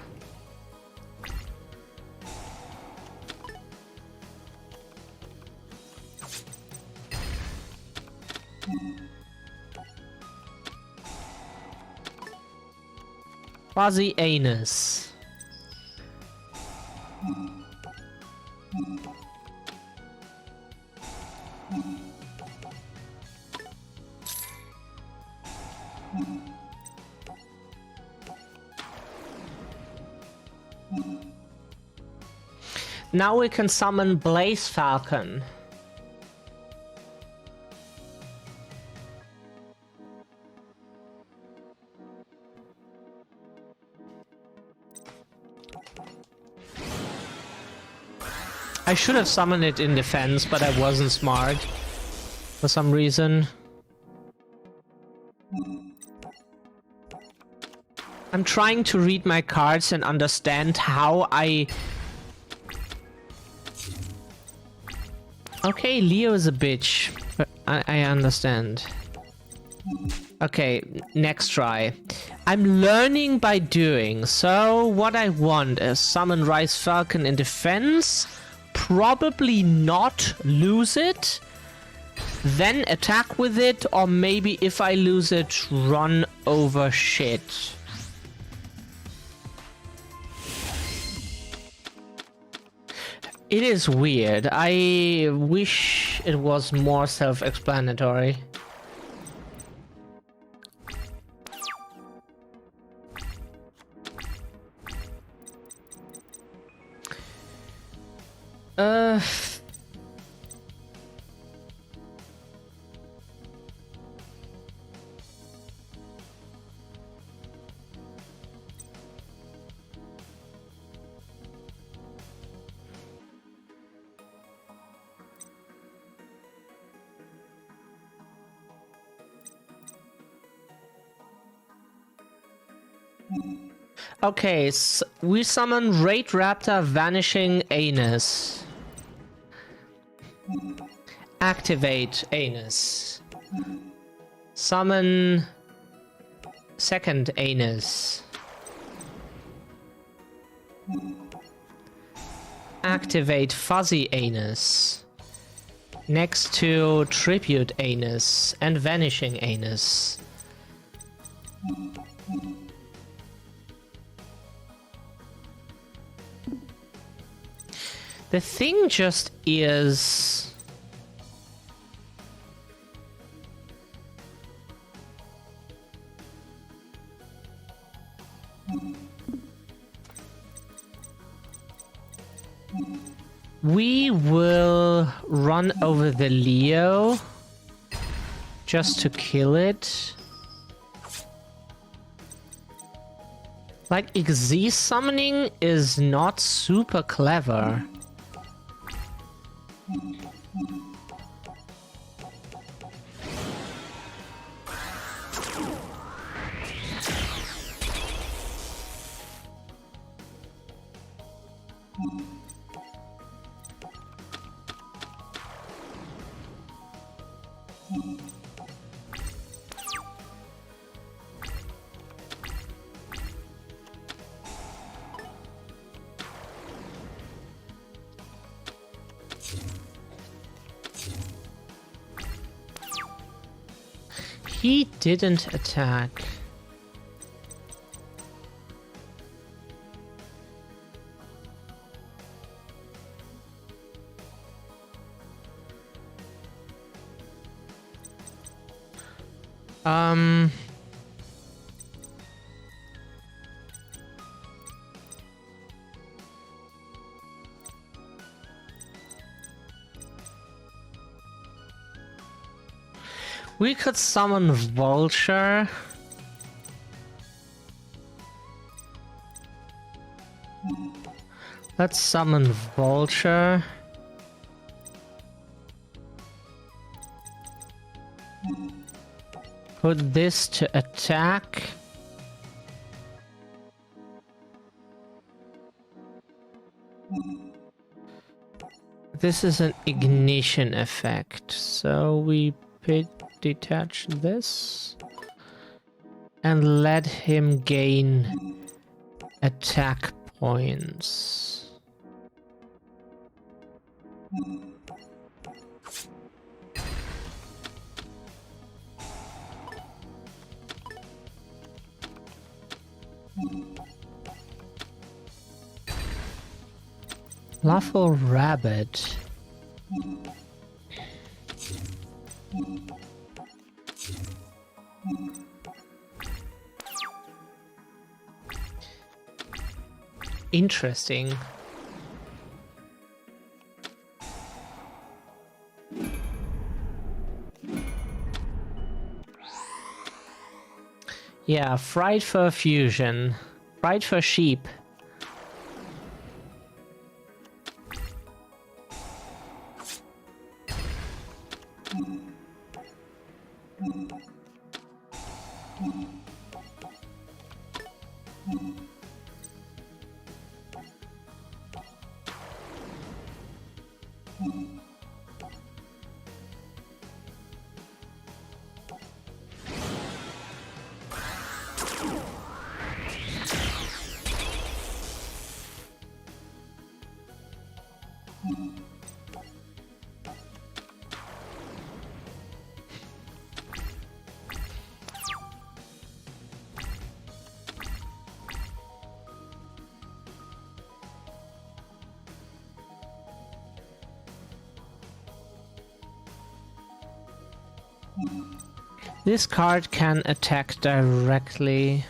Fuzzy anus. Now we can summon Blaze Falcon. I should have summoned it in defense, but I wasn't smart for some reason. I'm trying to read my cards and understand how I... Okay, Leo is a bitch, but I understand. Okay, next try. I'm learning by doing, so what I want is summon Rice Falcon in defense, probably not lose it, then attack with it, or maybe if I lose it, run over shit. It is weird. I wish it was more self-explanatory. Okay, so we summon Raid Raptor Vanishing Anus. Activate Anus. Summon second Anus. Activate Fuzzy Anus. Next to Tribute Anus and Vanishing Anus. The thing just is... We will run over the Leo just to kill it. Like, XZ summoning is not super clever. He didn't attack. We could summon Vulture. Let's summon Vulture. Put this to attack. This is an ignition effect, so we detach this and let him gain attack points. Lawful Rabbit. Interesting. Yeah, fried fur fusion. Fried fur sheep. This card can attack directly.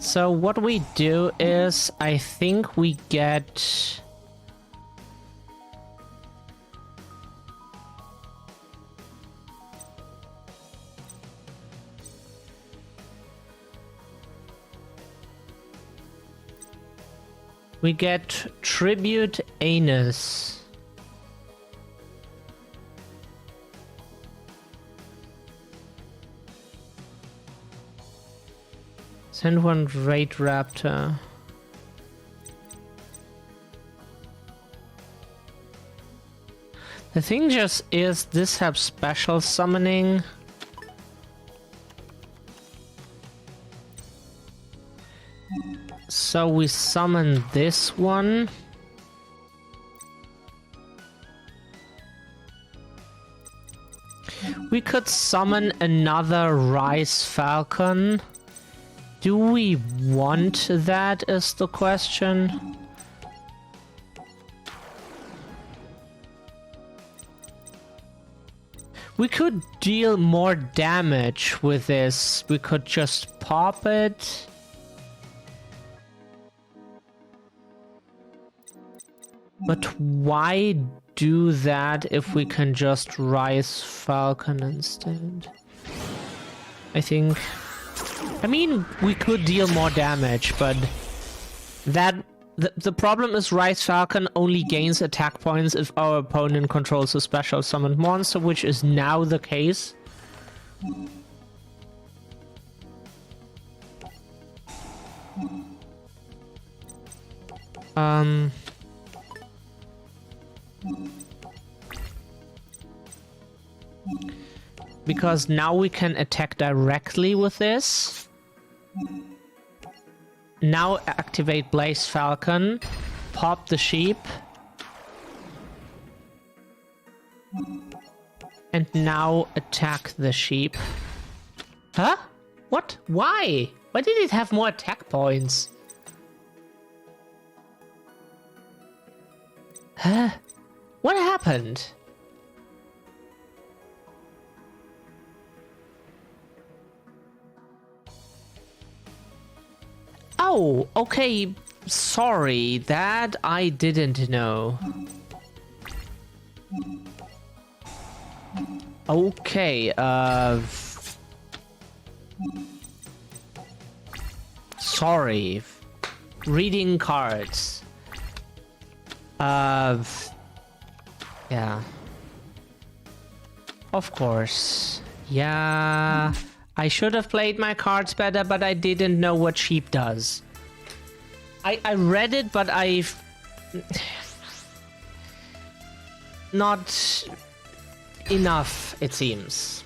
So what we do is, I think we get... We get Tribute Anus. Send one Raid Raptor. The thing just is, this has special summoning. So we summon this one. We could summon another Rise Falcon. Do we want that is the question. We could deal more damage with this. We could just pop it. But why do that if we can just Rise Falcon instead? I think. I mean, we could deal more damage, but that the problem is Rise Falcon only gains attack points if our opponent controls a special summoned monster, which is now the case. Because now we can attack directly with this. Now activate Blaze Falcon, pop the sheep. And now attack the sheep. Huh? What? Why? Why did it have more attack points? Huh? What happened? Oh, okay. Sorry, that I didn't know. Okay, sorry. Reading cards. Yeah. Of course. Yeah. I should have played my cards better, but I didn't know what sheep does. I read it, but I've... not enough, it seems.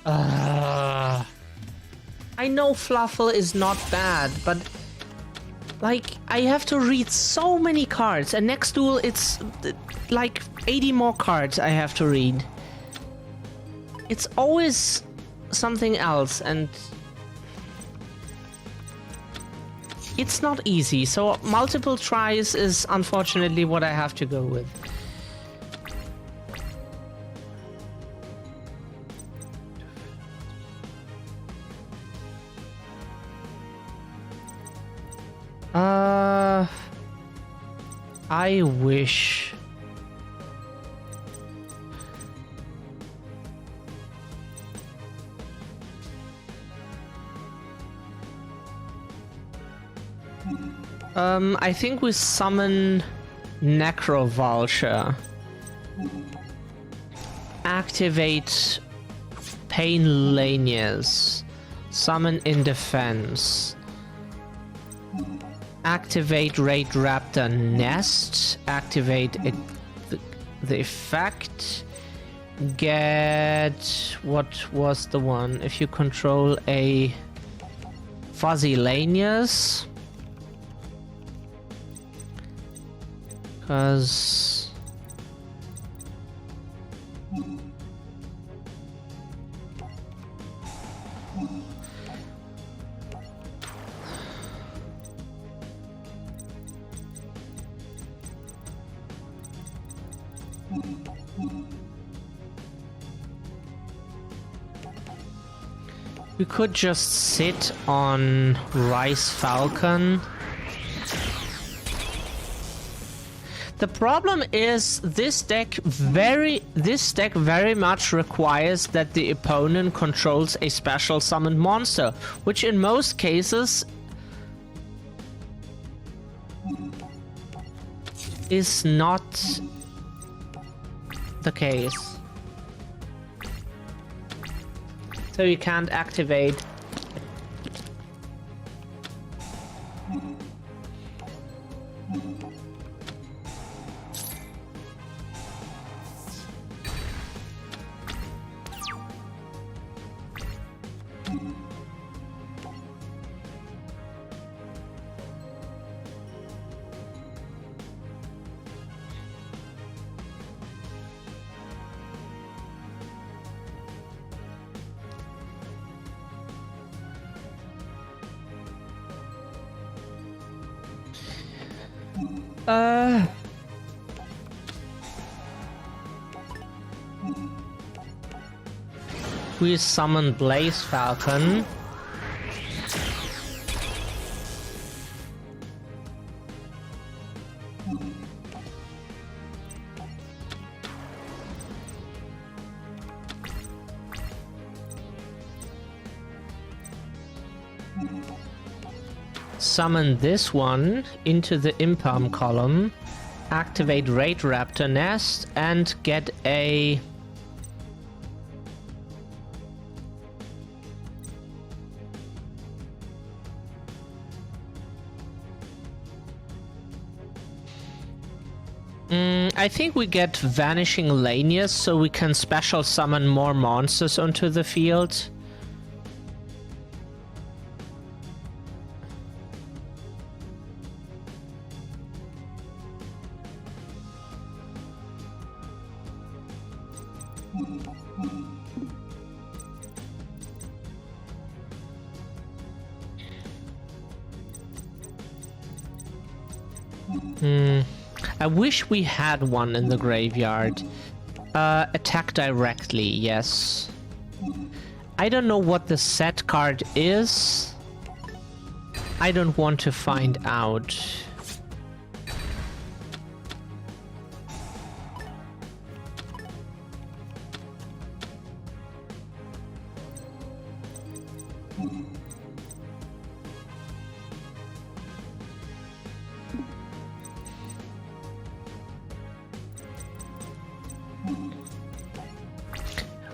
I know Fluffle is not bad, but... like, I have to read so many cards, and next duel it's... like 80 more cards I have to read. It's always something else, and it's not easy, so multiple tries is unfortunately what I have to go with. I wish... I think we summon Necrovulture. Activate Pain Lanius. Summon in defense. Activate Raid Raptor Nest. Activate it, the effect. Get... what was the one? If you control a Fuzzy Lanius. Because... we could just sit on Rice Falcon. The problem is this deck very much requires that the opponent controls a special summoned monster, which in most cases is not the case. So you can't activate. We summon Blaze Falcon. Summon this one into the Impalm column, activate Raid Raptor Nest, and get a... I think we get Vanishing Lanius, so we can special summon more monsters onto the field. I wish we had one in the graveyard. Attack directly, yes. I don't know what the set card is. I don't want to find out.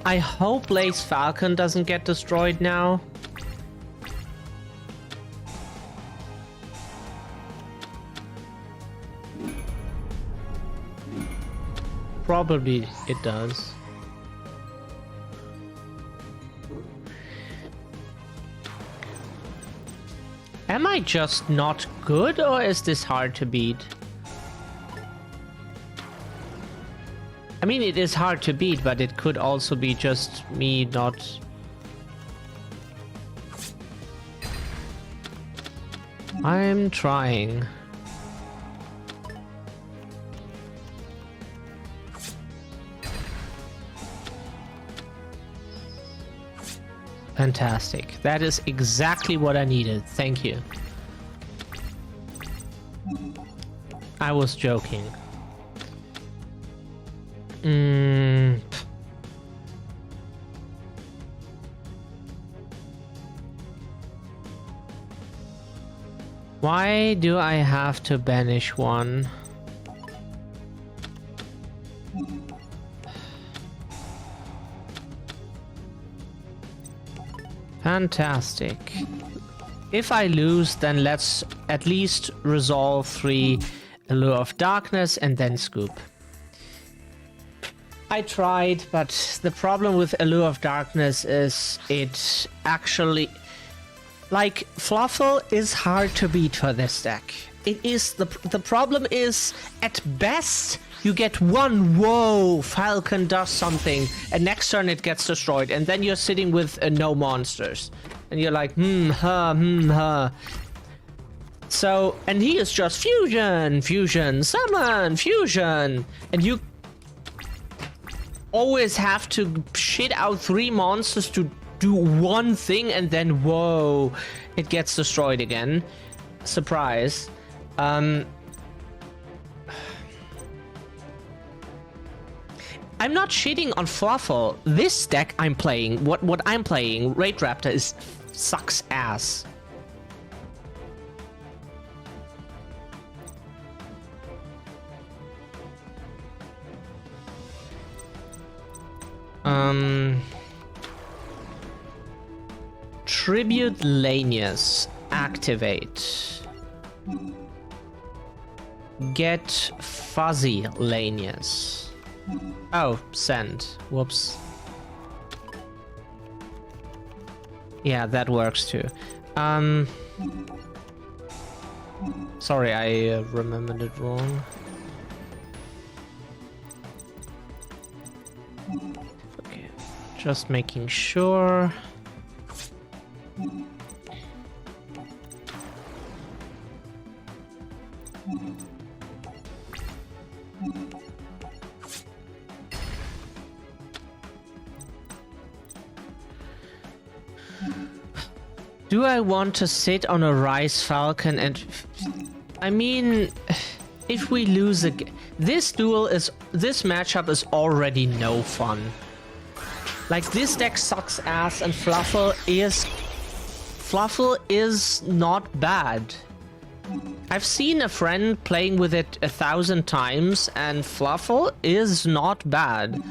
I hope Blaze Falcon doesn't get destroyed now. Probably it does. Am I just not good, or is this hard to beat? I mean, it is hard to beat, but it could also be just me not... I'm trying. Fantastic. That is exactly what I needed. Thank you. I was joking. Why do I have to banish one? Fantastic. If I lose, then let's at least resolve 3 Allure of Darkness and then scoop. I tried, but the problem with Allure of Darkness is it actually... Like, Fluffle is hard to beat for this deck. It is... The problem is, at best, you get one, whoa, Falcon does something, and next turn it gets destroyed, and then you're sitting with no monsters. And you're like, So, and he is just fusion, fusion, summon, fusion, and you always have to shit out 3 monsters to do one thing, and then whoa, it gets destroyed again. Surprise. I'm not shitting on Fluffle. This deck I'm playing, what I'm playing, Raid Raptor, sucks ass. Tribute Lanius. Activate. Get Fuzzy Lanius. Oh, send. Whoops. Yeah, that works too. Sorry, I remembered it wrong. Okay, just making sure. Do I want to sit on a Rise Falcon and... I mean, if we lose again... This matchup is already no fun. Like, this deck sucks ass and Fluffle is Fluffle is not bad. I've seen a friend playing with it 1,000 times, and Fluffle is not bad.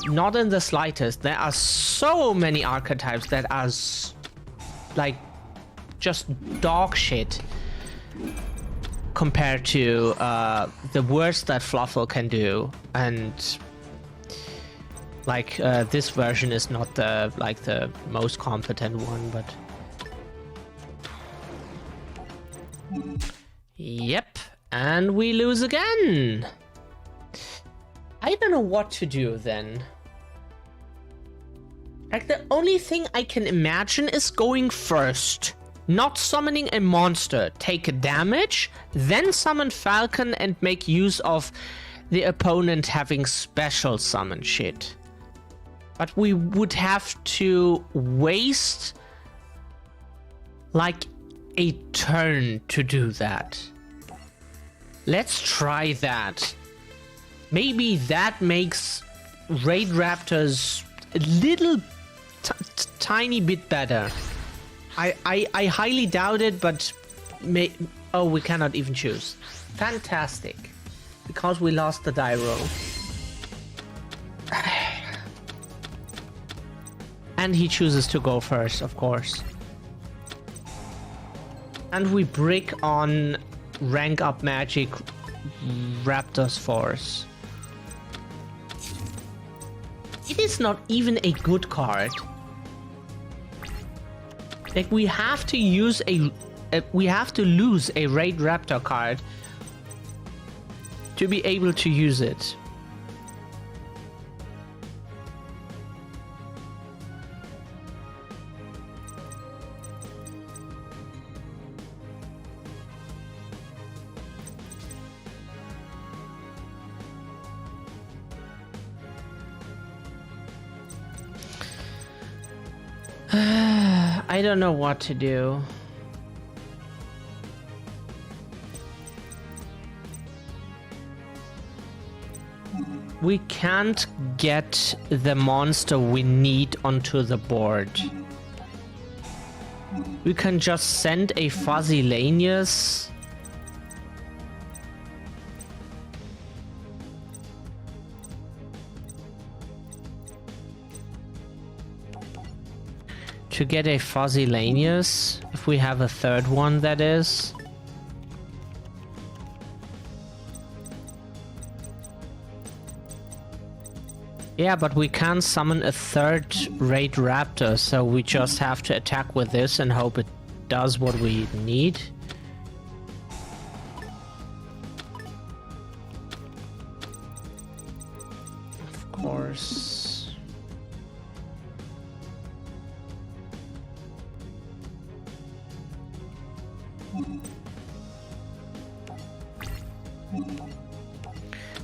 Not in the slightest. There are so many archetypes that are like just dog shit compared to the worst that Fluffle can do, and like this version is not the most competent one, but yep, and we lose again. I don't know what to do then. Like, the only thing I can imagine is going first. Not summoning a monster. Take damage, then summon Falcon and make use of the opponent having special summon shit. But we would have to waste like a turn to do that. Let's try that. Maybe that makes Raid Raptors a little tiny bit better. I highly doubt it, but oh, we cannot even choose. Fantastic. Because we lost the die roll. And he chooses to go first, of course. And we brick on rank up magic Raptor's Force. It is not even a good card. Like, we have to use we have to lose a Raid Raptor card to be able to use it. I don't know what to do. We can't get the monster we need onto the board. We can just send a Fuzzy Lanius. To get a Fuzzy Lanius, if we have a third one, that is. Yeah, but we can't summon a third Raid Raptor, so we just have to attack with this and hope it does what we need. Of course.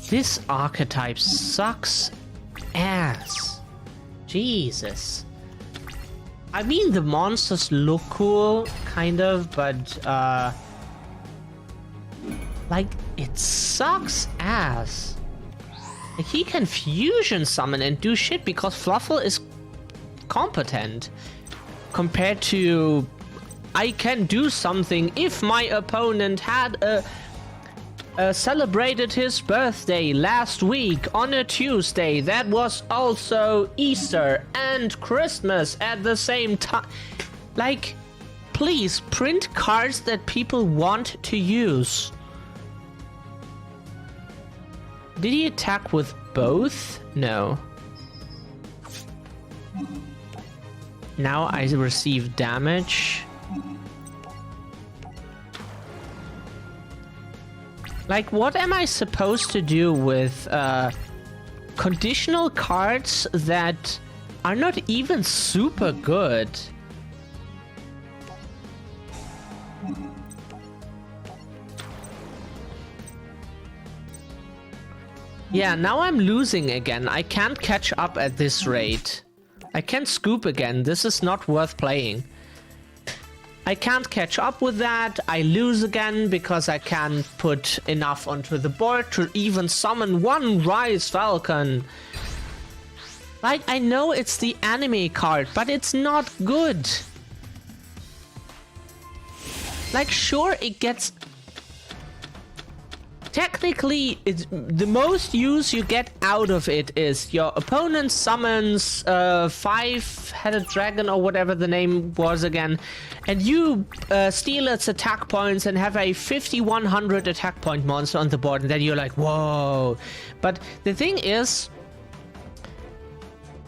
This archetype sucks ass. Jesus. I mean, the monsters look cool, kind of, but like, it sucks ass. Like, he can fusion summon and do shit because Fluffle is competent compared to I can do something if my opponent had celebrated his birthday last week on a Tuesday that was also Easter and Christmas at the same time. Like, please print cards that people want to use. Did he attack with both? No. Now I receive damage. Like, what am I supposed to do with conditional cards that are not even super good? Yeah, now I'm losing again. I can't catch up at this rate. I can't scoop again. This is not worth playing. I can't catch up with that. I lose again because I can't put enough onto the board to even summon one Rise Falcon. Like, I know it's the anime card, but it's not good. Like, sure, it gets... Technically, it's the most use you get out of it is your opponent summons five-headed dragon or whatever the name was again, and you steal its attack points and have a 5100 attack point monster on the board, and then you're like, whoa. But the thing is,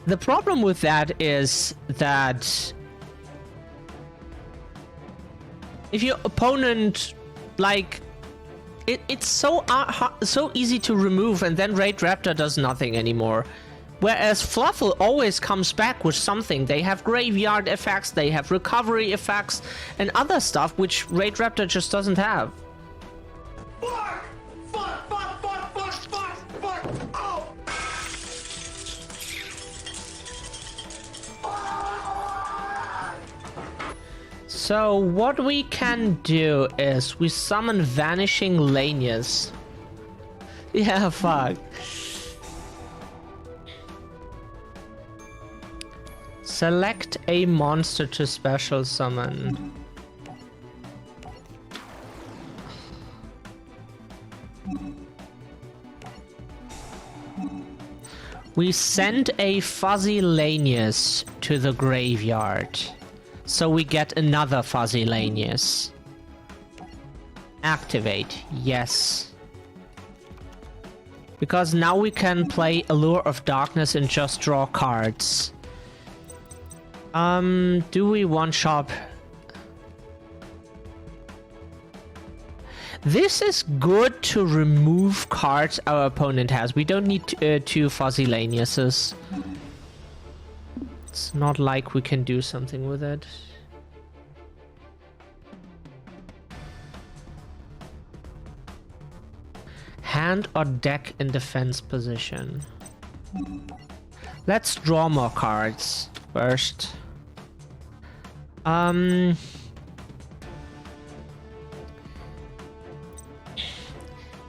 the problem with that is that if your opponent, like, it's so easy to remove, and then Raid Raptor does nothing anymore. Whereas Fluffle always comes back with something. They have graveyard effects, they have recovery effects, and other stuff which Raid Raptor just doesn't have. Fuck! Fuck! Fuck! Fuck! Fuck! Fuck! Fuck! Oh! So what we can do is we summon Vanishing Lanius. Yeah, fuck. Select a monster to special summon. We send a Fuzzy Lanius to the graveyard. So we get another Fuzzy Lanius. Activate, yes. Because now we can play Allure of Darkness and just draw cards. Do we one-shot? This is good to remove cards our opponent has. We don't need two Fuzzy Laniuses. It's not like we can do something with it. Hand or deck in defense position. Let's draw more cards first. The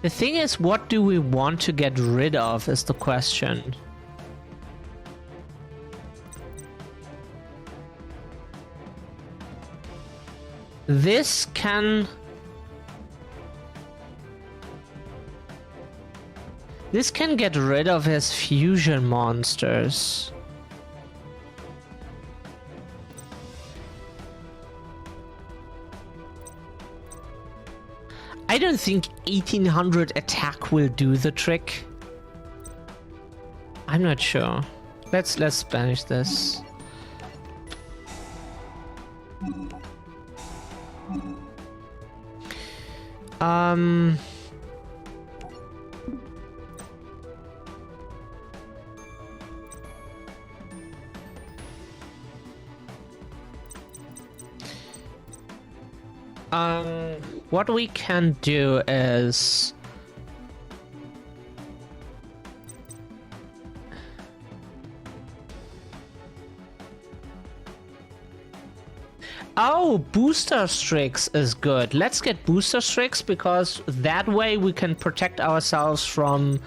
thing is, what do we want to get rid of is the question. This can get rid of his fusion monsters. I don't think 1800 attack will do the trick. I'm not sure. Let's banish this. What we can do is oh, Booster Strix is good. Let's get Booster Strix because that way we can protect ourselves from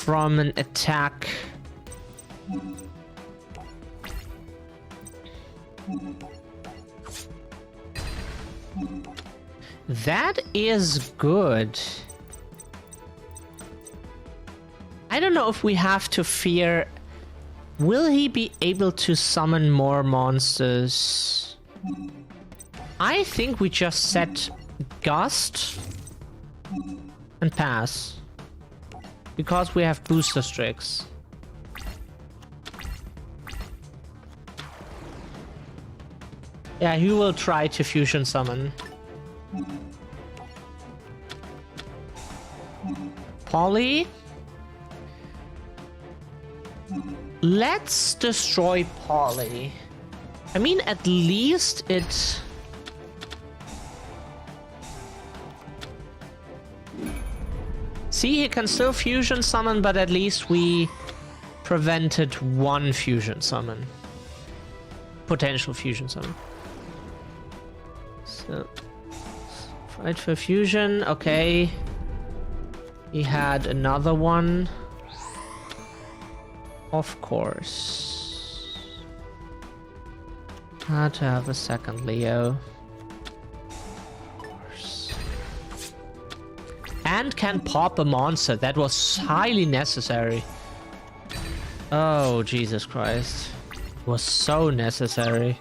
an attack. That is good. I don't know if we have to fear. Will he be able to summon more monsters? I think we just set Gust and pass. Because we have Booster Strix. Yeah, he will try to fusion summon. Polly? Let's destroy Polly. I mean, at least it... See, he can still fusion summon, but at least we prevented one fusion summon. Potential fusion summon. So... Fight for fusion, okay. He had another one. Of course. Had to have a second Leo. Of course. And can pop a monster. That was highly necessary. Oh, Jesus Christ. It was so necessary.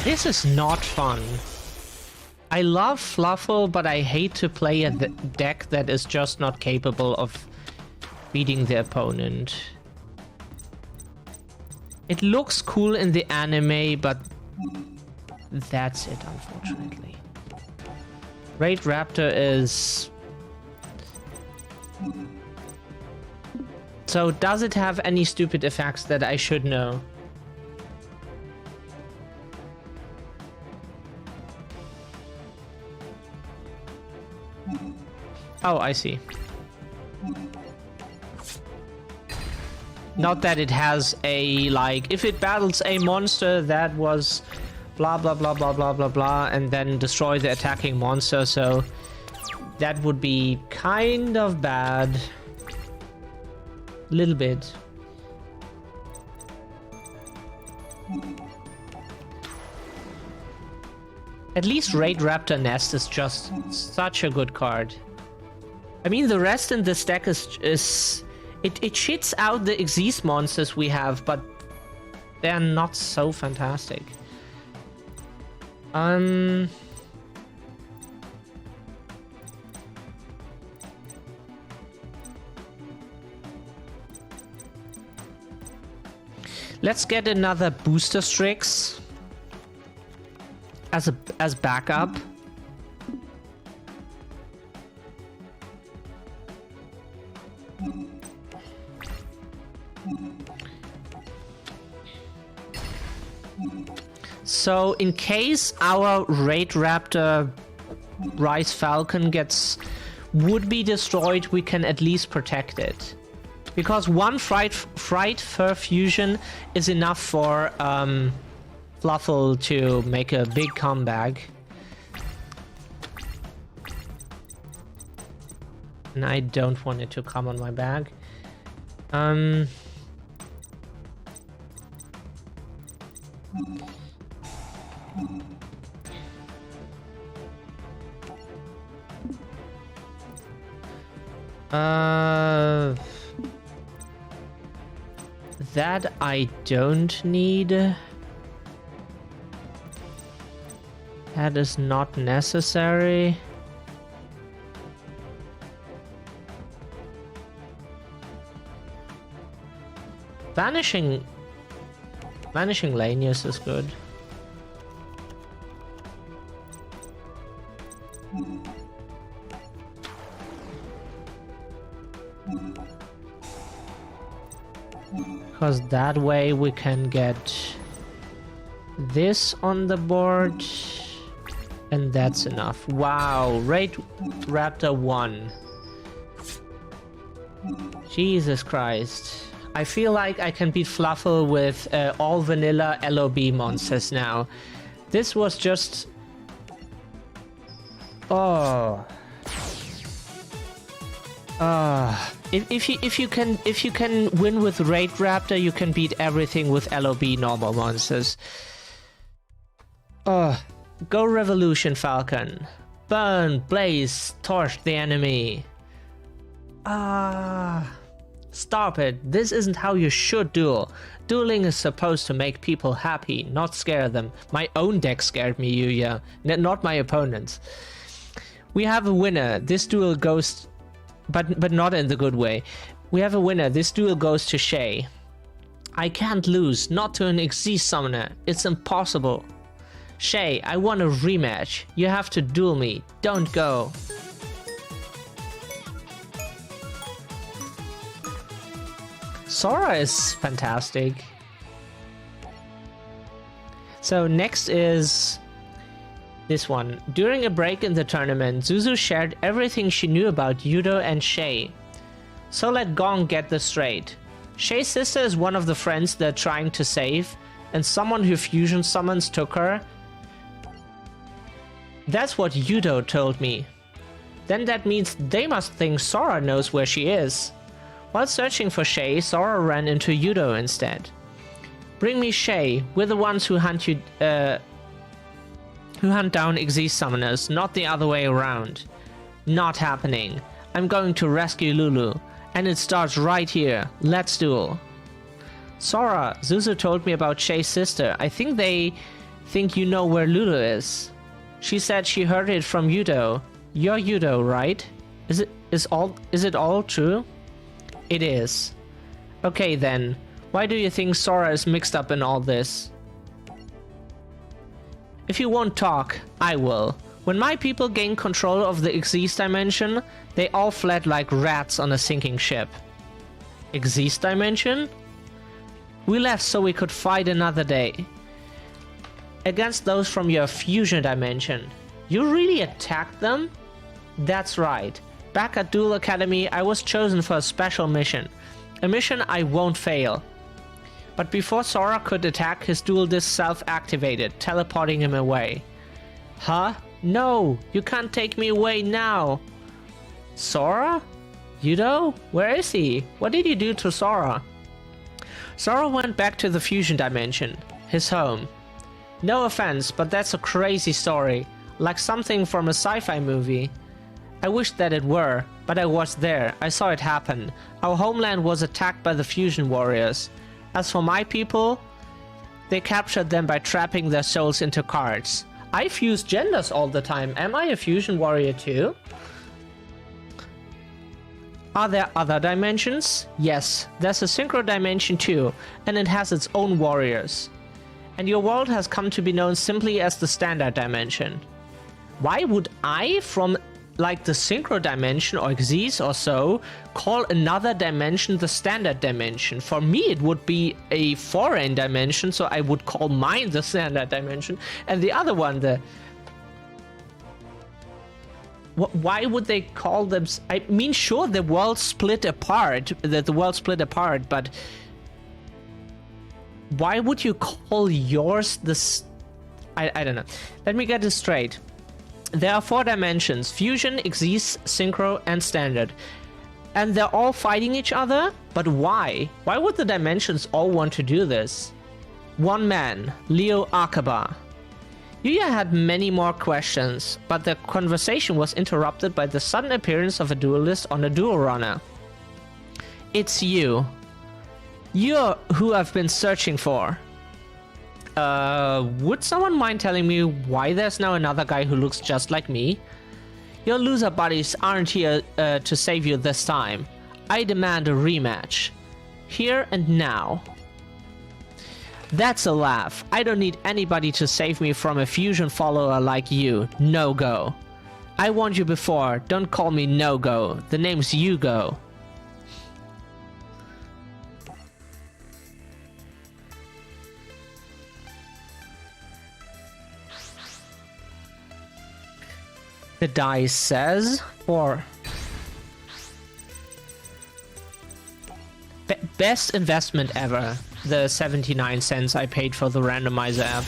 This is not fun. I love Fluffle, but I hate to play a deck that is just not capable of beating the opponent. It looks cool in the anime, but that's it, unfortunately. Raid Raptor is... So, does it have any stupid effects that I should know? Oh, I see. Not that it has a, like, if it battles a monster that was blah blah blah blah blah blah blah and then destroy the attacking monster, so that would be kind of bad. Little bit. At least Raid Raptor Nest is just such a good card. I mean, the rest in this deck is it shits out the Xyz monsters we have, but they're not so fantastic. Let's get another Booster Strix as backup. So in case our Raid Raptor Rise Falcon would be destroyed, we can at least protect it. Because one Fright Fur Fusion is enough for Fluffle to make a big comeback. And I don't want it to come on my bag. That I don't need. That is not necessary. Vanishing Lanius is good. Because that way we can get this on the board, and that's enough. Wow, Raid Raptor 1. Jesus Christ. I feel like I can beat Fluffle with all vanilla LOB monsters now. This was just... Oh. If you can win with Raid Raptor, you can beat everything with LOB normal monsters. Oh, go Revolution Falcon. Burn, blaze, torch the enemy. Stop it. This isn't how you should duel. Dueling is supposed to make people happy, not scare them. My own deck scared me, Yuya, not my opponents. We have a winner. This duel goes... But not in the good way. We have a winner. This duel goes to Shay. I can't lose. Not to an Xyz summoner. It's impossible. Shay, I want a rematch. You have to duel me. Don't go. Sora is fantastic. So next is this one. During a break in the tournament, Zuzu shared everything she knew about Yudo and Shay. So let Gong get this straight. Shay's sister is one of the friends they're trying to save, and someone who fusion summons took her. That's what Yudo told me. Then that means they must think Sora knows where she is. While searching for Shay, Sora ran into Yudo instead. Bring me Shay. We're the ones who hunt down Xyz summoners, not the other way around. Not happening. I'm going to rescue Lulu. And it starts right here. Let's duel. Sora, Zuzu told me about Shay's sister. I think they think you know where Lulu is. She said she heard it from Yudo. You're Yudo, right? Is it all true? It is. Okay then. Why do you think Sora is mixed up in all this? If you won't talk, I will. When my people gained control of the Xyz dimension, they all fled like rats on a sinking ship. Xyz dimension? We left so we could fight another day. Against those from your fusion dimension. You really attacked them? That's right. Back at Duel Academy, I was chosen for a special mission. A mission I won't fail. But before Sora could attack, his dual disc self-activated, teleporting him away. Huh? No! You can't take me away now! Sora? Yudo? Where is he? What did you do to Sora? Sora went back to the fusion dimension, his home. No offense, but that's a crazy story, like something from a sci-fi movie. I wish that it were, but I was there, I saw it happen. Our homeland was attacked by the fusion warriors. As for my people, they captured them by trapping their souls into cards. I fuse genders all the time. Am I a fusion warrior too? Are there other dimensions? Yes, there's a synchro dimension too, and it has its own warriors. And your world has come to be known simply as the standard dimension. Why would I, from like the synchro dimension or Xyz or so, call another dimension the standard dimension? For me it would be a foreign dimension, so I would call mine the standard dimension and the other one the... Why would they call them... I mean, sure, the world split apart, but why would you call yours this? I don't know. Let me get this straight. There are 4 dimensions: fusion, Xyz, synchro, and standard. And they're all fighting each other? But why? Why would the dimensions all want to do this? One man, Leo Akaba. Yuya had many more questions, but the conversation was interrupted by the sudden appearance of a duelist on a duel runner. It's you. You're who I've been searching for. Would someone mind telling me why there's now another guy who looks just like me? Your loser buddies aren't here to save you this time. I demand a rematch. Here and now. That's a laugh. I don't need anybody to save me from a fusion follower like you. No go. I warned you before. Don't call me no go. The name's Yugo. The dice says 4. Best investment ever. The 79 cents I paid for the randomizer app.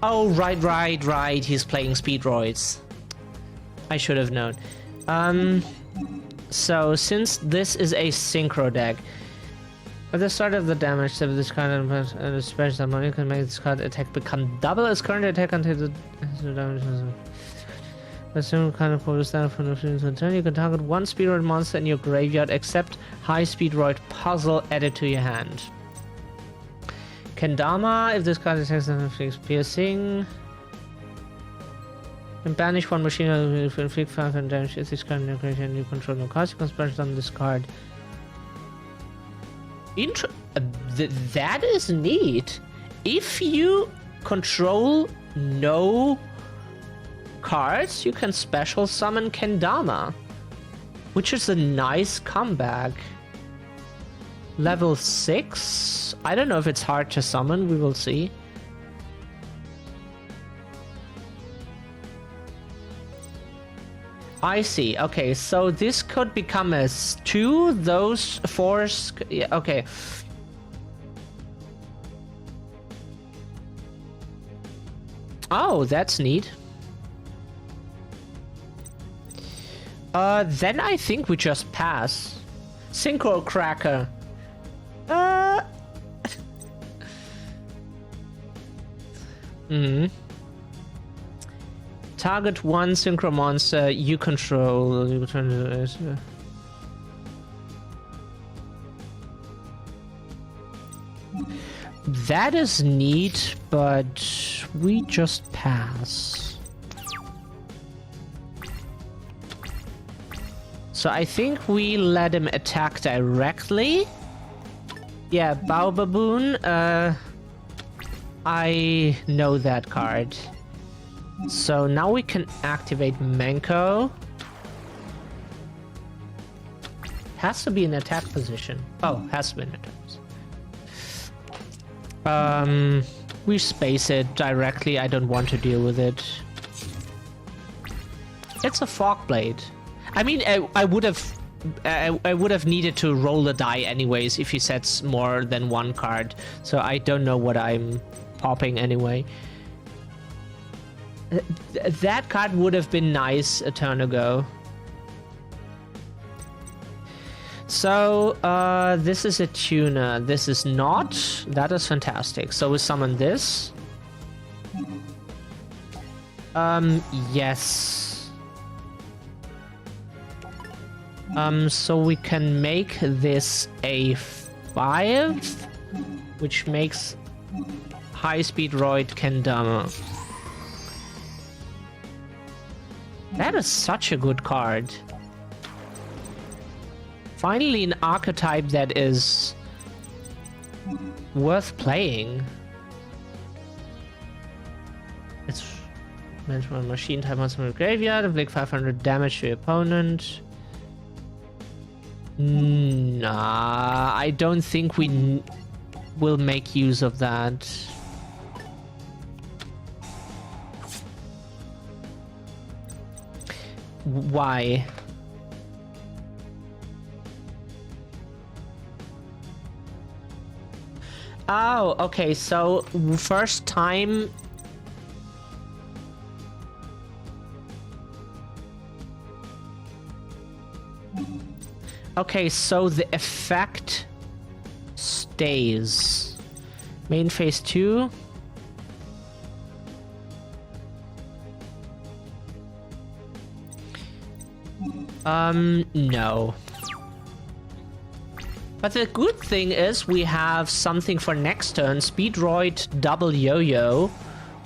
Oh, right. He's playing Speedroids. I should have known. So since this is a synchro deck, at the start of the damage of this card and a special summon, you can make this card attack become double its current attack until the damage is... Assume kind of focus down from the turn. You can target one Speedroid monster in your graveyard except High Speedroid Puzzle added to your hand. Kendama, if this card attacks and inflicts piercing. And banish one machine with inflict 5 and damage if this card in your graveyard and you control no cards, you can splash on this card. That is neat. If you control no cards, you can special summon Kendama, which is a nice comeback. Level 6? I don't know if it's hard to summon, we will see. I see. Okay, so this could become a 2, those 4... Yeah, okay. Oh, that's neat. Then I think we just pass. Synchro Cracker. Target 1 synchro monster you control. You return to that is neat, but we just pass. So I think we let him attack directly. Yeah, Bao Baboon. I know that card. So now we can activate Menko. Has to be in attack position. Oh, has to be in attack position. We space it directly. I don't want to deal with it. It's a Fog Blade. I mean, I would have needed to roll the die anyways if he sets more than one card. So I don't know what I'm popping anyway. That card would have been nice a turn ago. So, this is a tuner. This is not. That is fantastic. So we summon this. Yes. So we can make this a 5, which makes High Speed Roid Kendama. That is such a good card. Finally, an archetype that is worth playing. It's meant for a machine type monster from the graveyard. Inflict 500 damage to your opponent. Nah, I don't think we will make use of that. Why? Oh, okay, so first time... Okay, so the effect stays. Main phase 2. No. But the good thing is we have something for next turn, Speedroid Double Yo-Yo,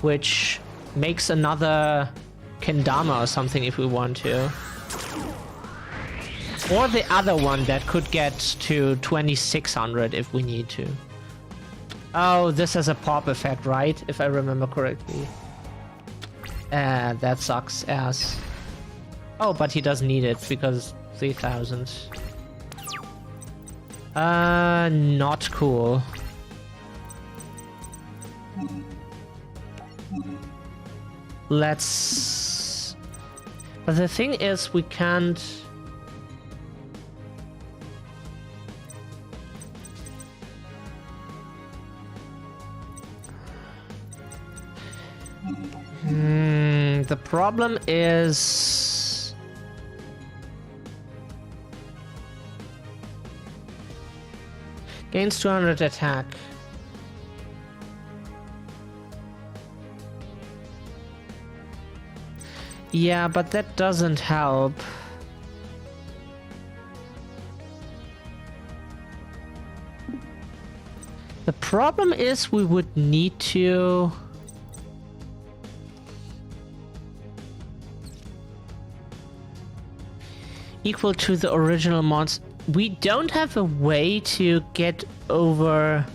which makes another Kendama or something if we want to. Or the other one that could get to 2600 if we need to. Oh, this has a pop effect, right? If I remember correctly. That sucks ass. Oh, but he doesn't need it because 3000. Not cool. Let's... But the thing is, we can't... The problem is... Gains 200 attack. Yeah, but that doesn't help. The problem is we would need to... equal to the original mods. We don't have a way to get over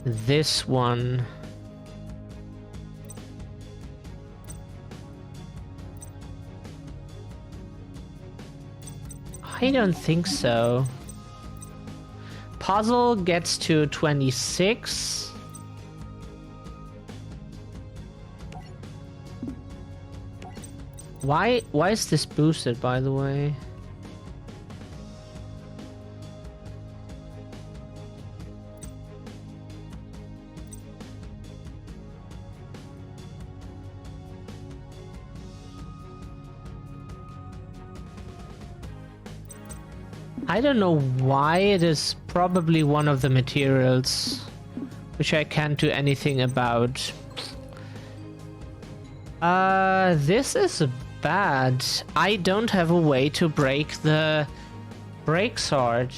this one. I don't think so. Puzzle gets to 26. Why is this boosted, by the way? I don't know why. It is probably one of the materials, which I can't do anything about. This is bad. I don't have a way to break the break sword.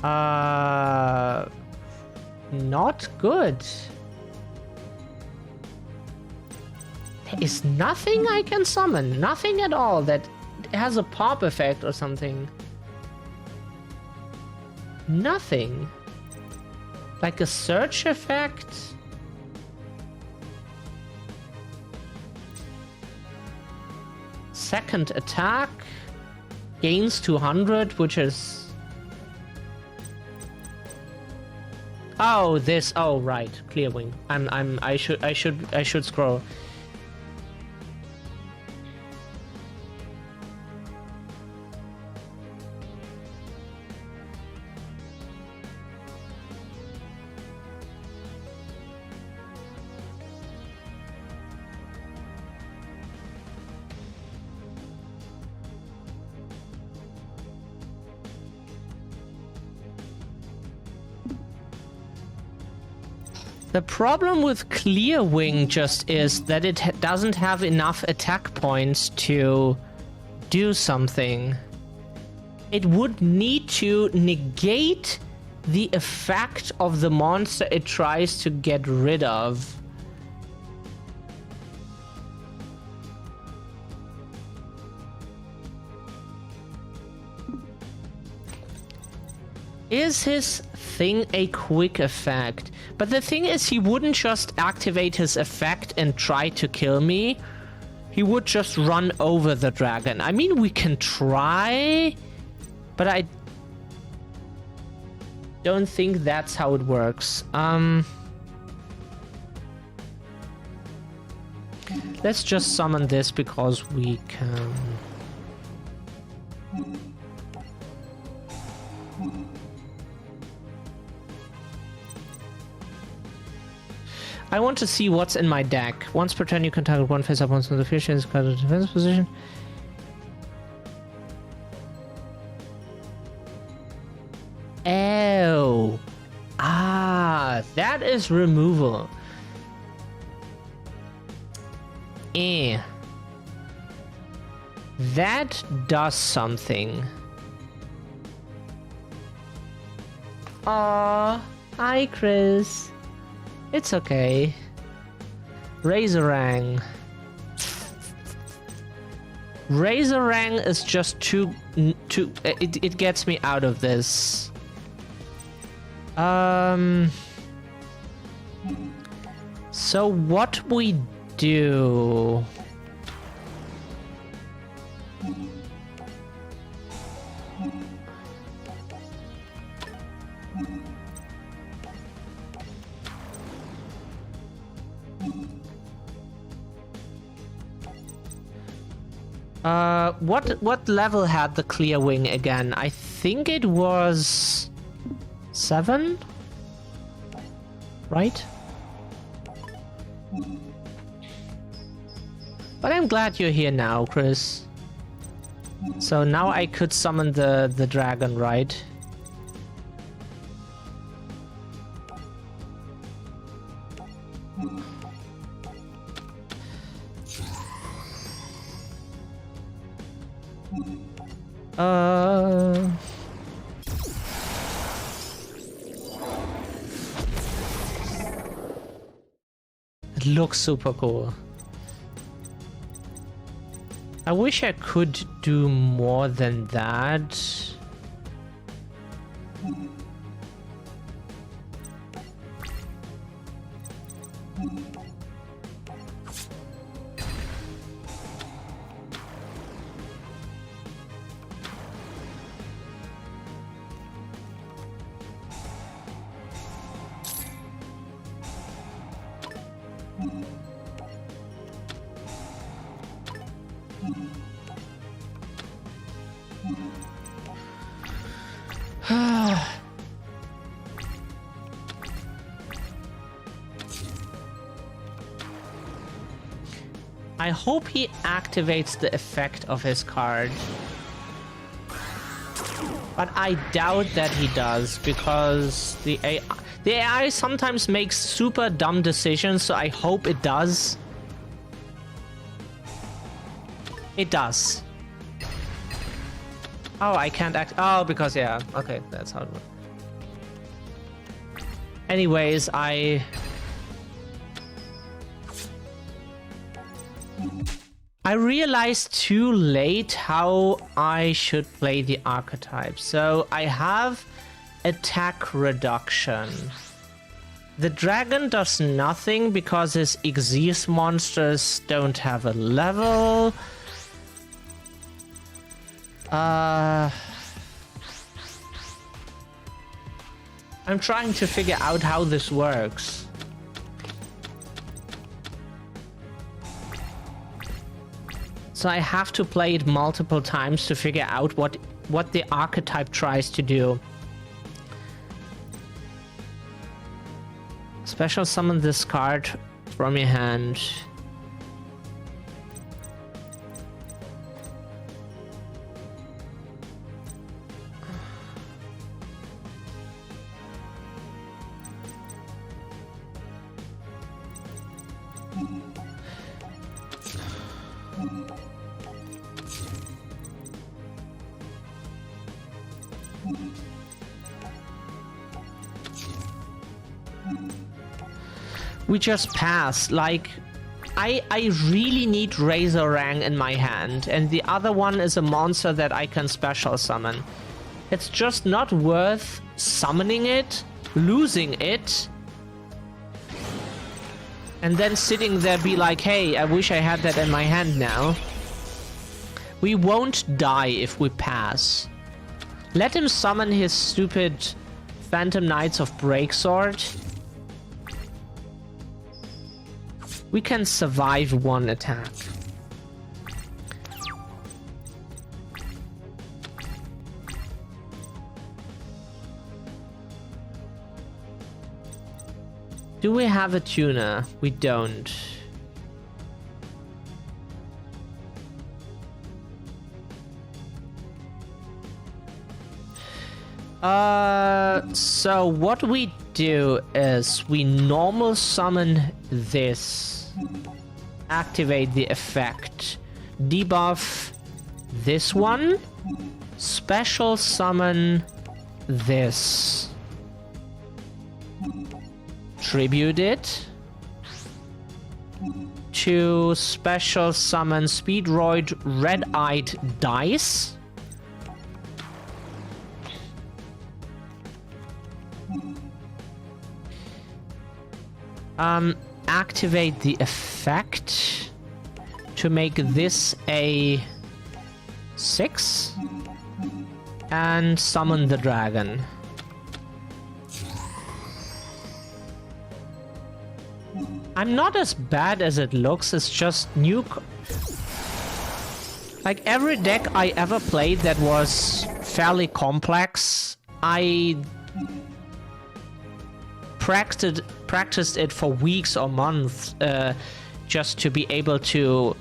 Not good. There is nothing I can summon. Nothing at all that has a pop effect or something. Nothing. Like a search effect? Second attack gains 200, which is... Oh, this. Oh, right. Clear wing. I should scroll. The problem with Clear Wing just is that it doesn't have enough attack points to do something. It would need to negate the effect of the monster it tries to get rid of. Is his thing a quick effect? But the thing is, he wouldn't just activate his effect and try to kill me. He would just run over the dragon. I mean, we can try, but I don't think that's how it works. Let's just summon this because we can. I want to see what's in my deck. Once per turn, you can target one face-up monster in the field in its current defense position. Oh. Ah, that is removal. That does something. Aw, hi Chris. It's okay. Razorang. Razorang is just too. It gets me out of this. So what we do? What level had the Clear Wing again? I think it was 7, right? But I'm glad you're here now, Chris. So now I could summon the dragon, right? It looks super cool. I wish I could do more than that. I hope he activates the effect of his card. But I doubt that he does, because the AI sometimes makes super dumb decisions, so I hope it does. It does. Oh, I can't act. Oh, because, yeah. Okay, that's how it works. Anyways, I realized too late how I should play the archetype. So I have attack reduction. The dragon does nothing because his Xyz monsters don't have a level. I'm trying to figure out how this works. So I have to play it multiple times to figure out what the archetype tries to do. Special summon this card from your hand. We just pass. Like, I really need Razorang in my hand, and the other one is a monster that I can special summon. It's just not worth summoning it, losing it, and then sitting there be like, hey, I wish I had that in my hand now. We won't die if we pass. Let him summon his stupid Phantom Knights of Breaksword. We can survive one attack. Do we have a tuner? We don't. So what we do is we normal summon this, activate the effect, debuff this one, special summon this, tribute it to special summon Speedroid Red-Eyed Dice. Activate the effect to make this a 6 and summon the dragon. I'm not as bad as it looks, it's just new. Like every deck I ever played that was fairly complex, I practiced it for weeks or months just to be able to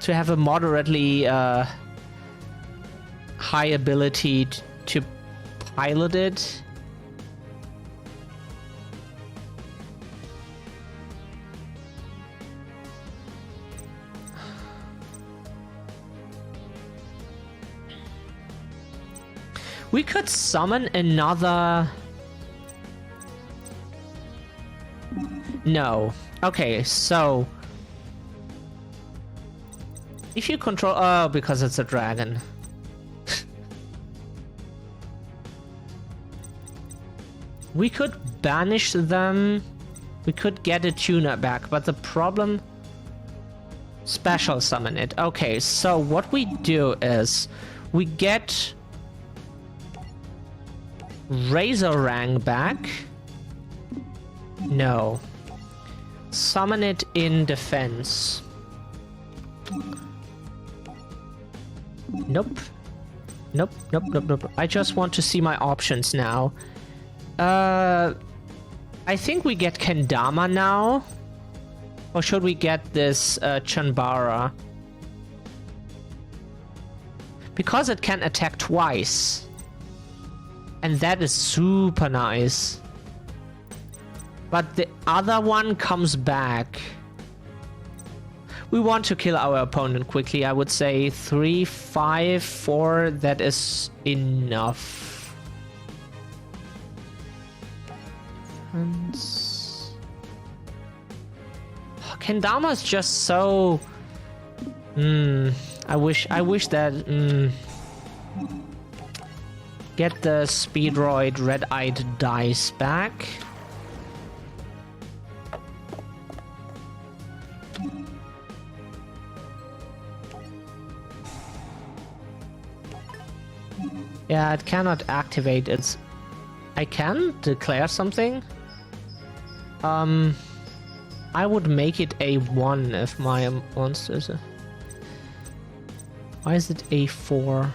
have a moderately high ability to pilot it. We could summon another... No. Okay, so... if you control... Oh, because it's a dragon. We could banish them. We could get a tuner back, but the problem... Special summon it. Okay, so what we do is... we get... Razorang back. No. summon it in defense. Nope. Nope, nope, nope, nope. I just want to see my options now. I think we get Kendama now. Or should we get this Chanbara? Because it can attack twice. And that is super nice. But the other one comes back. We want to kill our opponent quickly. I would say 3, 5, 4. That is enough. And Kendama is just so. I wish that. Get the Speedroid Red-Eyed Dice back. Yeah, it cannot activate its... I can declare something? I would make it A1 if my monsters... Why is it A4?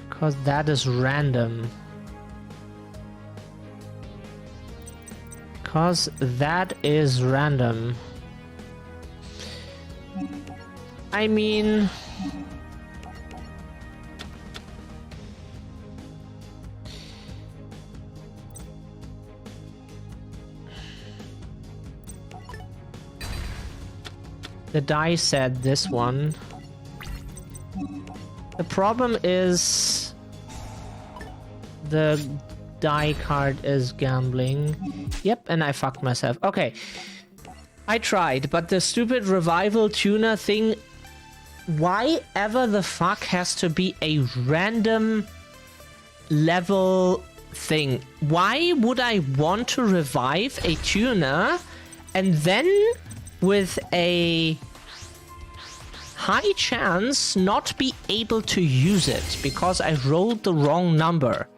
Because that is random. Because that is random. I mean... The die said this one. The problem is the die card is gambling. Yep, and I fucked myself. Okay. I tried, but the stupid revival tuner thing, why ever the fuck has to be a random level thing? Why would I want to revive a tuner and then with a high chance not be able to use it because I rolled the wrong number?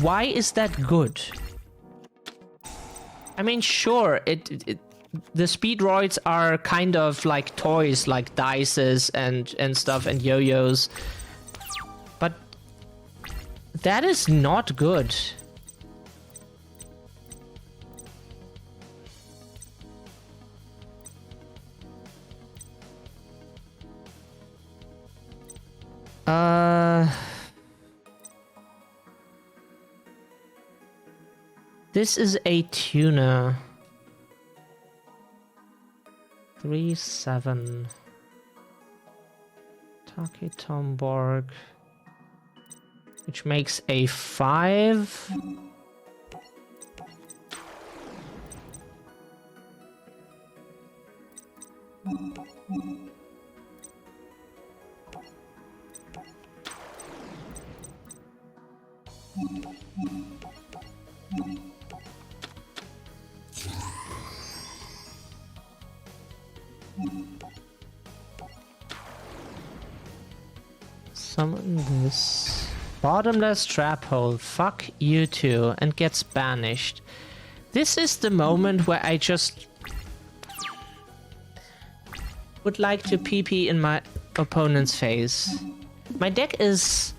Why is that good? I mean, sure, the Speedroids are kind of like toys, like dices and stuff, and yo-yos. But that is not good. This is a tuner. 3-7. Taki Tomborg. Which makes a 5. Summon this. Bottomless trap hole. Fuck you too. And gets banished. This is the moment where I just would like to pee in my opponent's face. My deck is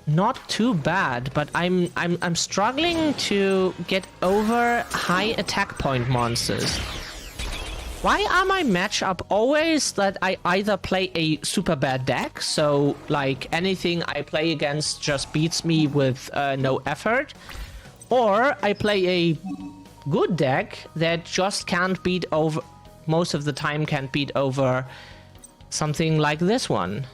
not too bad, but I'm struggling to get over high attack point monsters. Why are my matchup always that I either play a super bad deck, so like anything I play against just beats me with no effort, or I play a good deck that just can't beat over, most of the time can't beat over something like this one.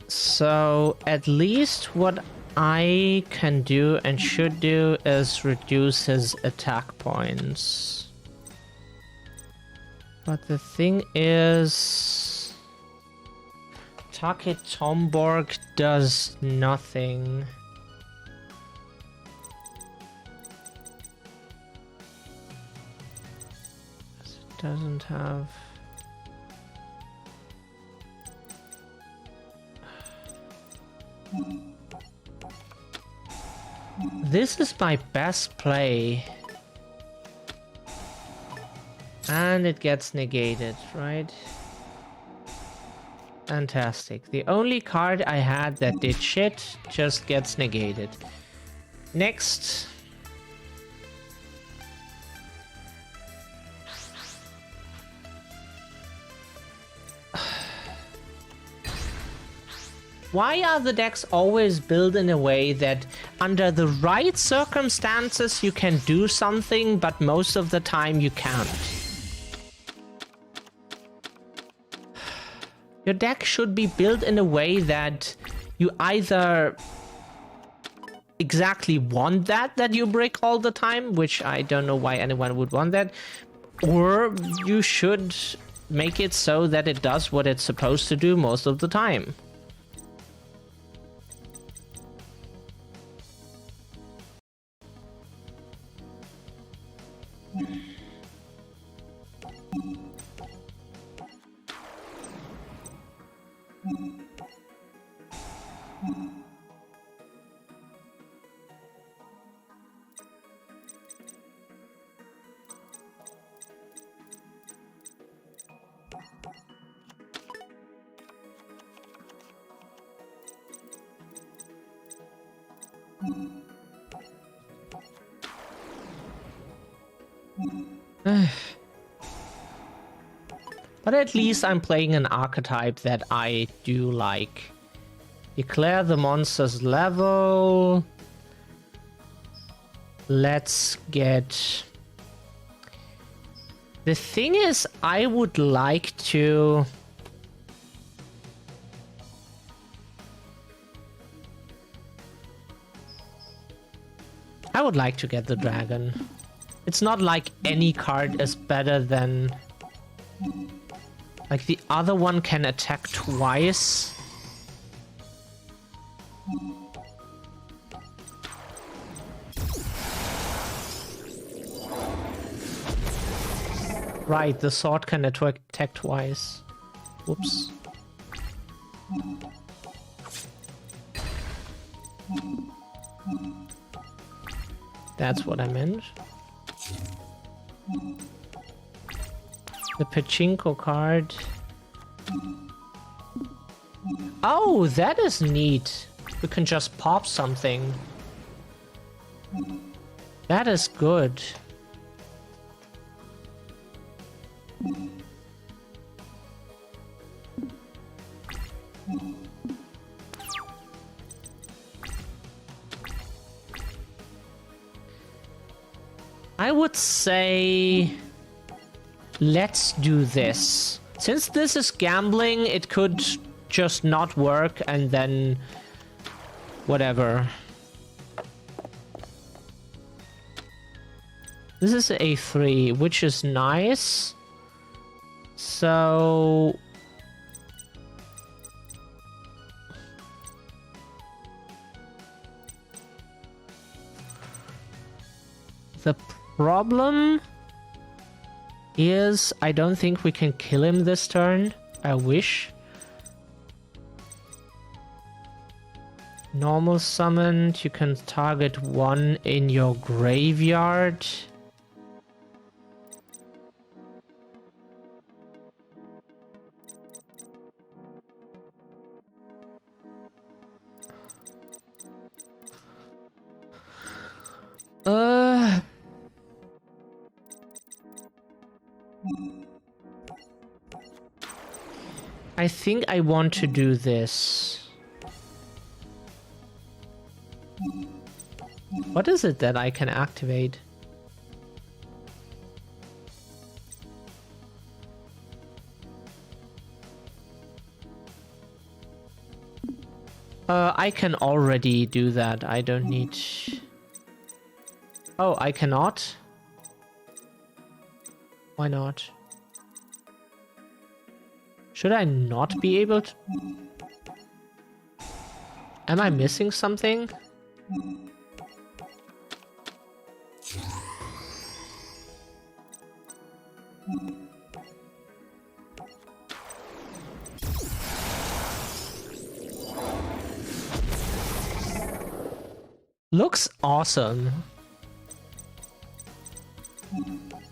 So at least what I can do and should do is reduce his attack points. But the thing is, Take Tomborg does nothing. It doesn't have... This is my best play. And it gets negated, right? Fantastic. The only card I had that did shit just gets negated. Next. Why are the decks always built in a way that under the right circumstances you can do something, but most of the time you can't? Your deck should be built in a way that you either exactly want that you break all the time, which I don't know why anyone would want that, or you should make it so that it does what it's supposed to do most of the time. But at least I'm playing an archetype that I do like. Declare the monster's level. Let's get... The thing is, I would like to... I would like to get the dragon. It's not like any card is better than... Like the other one can attack twice. Right, the sword can attack twice. Whoops. That's what I meant. The pachinko card. Oh, that is neat. We can just pop something. That is good. I would say... Let's do this. Since this is gambling, it could just not work and then... Whatever. This is A3, which is nice. So... The problem is I don't think we can kill him this turn. I wish. Normal summoned, you can target one in your graveyard. I think I want to do this. What is it that I can activate? I can already do that. I don't need... Oh, I cannot? Why not? Should I not be able to... Am I missing something? Looks awesome.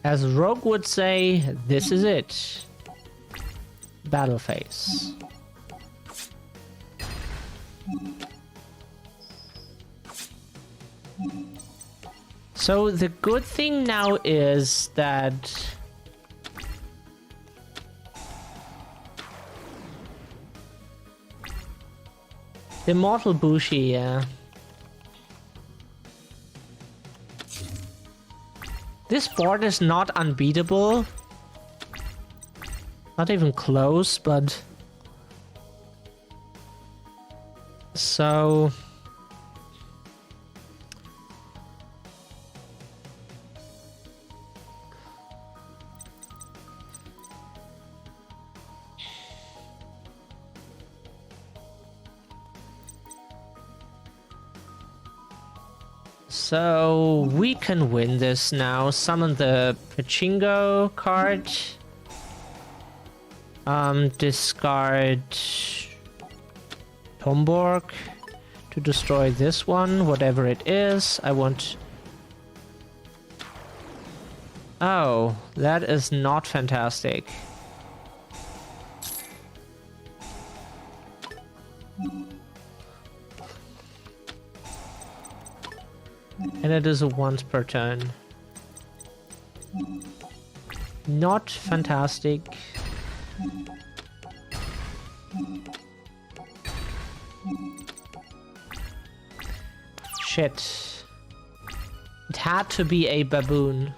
As Rogue would say, this is it. Battle phase. So the good thing now is that the Immortal Bushi, yeah. This board is not unbeatable. Not even close, but... So... So we can win this now. Summon the Pachinko card. Discard Tomborg to destroy this one, whatever it is. I want... Oh, that is not fantastic. And it is a once per turn. Not fantastic. Shit. It had to be a baboon.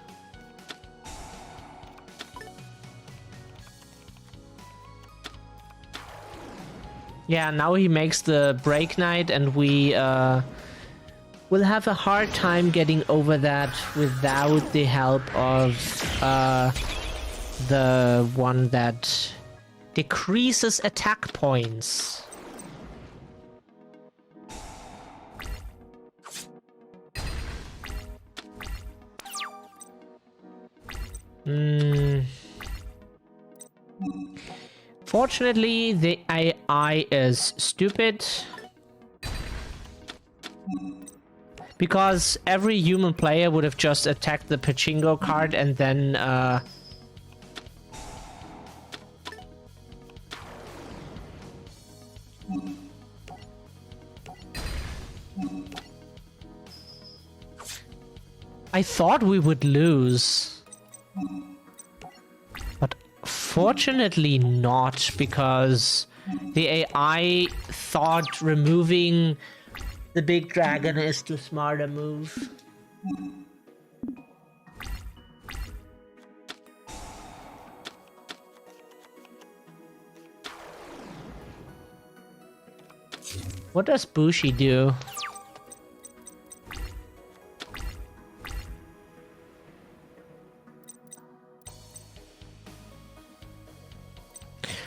Yeah, now he makes the Break Knight and we will have a hard time getting over that without the help of the one that decreases attack points. Fortunately, the AI is stupid. Because every human player would have just attacked the Pachinko card and then I thought we would lose. But fortunately not, because the AI thought removing the big dragon is the smarter move. What does Bushi do?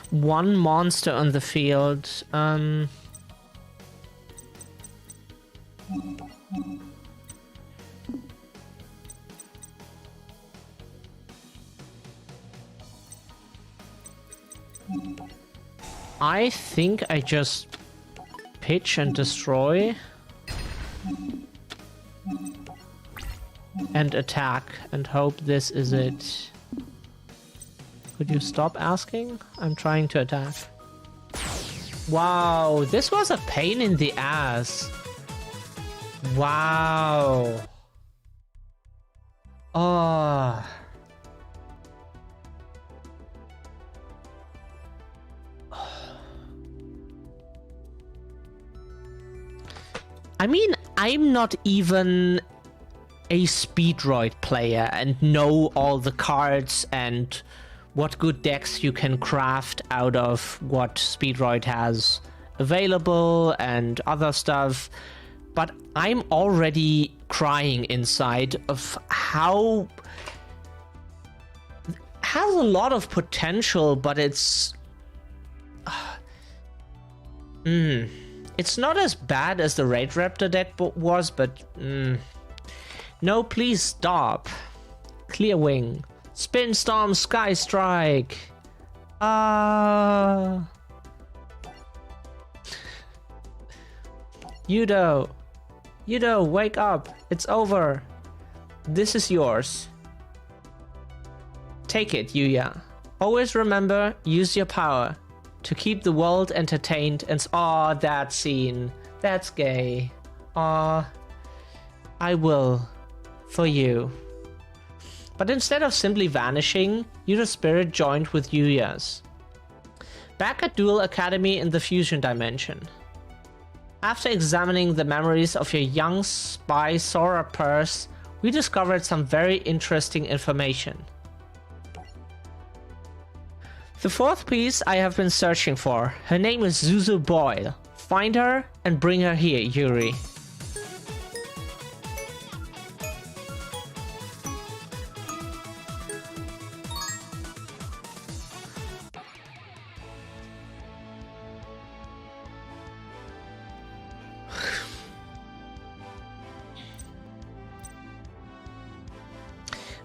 One monster on the field. I think I just pitch and destroy and attack and hope this is it. Could you stop asking? I'm trying to attack. Wow, this was a pain in the ass. Wow. Oh. I mean, I'm not even a Speedroid player and know all the cards and what good decks you can craft out of what Speedroid has available and other stuff, but I'm already crying inside of how has a lot of potential, but it's it's not as bad as the Raid Raptor deck was, but no, please stop. Clear Wing, Spin Storm, Sky Strike. Yudo, wake up. It's over. This is yours. Take it, Yuya. Always remember, use your power to keep the world entertained and aw, that scene. That's gay. Aw. I will. For you. But instead of simply vanishing, Yuda's spirit joined with Yuya's. Back at Duel Academy in the Fusion Dimension. After examining the memories of your young spy Sora Purse, we discovered some very interesting information. The fourth piece I have been searching for. Her name is Zuzu Boyle. Find her and bring her here, Yuri.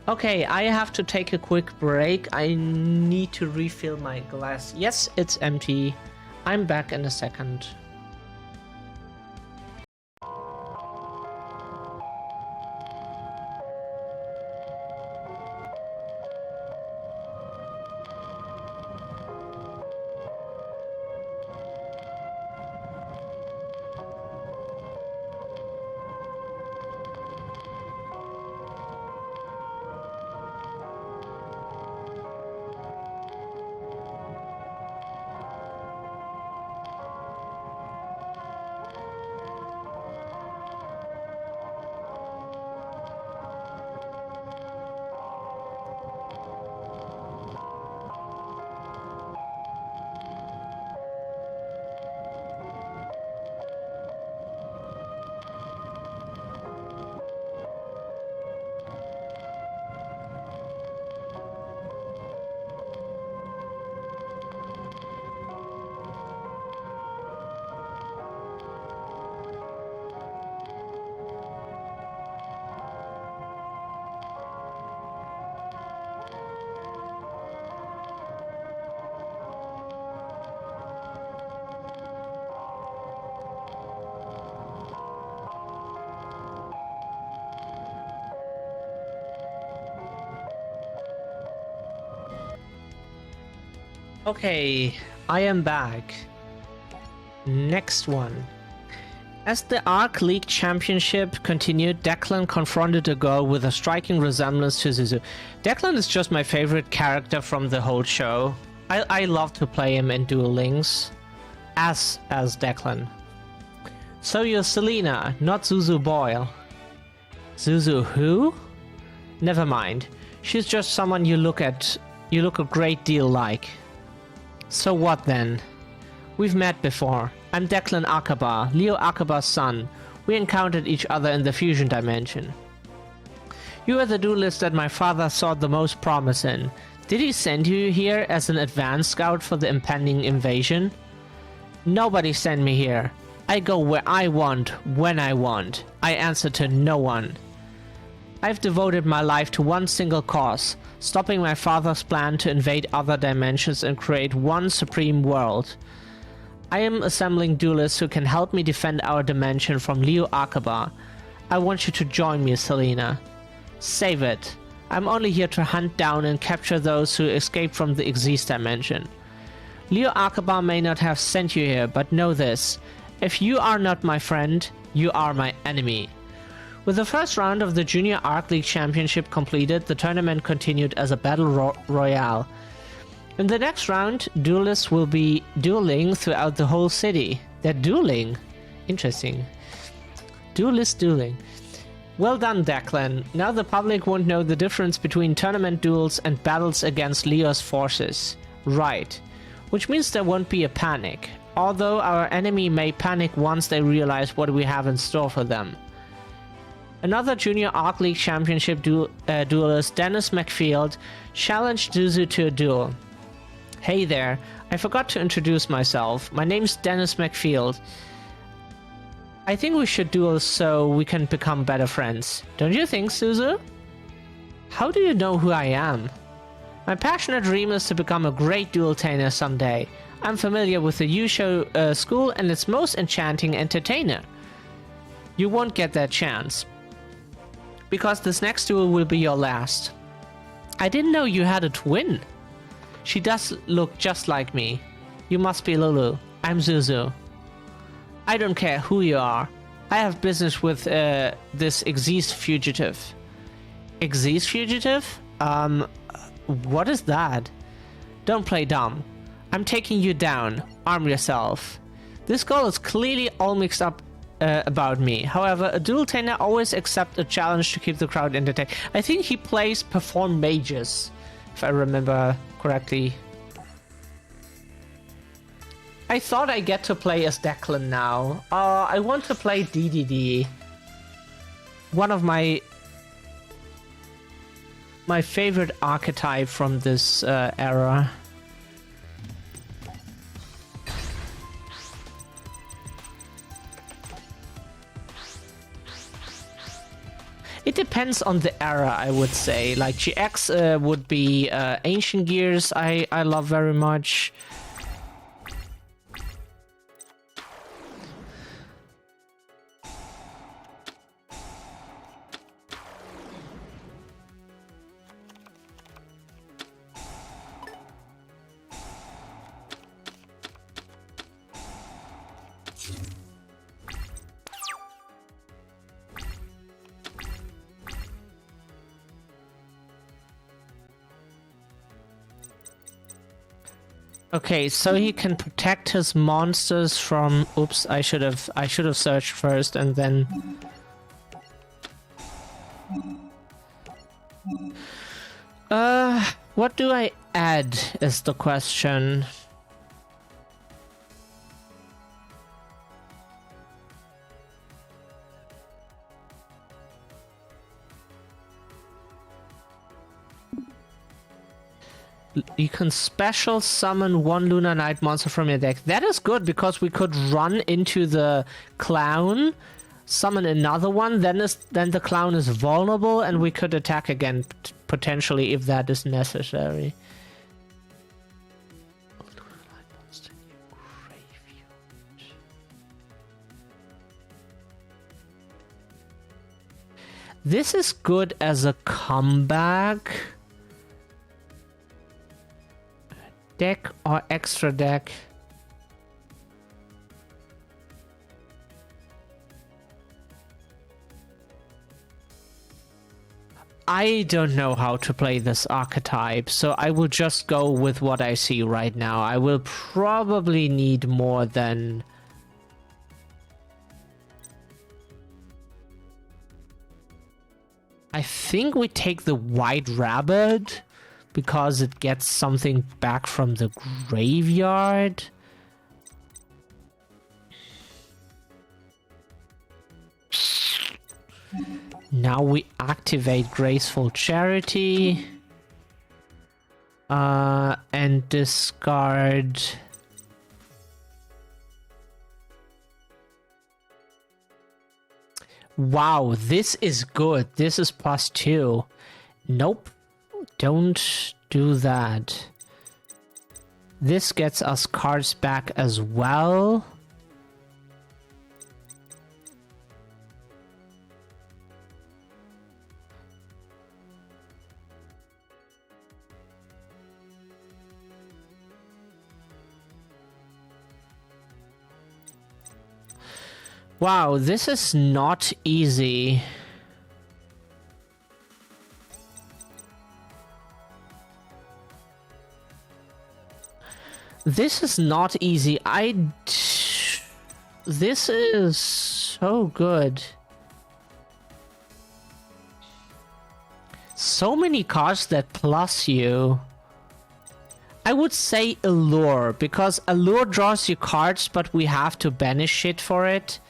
Okay, I have to take a quick break. I need to refill my glass. Yes, it's empty. I'm back in a second. Okay, I am back. Next one. As the Arc League Championship continued, Declan confronted a girl with a striking resemblance to Zuzu. Declan is just my favorite character from the whole show. I love to play him in Duel Links. As Declan. So you're Selena, not Zuzu Boyle. Zuzu who? Never mind. She's just someone you look a great deal like. So what then? We've met before. I'm Declan Akaba, Leo Akaba's son. We encountered each other in the Fusion Dimension. You are the duelist that my father saw the most promise in. Did he send you here as an advance scout for the impending invasion? Nobody sent me here. I go where I want, when I want. I answer to no one. I've devoted my life to one single cause, stopping my father's plan to invade other dimensions and create one supreme world. I am assembling duelists who can help me defend our dimension from Leo Akaba. I want you to join me, Selena. Save it. I'm only here to hunt down and capture those who escaped from the Xyz dimension. Leo Akaba may not have sent you here, but know this. If you are not my friend, you are my enemy. With the first round of the Junior Arc League Championship completed, the tournament continued as a battle royale. In the next round, duelists will be dueling throughout the whole city. They're dueling. Interesting. Duelist dueling. Well done, Declan. Now the public won't know the difference between tournament duels and battles against Leo's forces. Right. Which means there won't be a panic. although our enemy may panic once they realize what we have in store for them. Another Junior Arc League Championship duelist, Dennis McField, challenged Zuzu to a duel. Hey there, I forgot to introduce myself. My name's Dennis McField. I think we should duel so we can become better friends. Don't you think, Zuzu? How do you know who I am? My passionate dream is to become a great duel-tainer someday. I'm familiar with the Yusho school and its most enchanting entertainer. You won't get that chance, because this next duel will be your last. I didn't know you had a twin. She does look just like me. You must be Lulu. I'm Zuzu. I don't care who you are. I have business with this Exeast fugitive. Exeast fugitive? What is that? Don't play dumb. I'm taking you down. Arm yourself. This girl is clearly all mixed up about me. However, a dual tainer always accepts a challenge to keep the crowd entertained. I think he plays perform mages, if I remember correctly. I thought I get to play as Declan now. I want to play DDD. One of my favorite archetype from this era. It depends on the era, I would say. Like GX would be Ancient Gears, I love very much. Okay, so he can protect his monsters from... Oops, I should have searched first and then... What do I add is the question. You can special summon one Lunar Knight monster from your deck. That is good, because we could run into the clown, summon another one, then the clown is vulnerable, and we could attack again, potentially, if that is necessary. This is good as a comeback. Deck or extra deck? I don't know how to play this archetype, so I will just go with what I see right now. I will probably need more than... I think we take the White Rabbit, because it gets something back from the graveyard. Now we activate Graceful Charity. And discard... Wow, this is good. This is +2. Nope. Don't do that. This gets us cards back as well. Wow, this is not easy. This is not easy. This is so good. So many cards that plus you. I would say Allure, because Allure draws you cards, but we have to banish it for it.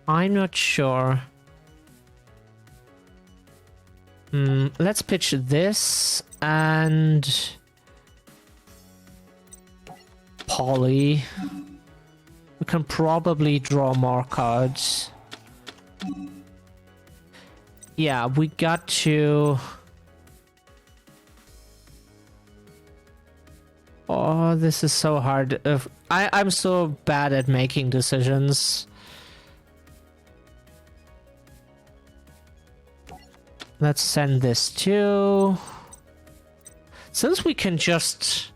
I'm not sure. Let's pitch this and Poly. We can probably draw more cards. Yeah, we got to... Oh, this is so hard. I'm so bad at making decisions. Let's send this to... Since we can just...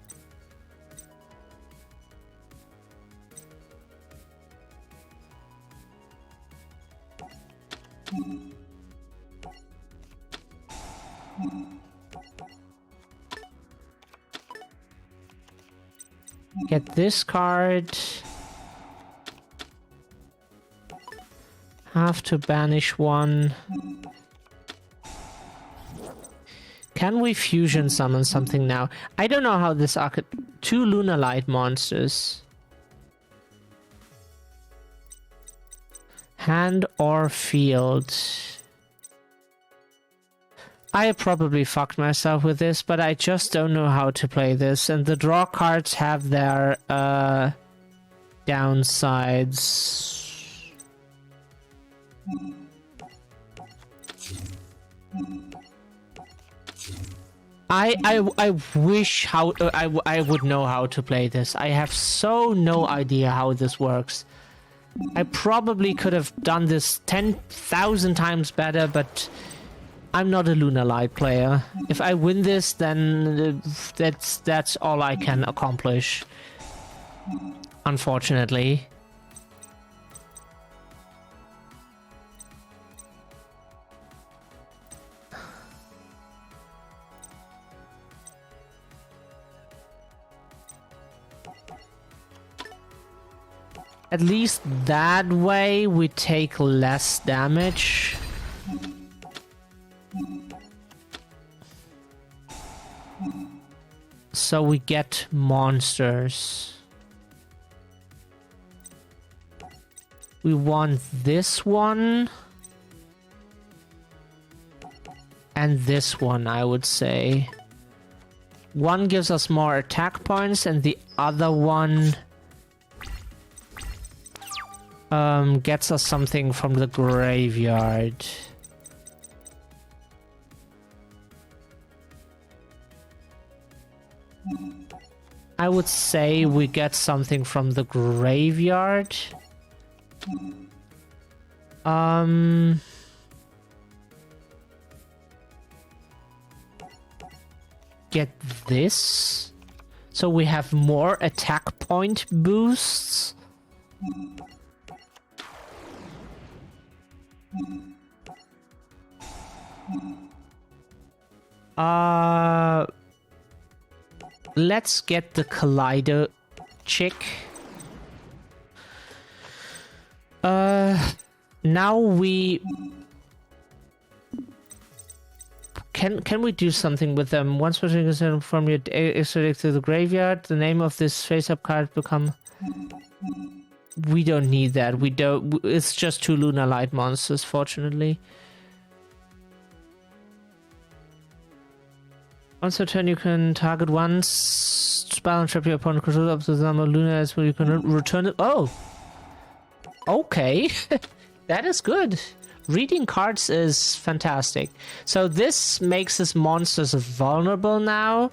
Get this card. Have to banish one. Can we fusion summon something now? I don't know how this two Lunar Light monsters. Hand or field. I probably fucked myself with this, but I just don't know how to play this. And the draw cards have their downsides. I wish I would know how to play this. I have no idea how this works. I probably could have done this 10,000 times better, but I'm not a Lunar Light player. If I win this, then that's all I can accomplish. Unfortunately. At least that way we take less damage. So we get monsters. We want this one. And this one, I would say. One gives us more attack points and the other one gets us something from the graveyard. I would say we get something from the graveyard. Get this. So we have more attack point boosts. Let's get the Kaleido chick. Now we can we do something with them? Once we're from your extra to the graveyard, the name of this face-up card become. We don't need that. We don't. It's just two Lunar Light monsters, fortunately. Once per turn, you can target once, spell and trap your opponent control up to the number of Lunas where you can return it. Oh! Okay. That is good. Reading cards is fantastic. So this makes his monsters vulnerable now.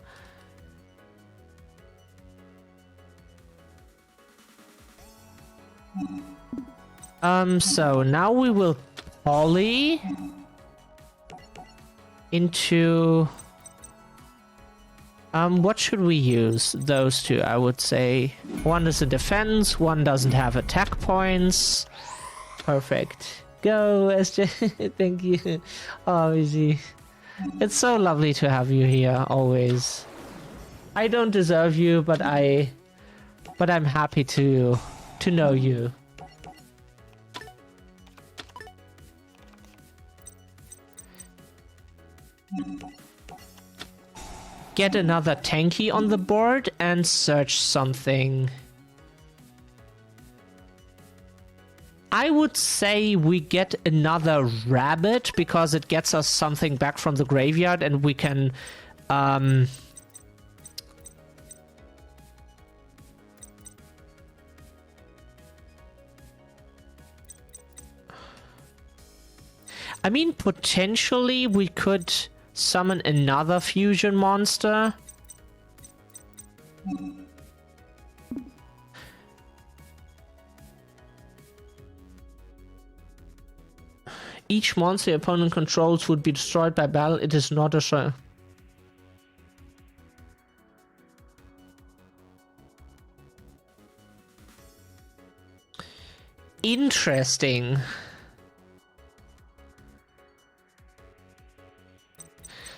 So now we will poly into... what should we use? Those two, I would say. One is a defense, one doesn't have attack points. Perfect. Go, SJ. Thank you. Oh, easy. It's so lovely to have you here, always. I don't deserve you, but I'm happy to know you. get another tanky on the board and search something. I would say we get another rabbit because it gets us something back from the graveyard and we can I mean, potentially we could summon another fusion monster. Each monster your opponent controls would be destroyed by battle. It is not a show. Interesting.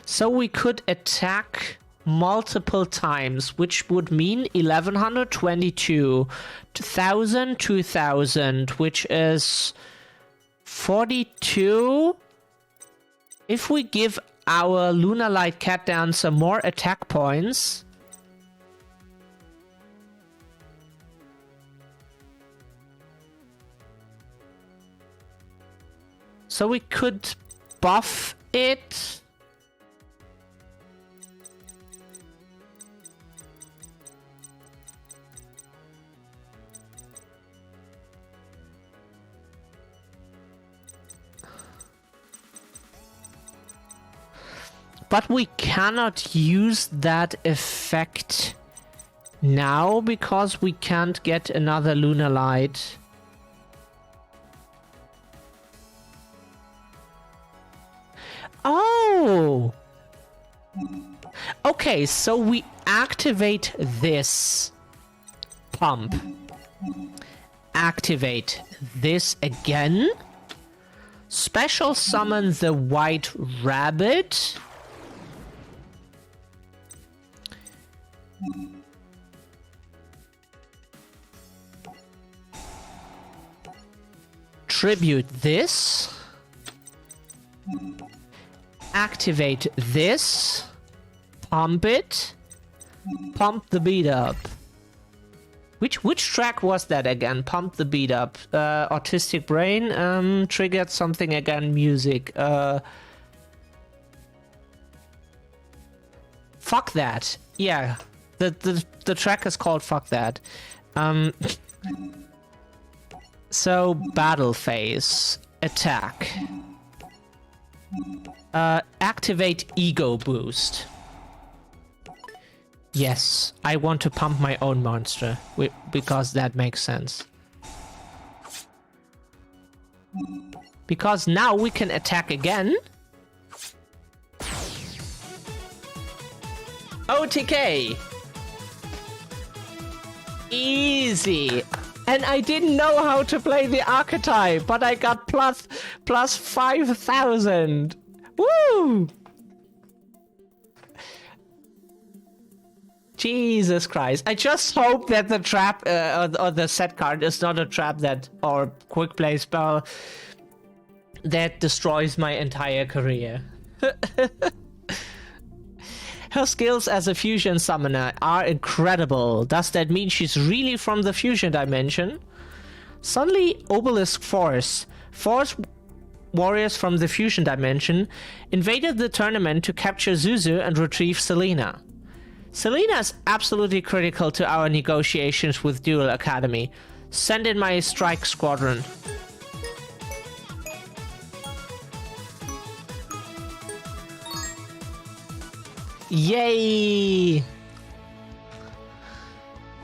So we could attack multiple times, which would mean 1122, 2000, 2000, which is 42. If we give our Lunar Light Cat Dancer more attack points, so we could buff it. But we cannot use that effect now because we can't get another Lunar Light. Oh! Okay, so we activate this pump. Activate this again. Special summon the White Rabbit. Tribute this. Activate this. Pump it. Pump the beat up. Which track was that again? Pump the beat up. Autistic Brain. Triggered something again. Music. Fuck that. Yeah. The track is called Fuck That. So, battle phase. Attack. Activate Ego Boost. Yes, I want to pump my own monster, because that makes sense. Because now we can attack again. OTK! Easy! And I didn't know how to play the archetype, but I got plus 5,000! Woo! Jesus Christ. I just hope that the trap, or the set card is not a trap that, or quick play spell, that destroys my entire career. Her skills as a fusion summoner are incredible. Does that mean she's really from the fusion dimension? Suddenly, Obelisk Force warriors from the fusion dimension invaded the tournament to capture Zuzu and retrieve Selena. Selena is absolutely critical to our negotiations with Duel Academy. Send in my strike squadron. Yay!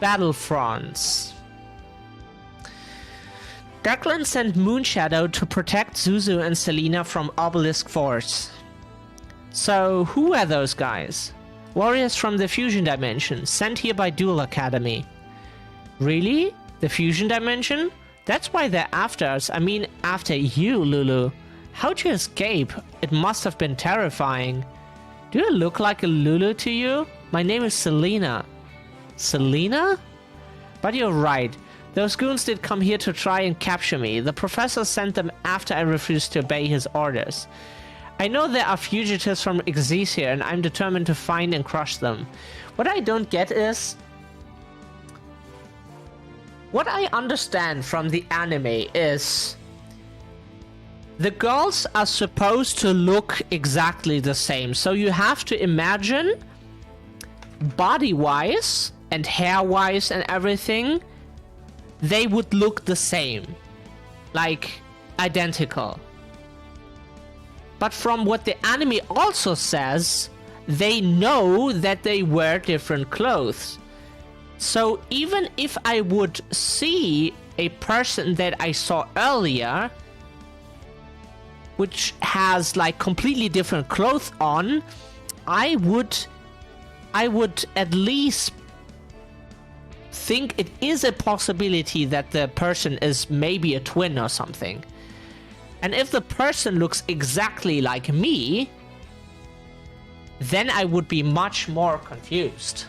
Battlefronts. Declan sent Moonshadow to protect Zuzu and Selena from Obelisk Force. So, who are those guys? Warriors from the Fusion Dimension, sent here by Duel Academy. Really? The Fusion Dimension? That's why they're after us. I mean, after you, Lulu. How'd you escape? It must have been terrifying. Do I look like a Lulu to you? My name is Selena. Selena? But you're right. Those goons did come here to try and capture me. The professor sent them after I refused to obey his orders. I know there are fugitives from Xyz here, and I'm determined to find and crush them. What I don't get is... What I understand from the anime is... The girls are supposed to look exactly the same. So you have to imagine, body-wise and hair-wise and everything, they would look the same. Like, identical. But from what the anime also says, they know that they wear different clothes. So even if I would see a person that I saw earlier, which has like completely different clothes on, I would at least think it is a possibility that the person is maybe a twin or something. And if the person looks exactly like me, then I would be much more confused.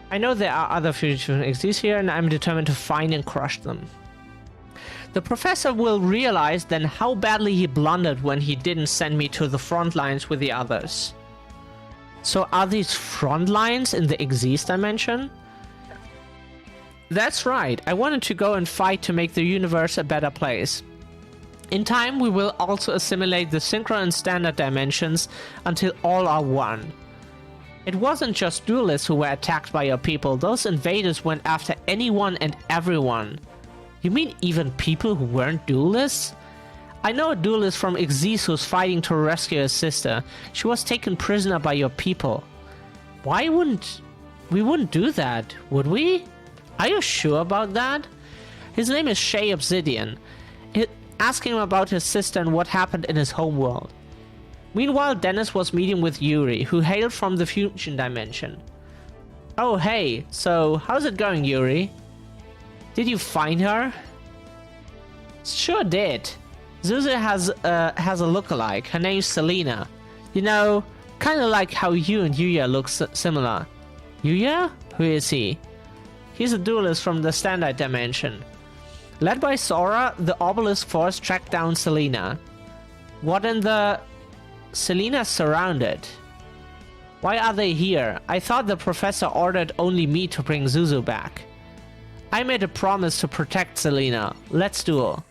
I know there are other fugitives here, and I'm determined to find and crush them. The professor will realize then how badly he blundered when he didn't send me to the front lines with the others. So are these front lines in the Xyz dimension? That's right, I wanted to go and fight to make the universe a better place. In time, we will also assimilate the synchro and standard dimensions until all are one. It wasn't just duelists who were attacked by your people, those invaders went after anyone and everyone. You mean even people who weren't duelists? I know a duelist from Xyz who's fighting to rescue his sister. She was taken prisoner by your people. Why wouldn't... We wouldn't do that, would we? Are you sure about that? His name is Shay Obsidian. Ask him about his sister and what happened in his homeworld. Meanwhile, Dennis was meeting with Yuri, who hailed from the fusion dimension. Oh hey, so how's it going, Yuri? Did you find her? Sure did. Zuzu has a lookalike. Her name's Selena. You know, kind of like how you and Yuya look similar. Yuya? Who is he? He's a duelist from the standard dimension. Led by Sora, the Obelisk Force tracked down Selena. What in the... Selena's surrounded. Why are they here? I thought the professor ordered only me to bring Zuzu back. I made a promise to protect Selena. Let's duel.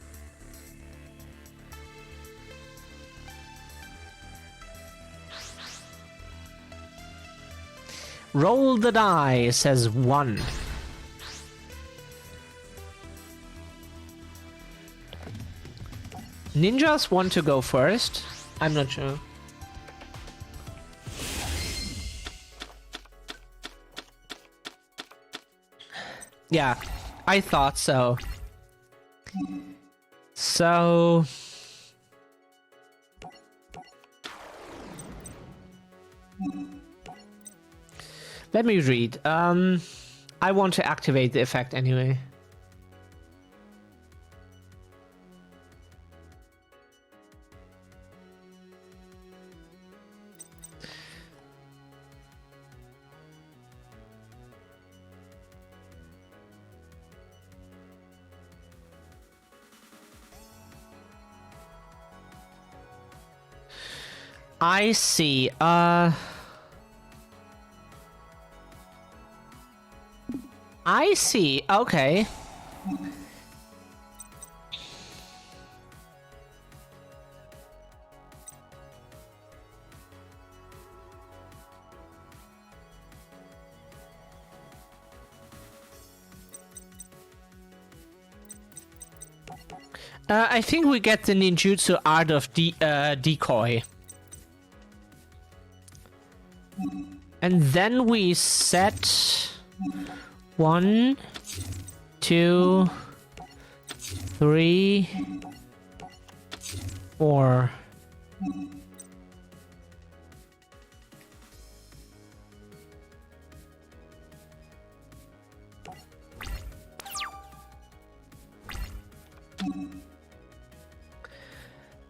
Roll the die, says 1. Ninjas want to go first. I'm not sure. Yeah, I thought so. So... Let me read. I want to activate the effect anyway. I see. I see. Okay. I think we get the ninjutsu art of decoy. And then we set 1, 2, 3, 4.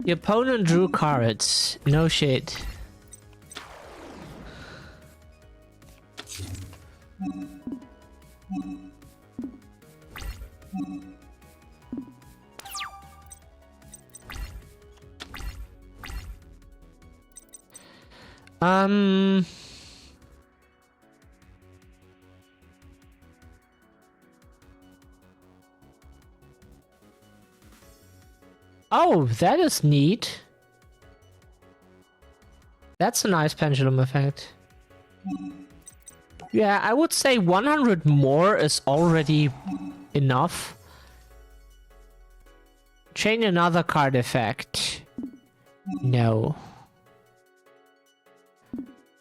The opponent drew cards. No shit. Um. Oh, that is neat. That's a nice pendulum effect. Yeah, I would say 100 more is already enough. Chain another card effect. No.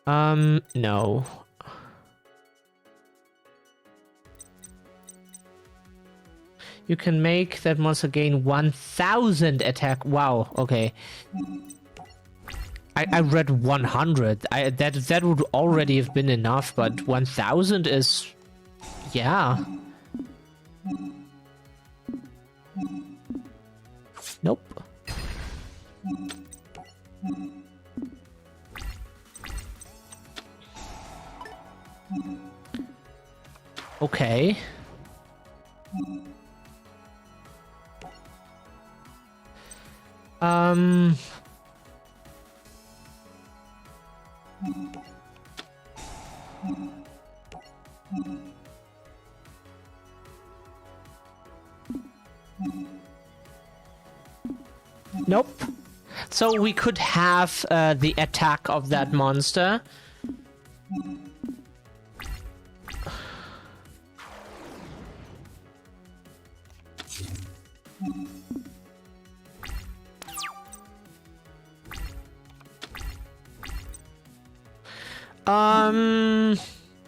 No. You can make that monster gain 1000 attack. Wow, okay. I read 100. That would already have been enough, but 1000 is... yeah. Nope. Okay. Nope. So we could have the attack of that monster.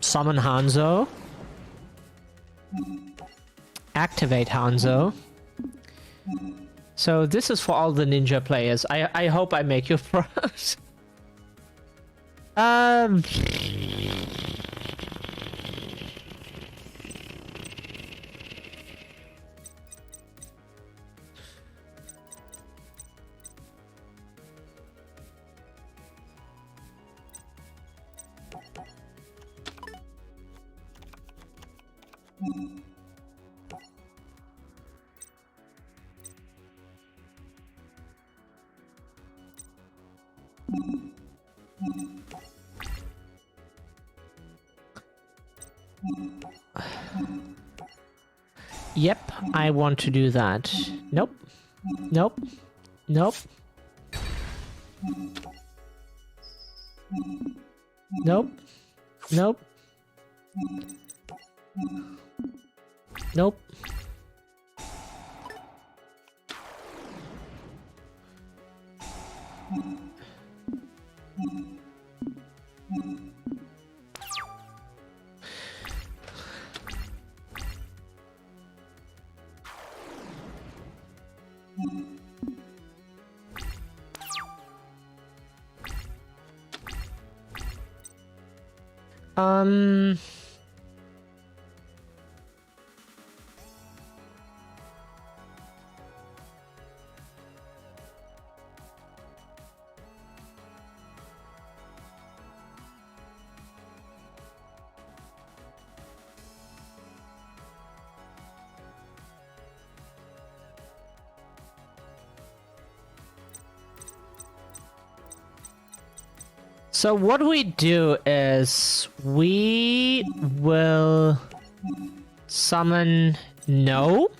Summon Hanzo. Activate Hanzo. So this is for all the ninja players. I hope I make you proud. Yep, I want to do that. Nope. Nope. Nope. Nope. Nope. Nope. So what we do is we will summon no.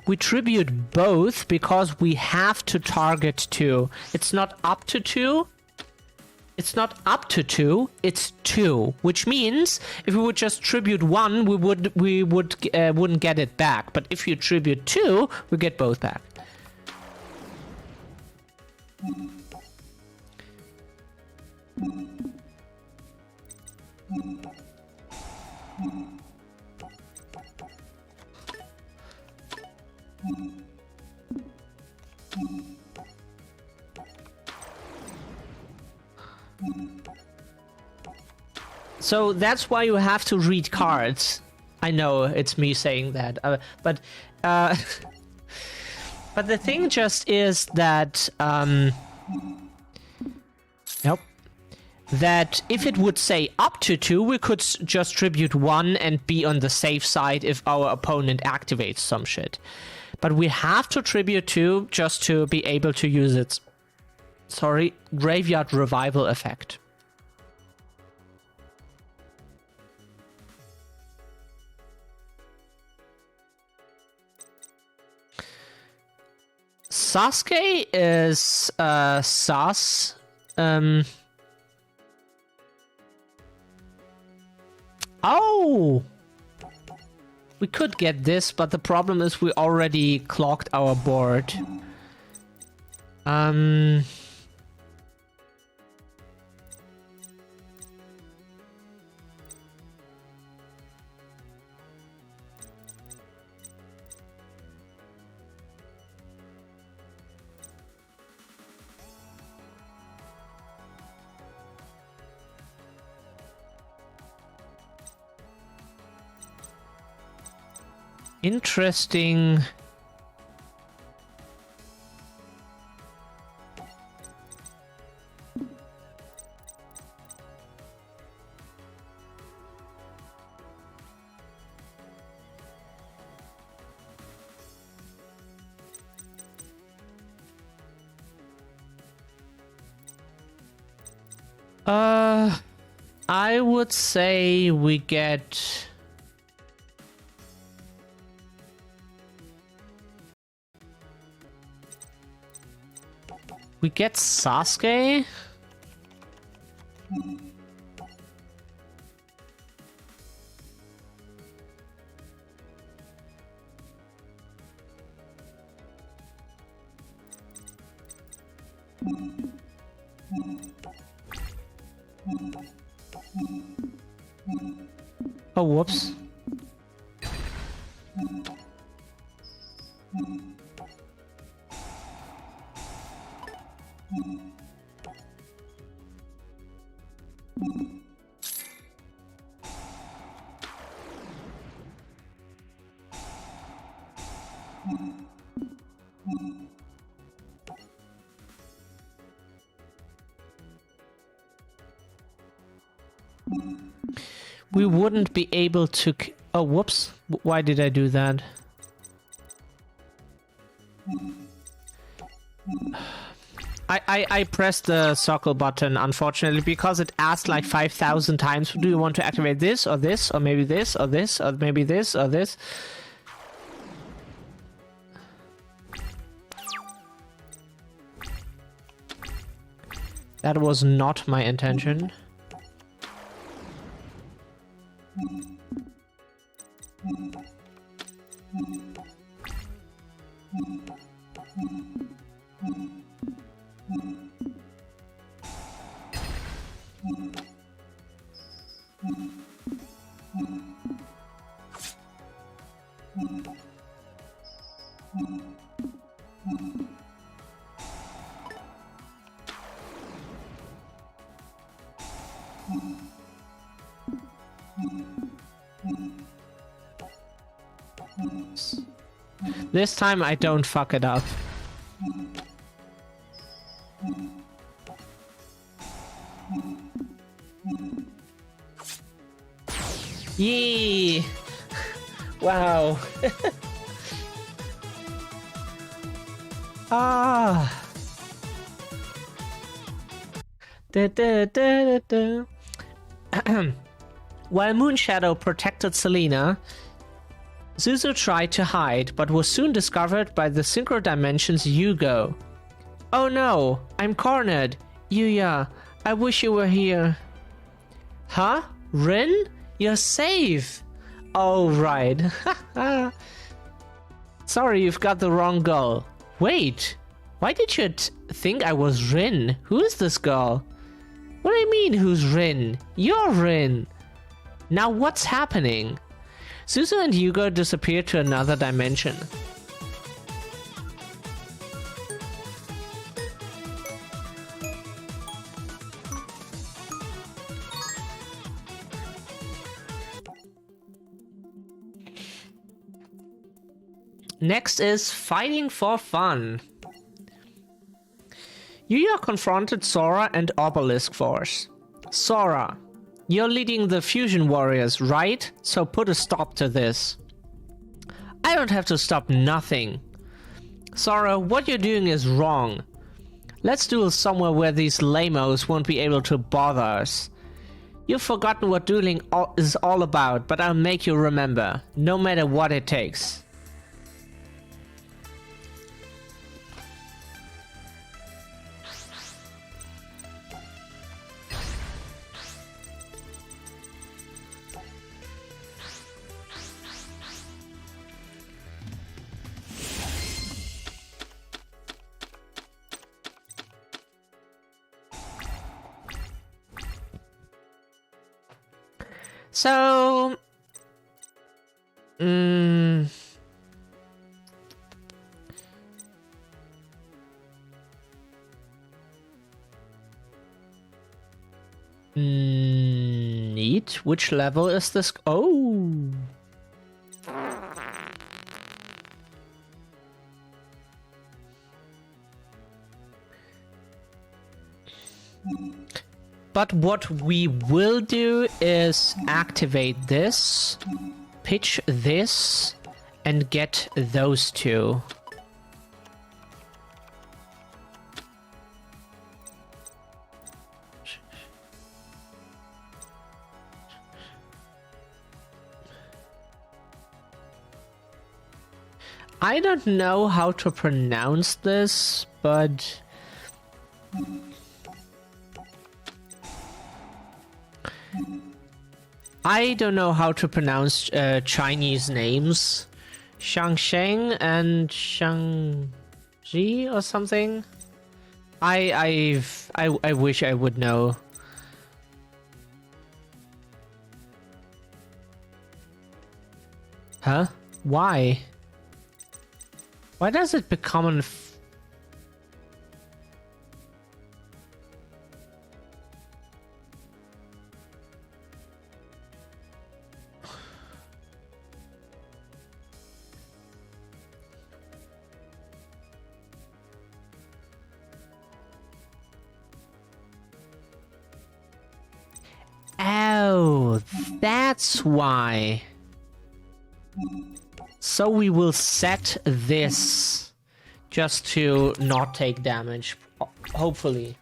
We tribute both because we have to target 2. It's not up to 2. It's not up to 2, it's 2, which means if we would just tribute 1, we wouldn't get it back. But if you tribute 2, we get both back. So that's why you have to read cards. I know it's me saying that, but the thing just is that nope. That if it would say up to 2, we could just tribute 1 and be on the safe side if our opponent activates some shit. But we have to tribute 2 just to be able to use it. Sorry, graveyard revival effect. Sasuke is Sas. Oh! We could get this, but the problem is we already clogged our board. Interesting. I would say we get... We get Sasuke? Oh, whoops. We wouldn't be able to... Oh, whoops. Why did I do that? I pressed the circle button, unfortunately, because it asked like 5,000 times, do you want to activate this, or this, or maybe this, or this, or maybe this, or this? That was not my intention. This time I don't fuck it up. Yee! Wow. Ah. Da, da, da, da, da. While Moonshadow protected Selena, Zuzu tried to hide, but was soon discovered by the Synchro Dimension's Yugo. Oh no, I'm cornered. Yuya, I wish you were here. Huh? Rin? You're safe. Oh, right. Sorry, you've got the wrong girl. Wait, why did you think I was Rin? Who is this girl? What do you mean, who's Rin? You're Rin. Now what's happening? Suzu and Yugo disappeared to another dimension. Next is fighting for fun. Yuya confronted Sora and Obelisk Force. Sora, you're leading the Fusion Warriors, right? So put a stop to this. I don't have to stop nothing. Sora, what you're doing is wrong. Let's duel somewhere where these lamos won't be able to bother us. You've forgotten what dueling is all about, but I'll make you remember, no matter what it takes. So, neat. Which level is this? Oh. But what we will do is activate this, pitch this, and get those two. I don't know how to pronounce this, but I don't know how to pronounce Chinese names. Shangsheng and Shangji or something. I wish I would know. Huh? Why? Why does it become an Oh, that's why. So we will set this just to not take damage, hopefully.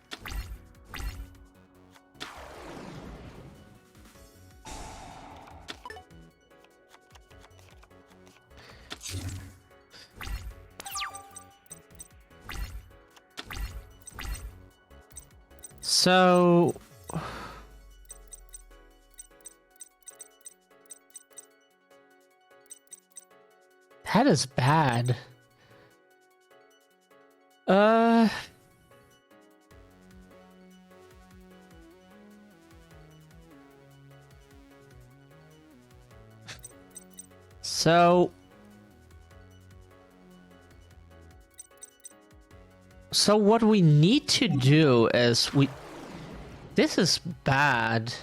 So that is bad. So what we need to do is this is bad.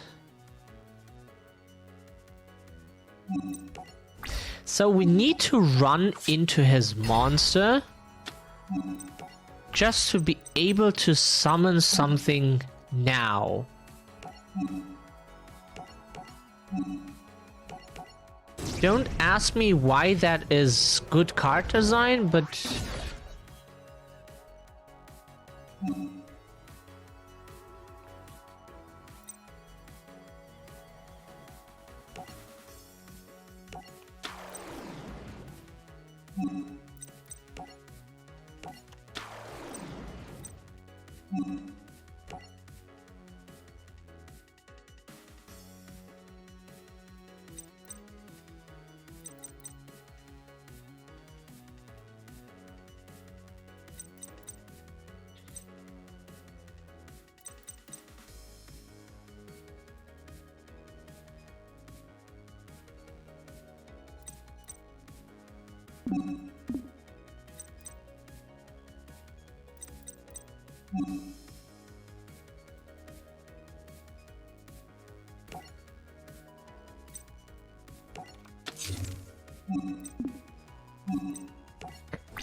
So we need to run into his monster just to be able to summon something now. Don't ask me why that is good card design, but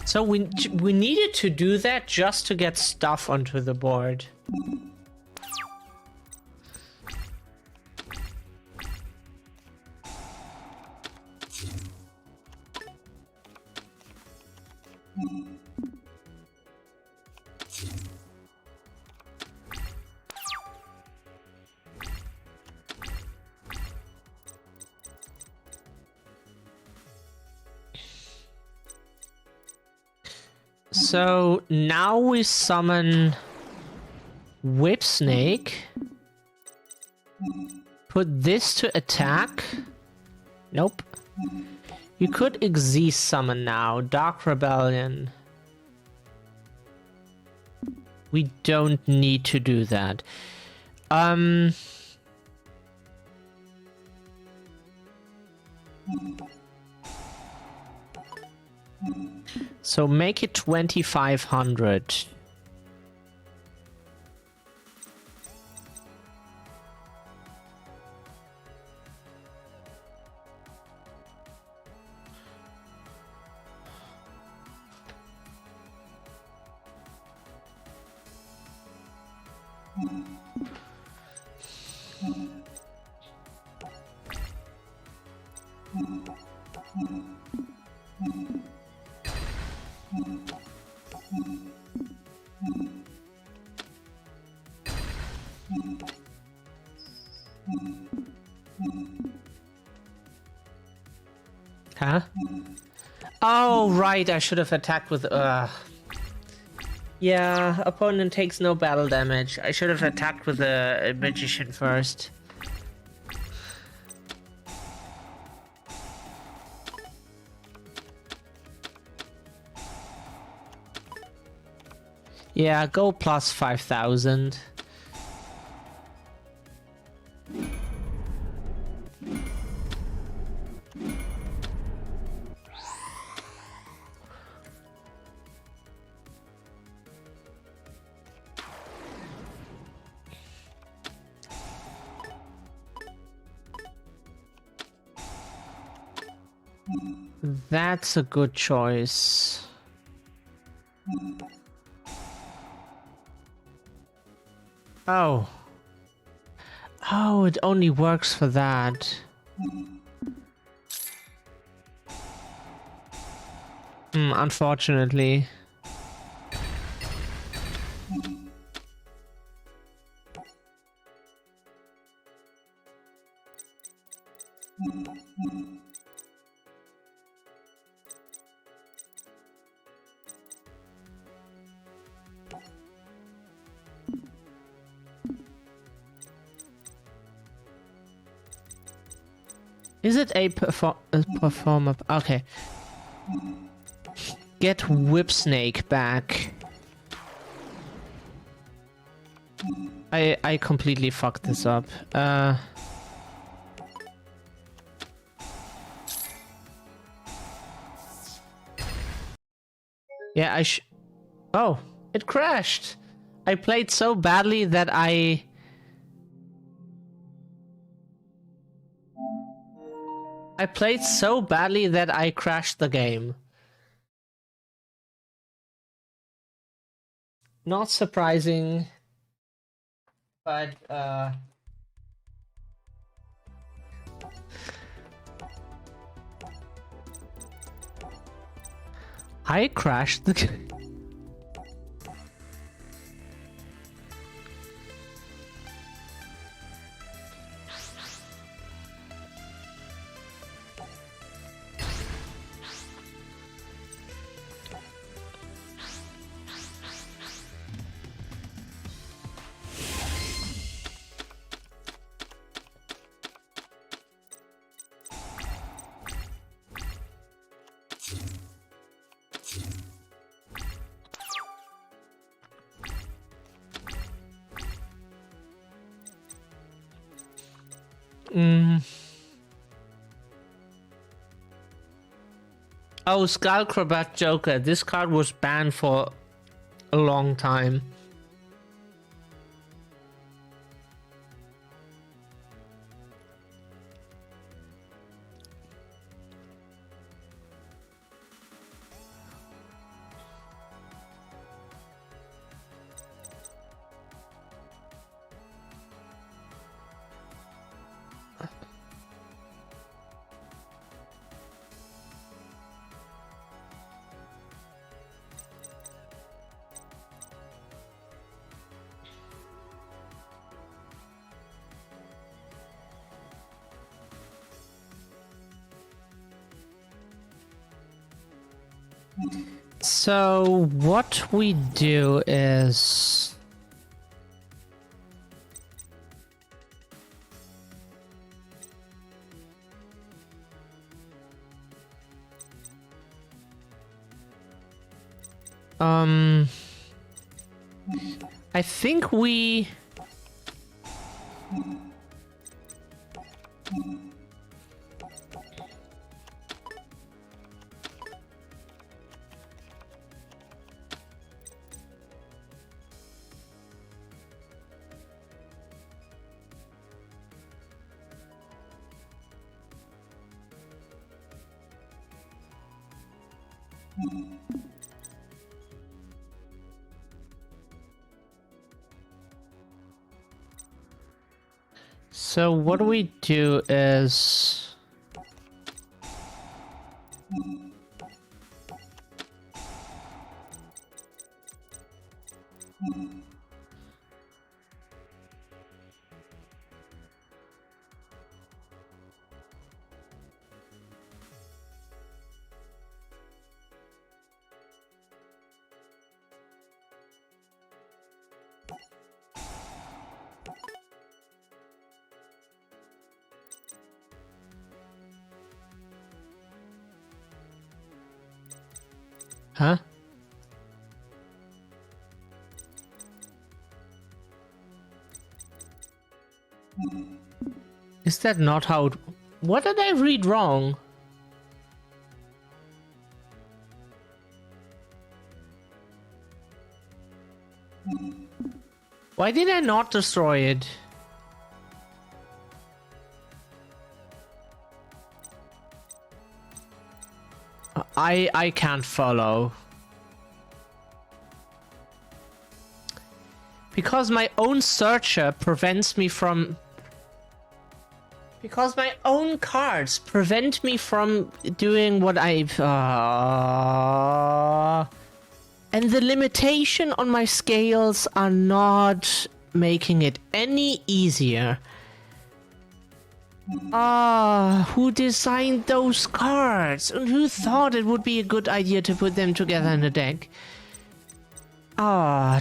so we needed to do that just to get stuff onto the board. So now we summon Whip Snake. Put this to attack. Nope. You could Xyz summon now. Dark Rebellion. We don't need to do that. So make it 2500. Huh? Oh, right, I should have attacked with... Yeah, opponent takes no battle damage. I should have attacked with a magician first. Yeah, go plus 5000. That's a good choice. Oh. Oh, it only works for that. Unfortunately. Is it a performer? Okay. Get Whip Snake back. I completely fucked this up. Yeah, Oh, it crashed. I played so badly that I played so badly that I crashed the game. Not surprising, but I crashed the game. Oh, Skullcrabat Joker. This card was banned for a long time. So what we do is I think we So what we do is huh? Is that not how it... What did I read wrong? Why did I not destroy it? I can't follow. Because my own searcher prevents me from... Because my own cards prevent me from doing what I've... And the limitation on my scales are not making it any easier. Who designed those cards? And who thought it would be a good idea to put them together in a deck?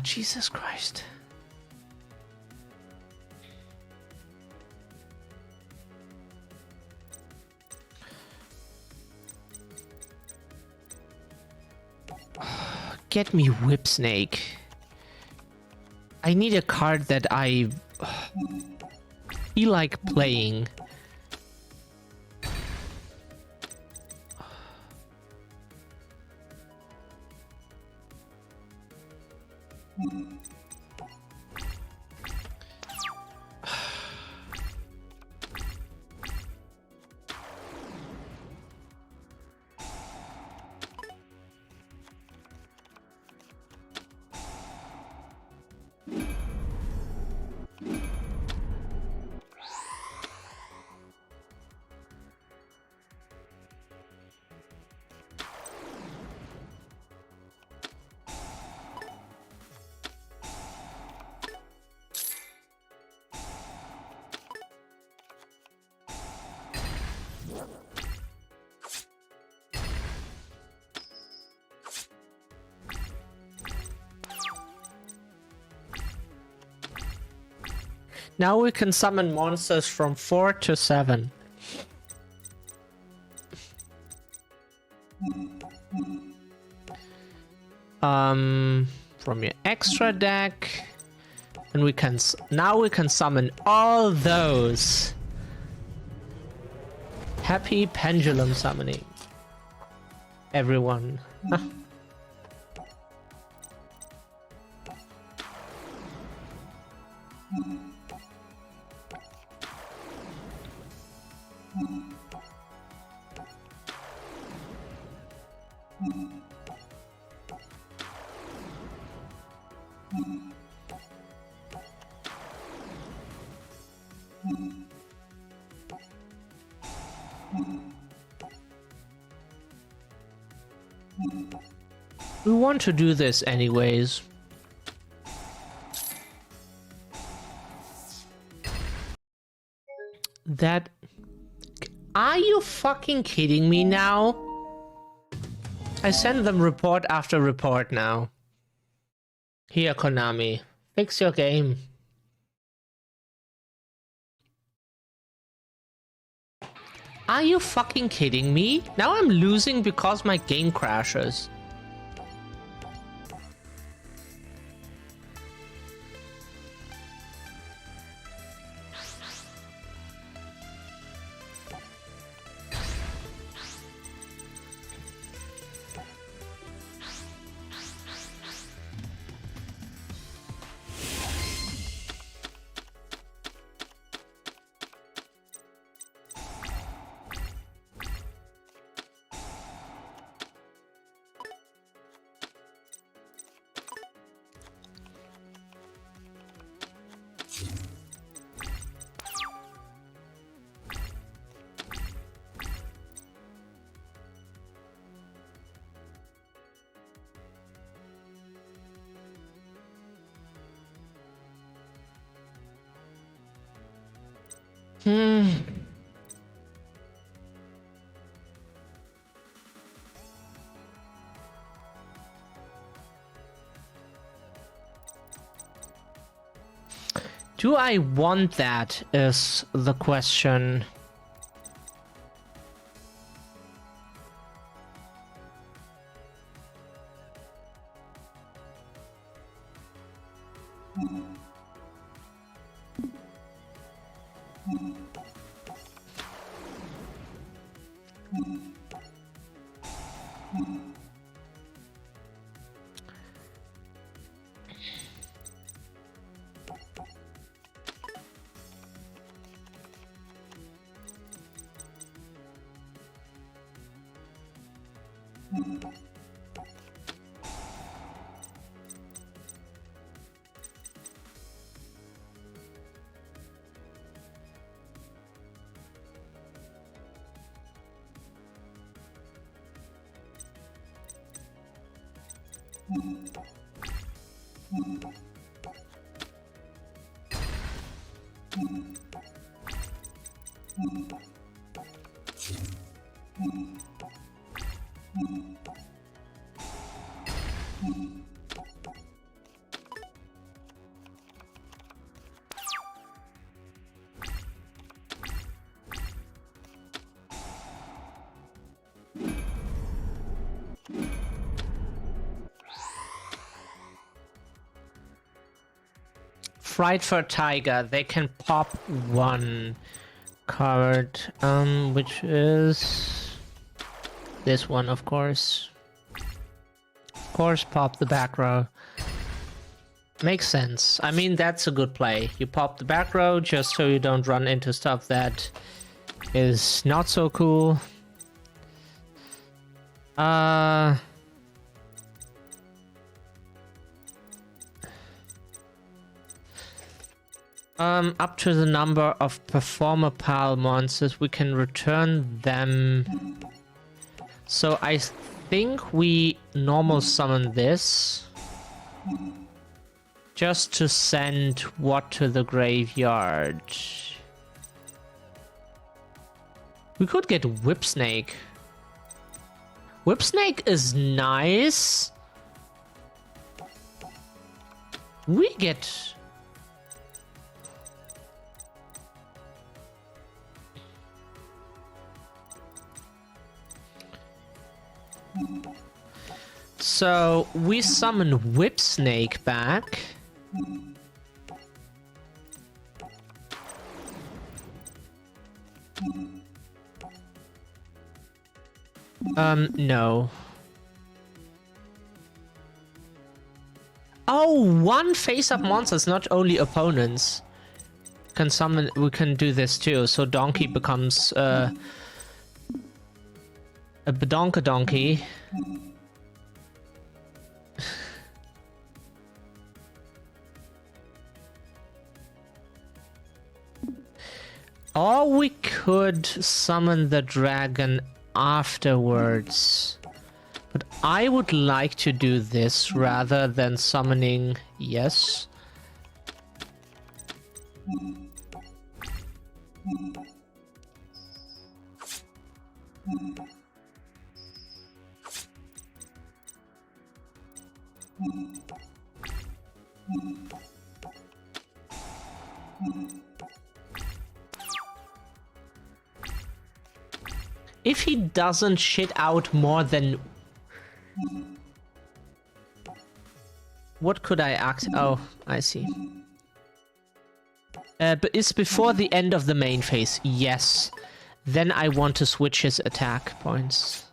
Jesus Christ. Get me Whip Snake. I need a card that I feel like playing. Now we can summon monsters from 4 to 7. From your extra deck, and we can now we can summon all those. Happy pendulum summoning, everyone. We want to do this anyways. That... Are you fucking kidding me now? I send them report after report now. Here, Konami. Fix your game. Are you fucking kidding me? Now I'm losing because my game crashes. Do I want that is the question. Frightful Tiger, they can pop one card, which is this one, of course. Of course, pop the back row. Makes sense. I mean, that's a good play. You pop the back row just so you don't run into stuff that is not so cool. Up to the number of performer pile monsters, we can return them. So I think we normal summon this. Just to send what to the graveyard? We could get Whip Snake. Whip Snake is nice. We get... So we summon Whip Snake back. No. Oh, one face-up monsters, not only opponents. Can summon. We can do this too. So Donkey becomes a Donkey. Or we could summon the dragon afterwards. But I would like to do this rather than summoning... Yes. If he doesn't shit out more than... What could I act? Oh, I see. But it's before the end of the main phase. Yes. Then I want to switch his attack points.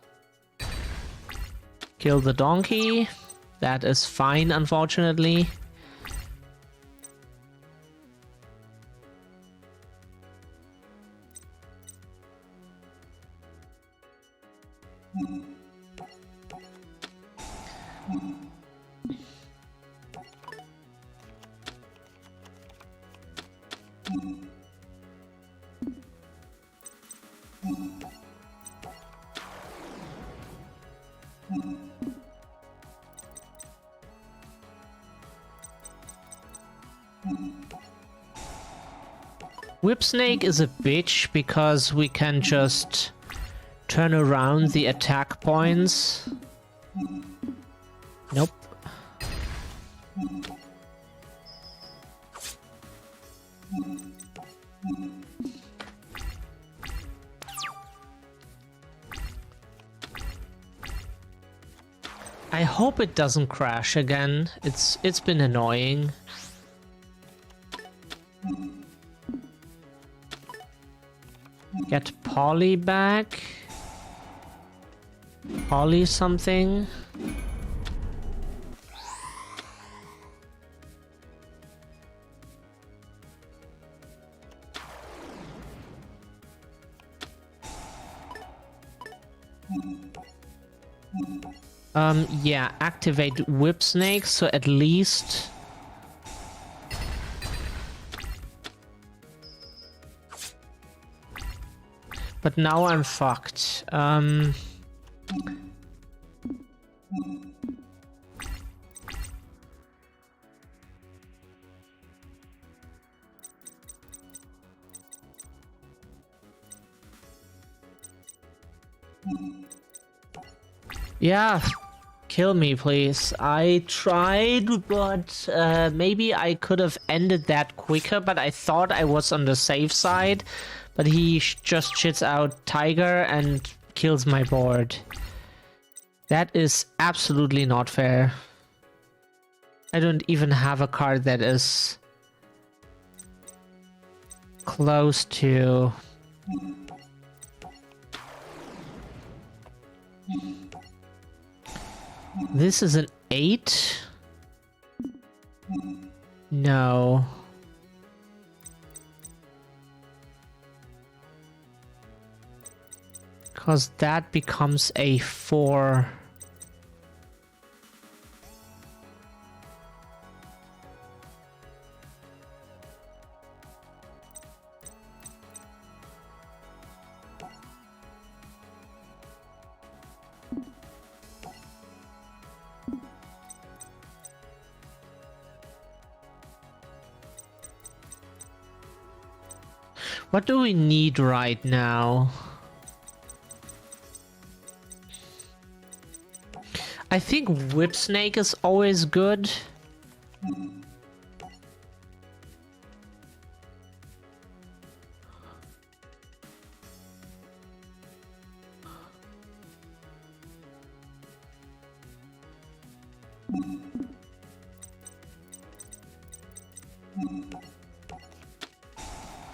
Kill the donkey. That is fine, unfortunately. Whip Snake is a bitch because we can just turn around the attack points. Nope. I hope it doesn't crash again. It's been annoying. Get Polly back. Polly something. Yeah, activate Whip Snake, so at least... But now I'm fucked. Yeah, kill me, please. I tried, but maybe I could have ended that quicker, but I thought I was on the safe side. But he just shits out Tiger and kills my board. That is absolutely not fair. I don't even have a card that is close to... This is an 8? No. Because that becomes a 4. What do we need right now? I think Whip Snake is always good.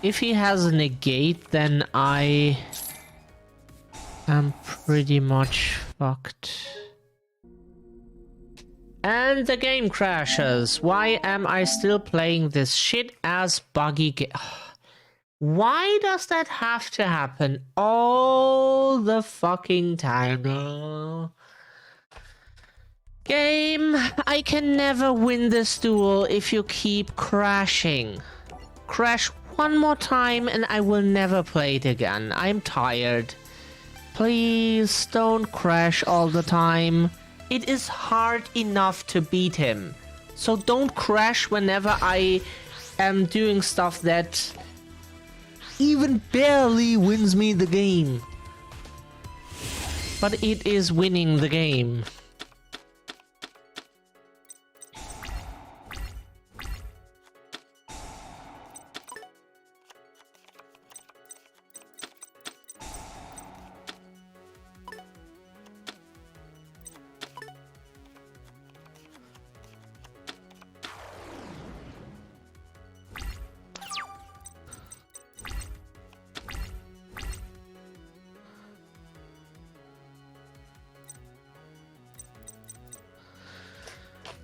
If he has a negate, then I am pretty much fucked. And the game crashes. Why am I still playing this shit-ass buggy game? Why does that have to happen all the fucking time now? Game, I can never win this duel if you keep crashing. Crash one more time and I will never play it again. I'm tired. Please don't crash all the time. It is hard enough to beat him. So don't crash whenever I am doing stuff that even barely wins me the game. But it is winning the game.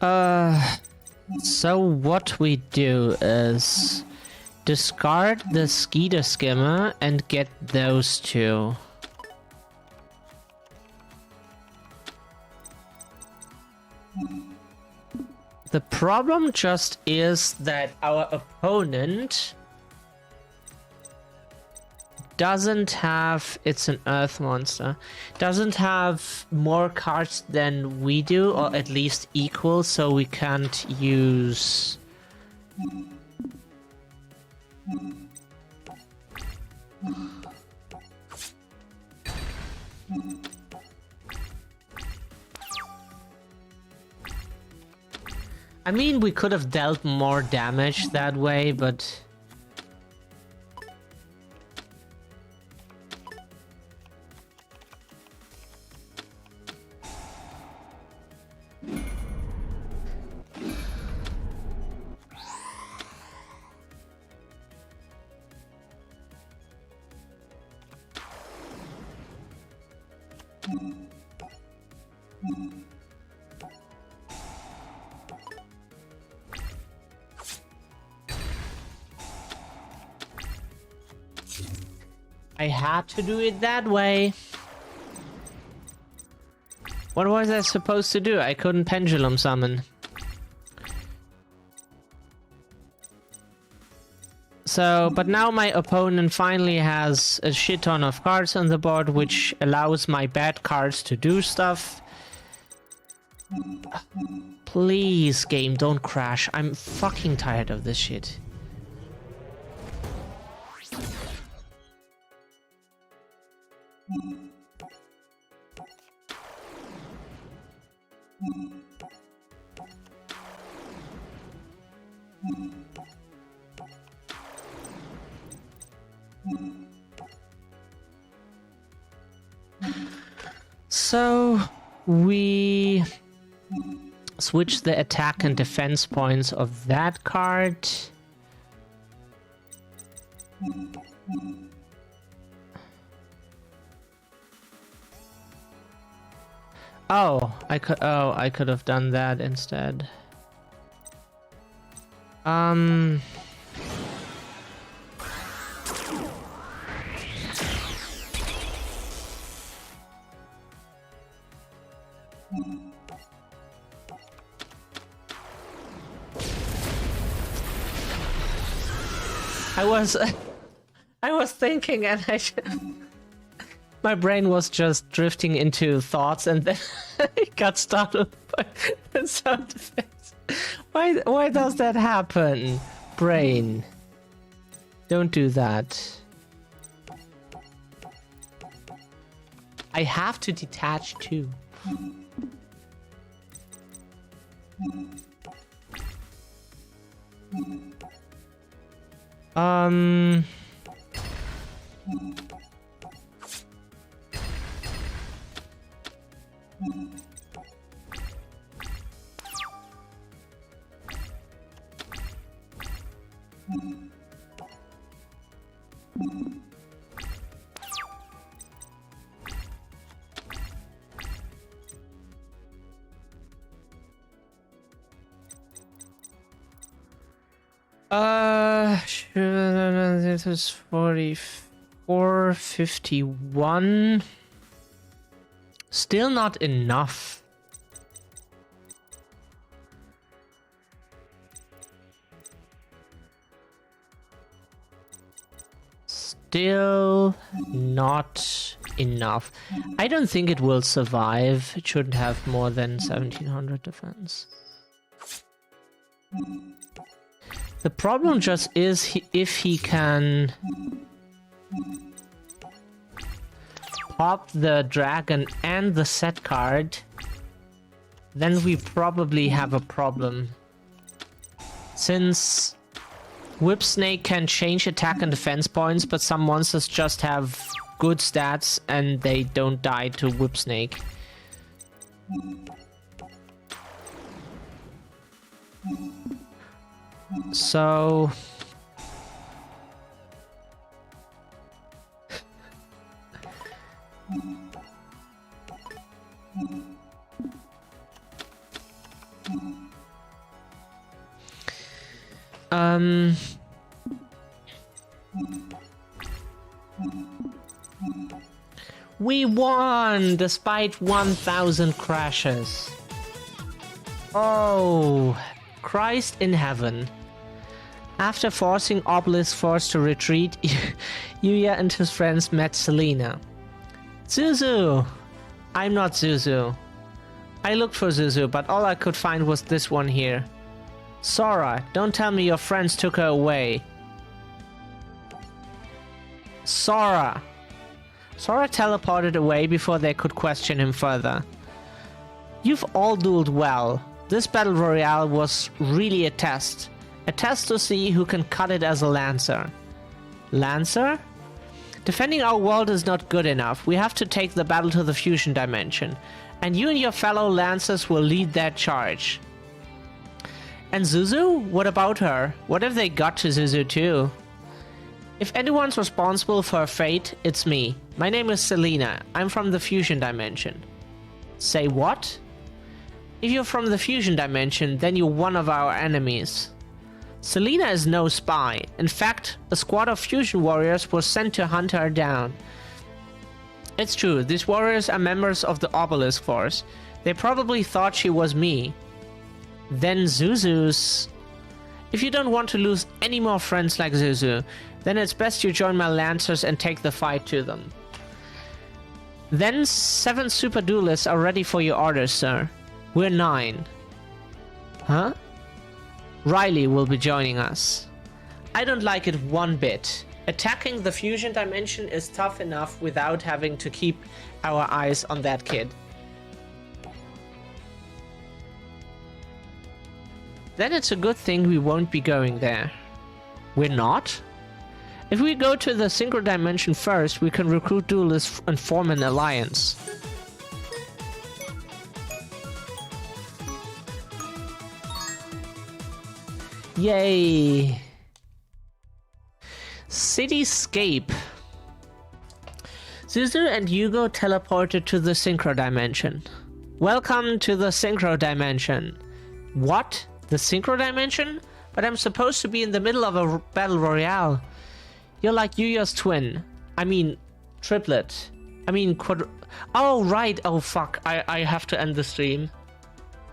So what we do is discard the Skeeter Skimmer and get those two. The problem just is that our opponent doesn't have, it's an earth monster, doesn't have more cards than we do, or at least equal, so we can't use... I mean, we could have dealt more damage that way, but... I had to do it that way. What was I supposed to do? I couldn't pendulum summon. So, but now my opponent finally has a shit ton of cards on the board, which allows my bad cards to do stuff. Please, game, don't crash. I'm fucking tired of this shit. So we switch the attack and defense points of that card. Oh, I could have done that instead. I was thinking, and my brain was just drifting into thoughts, and then it got startled by the sound effects. Why does that happen? Brain, don't do that. I have to detach too. This is 44.51. Still not enough. Still not enough. I don't think it will survive. It shouldn't have more than 1700 defense. The problem just is if he can pop the dragon and the set card, then we probably have a problem. Since Whip Snake can change attack and defense points, but some monsters just have good stats and they don't die to Whip Snake. So... Um... We won despite 1,000 crashes. Oh, Christ in heaven. After forcing Obelisk Force to retreat, Yuya and his friends met Selena. Zuzu! I'm not Zuzu. I looked for Zuzu, but all I could find was this one here. Sora, don't tell me your friends took her away. Sora! Sora teleported away before they could question him further. You've all dueled well. This battle royale was really a test. A test to see who can cut it as a Lancer. Lancer? Defending our world is not good enough. We have to take the battle to the fusion dimension. And you and your fellow Lancers will lead that charge. And Zuzu? What about her? What if they got to Zuzu too? If anyone's responsible for her fate, it's me. My name is Selena. I'm from the fusion dimension. Say what? If you're from the fusion dimension, then you're one of our enemies. Selena is no spy. In fact, a squad of fusion warriors was sent to hunt her down. It's true, these warriors are members of the Obelisk Force. They probably thought she was me. Then Zuzu's... If you don't want to lose any more friends like Zuzu, then it's best you join my Lancers and take the fight to them. Then 7 super duelists are ready for your orders, sir. We're 9. Huh? Riley will be joining us. I don't like it one bit. Attacking the fusion dimension is tough enough without having to keep our eyes on that kid. Then it's a good thing we won't be going there. We're not? If we go to the synchro dimension first, we can recruit duelists and form an alliance. Yay! Cityscape. Zuzu and Hugo teleported to the synchro dimension. Welcome to the synchro dimension. What? The synchro dimension? But I'm supposed to be in the middle of a battle royale. You're like Yuya's twin. I mean, triplet. I mean, oh, right. Oh, fuck. I have to end the stream.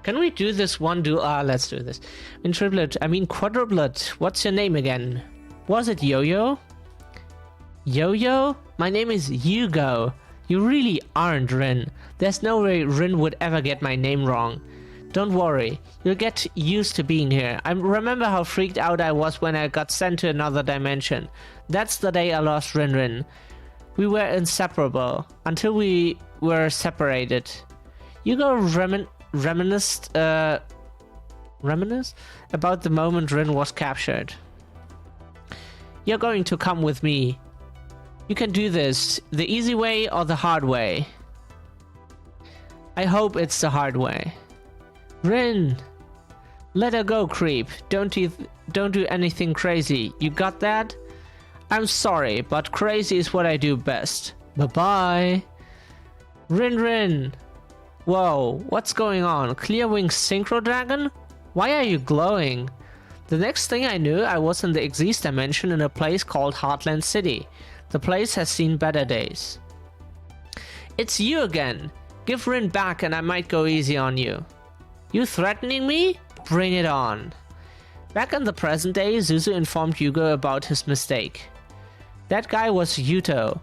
Can we do this one duel? Let's do this. I mean, triplet. I mean, quadruplet. What's your name again? Was it Yo-Yo? Yo-Yo? My name is Hugo. You really aren't Rin. There's no way Rin would ever get my name wrong. Don't worry, you'll get used to being here. I remember how freaked out I was when I got sent to another dimension. That's the day I lost Rin. We were inseparable, until we were separated. Hugo reminisced about the moment Rin was captured. You're going to come with me. You can do this, the easy way or the hard way. I hope it's the hard way. Rin! Let her go, creep. Don't do anything crazy. You got that? I'm sorry, but crazy is what I do best. Bye-bye. Rin! Whoa, what's going on? Clearwing Synchro Dragon? Why are you glowing? The next thing I knew, I was in the Exist dimension in a place called Heartland City. The place has seen better days. It's you again. Give Rin back and I might go easy on you. You threatening me? Bring it on. Back in the present day, Zuzu informed Hugo about his mistake. That guy was Yuto.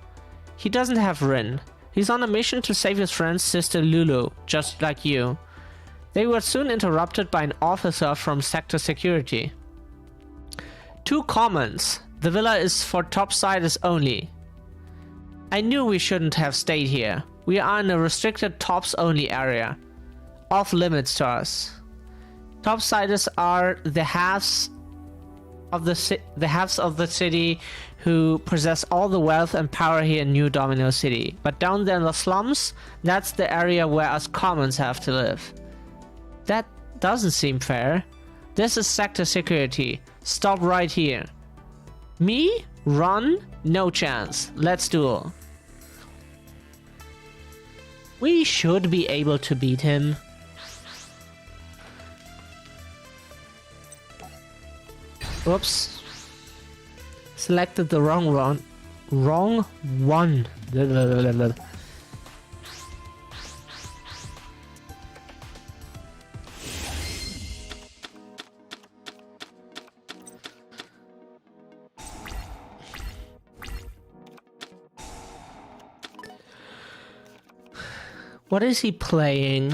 He doesn't have Rin. He's on a mission to save his friend's sister Lulu, just like you. They were soon interrupted by an officer from Sector Security. 2 comments. The villa is for topsiders only. I knew we shouldn't have stayed here. We are in a restricted tops only area. Off limits to us. Topsiders are the halves of the city who possess all the wealth and power here in New Domino City. But down there in the slums, that's the area where us commons have to live. That doesn't seem fair. This is Sector Security. Stop right here. Me? Run? No chance. Let's duel. We should be able to beat him. Oops. Selected the wrong one. Wrong one. What is he playing?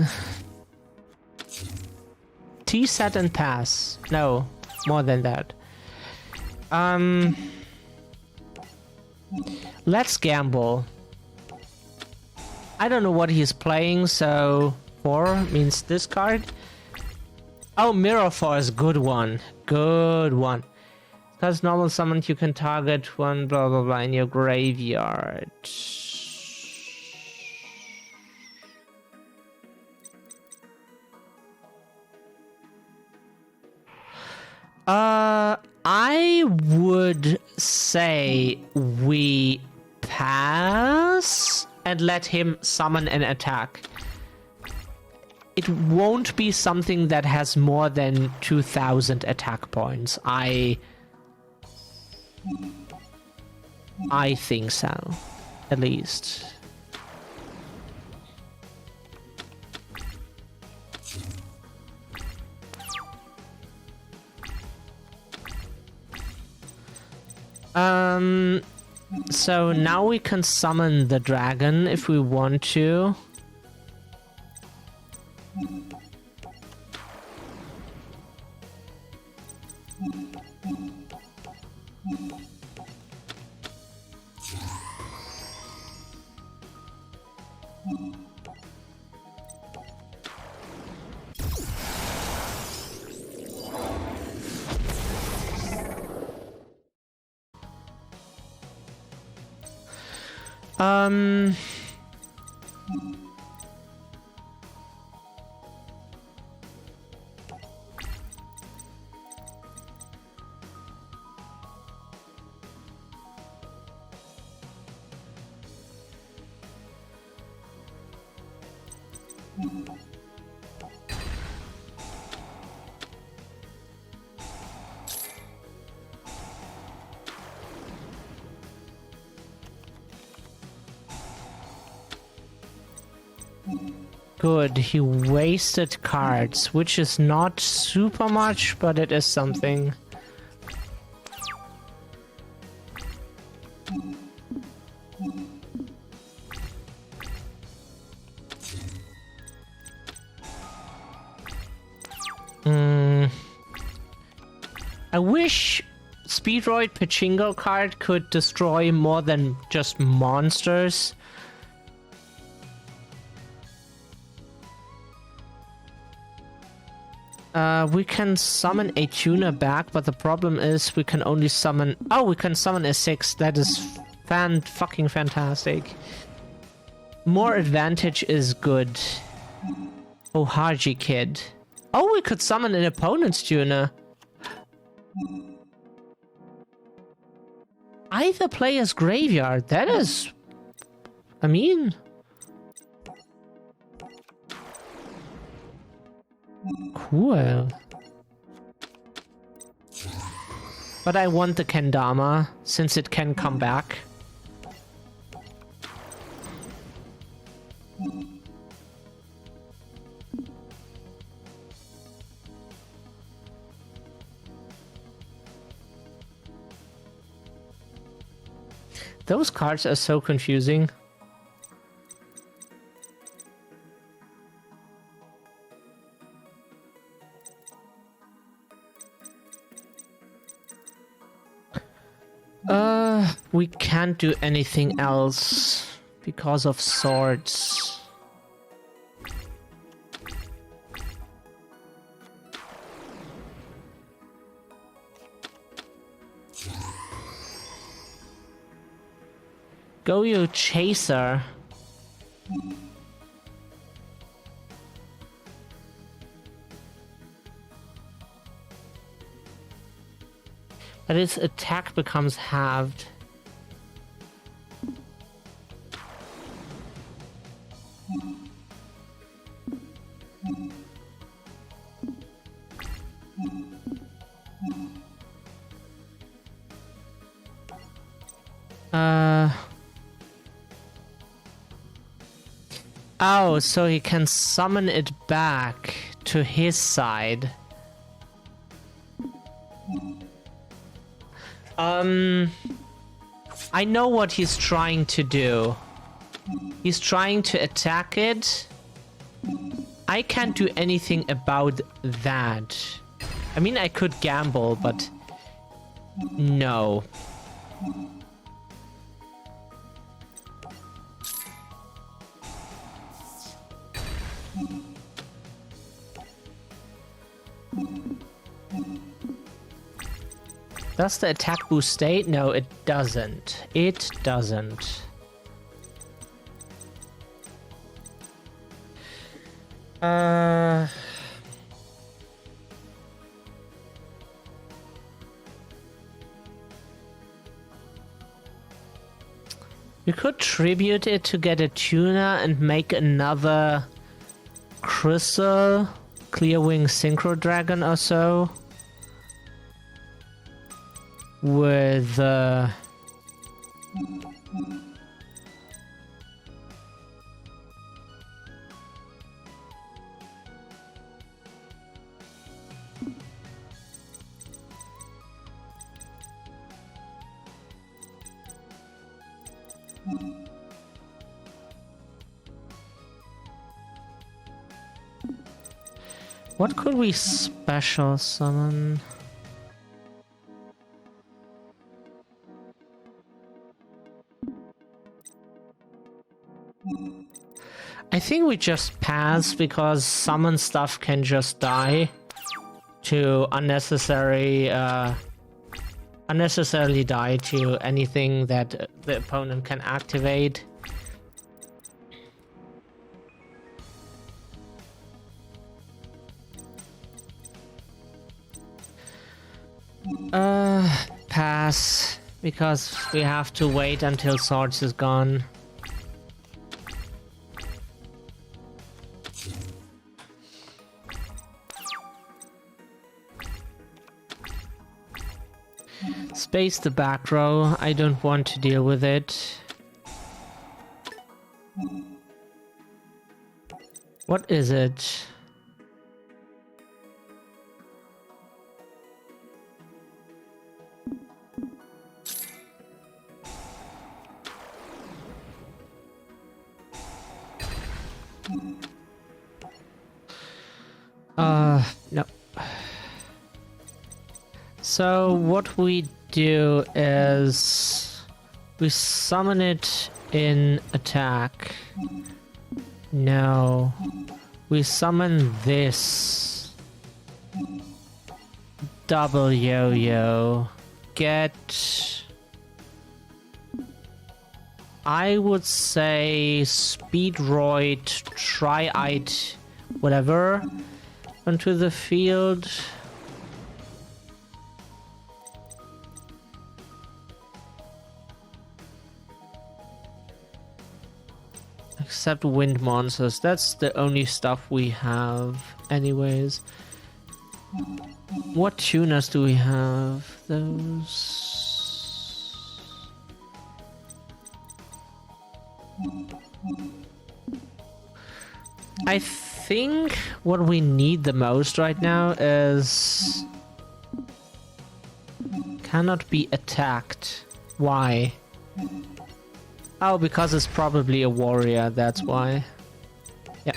T set and pass. No, more than that. Let's gamble. I don't know what he's playing, so 4 means discard. Oh, Mirror Force, good one. Good one. Because normal summoned, you can target one blah blah blah in your graveyard. I would say we pass and let him summon an attack. It won't be something that has more than 2,000 attack points. I think so, at least. So now we can summon the dragon if we want to. Good, he wasted cards, which is not super much, but it is something. I wish Speedroid Pachinko card could destroy more than just monsters. We can summon a tuner back, but the problem is we can only summon... Oh, we can summon a 6. That is fucking fantastic. More advantage is good. Oh, Haji Kid. Oh, we could summon an opponent's tuner. Either player's graveyard. That is... I mean... Cool. But I want the Kendama, since it can come back. Those cards are so confusing. We can't do anything else because of swords. Go, you chaser. But its attack becomes halved. Oh, so he can summon it back to his side. I know what he's trying to do. He's trying to attack it. I can't do anything about that. I mean, I could gamble, but no. Does the attack boost stay? No, it doesn't. It doesn't. We could tribute it to get a tuna and make another crystal clearwing synchro dragon or so. With what could we special summon? I think we just pass because summon stuff can just die to unnecessarily die to anything that the opponent can activate. Pass because we have to wait until Swords is gone. Space the back row. I don't want to deal with it. What is it? No. So what we do is we summon it in attack. No. We summon this. Double yo-yo. Get... I would say Speedroid, Tri-Ite, whatever, onto the field. Except wind monsters, that's the only stuff we have anyways. What tuners do we have? Those... I think what we need the most right now is... cannot be attacked. Why? Oh, because it's probably a warrior, that's why. Yeah.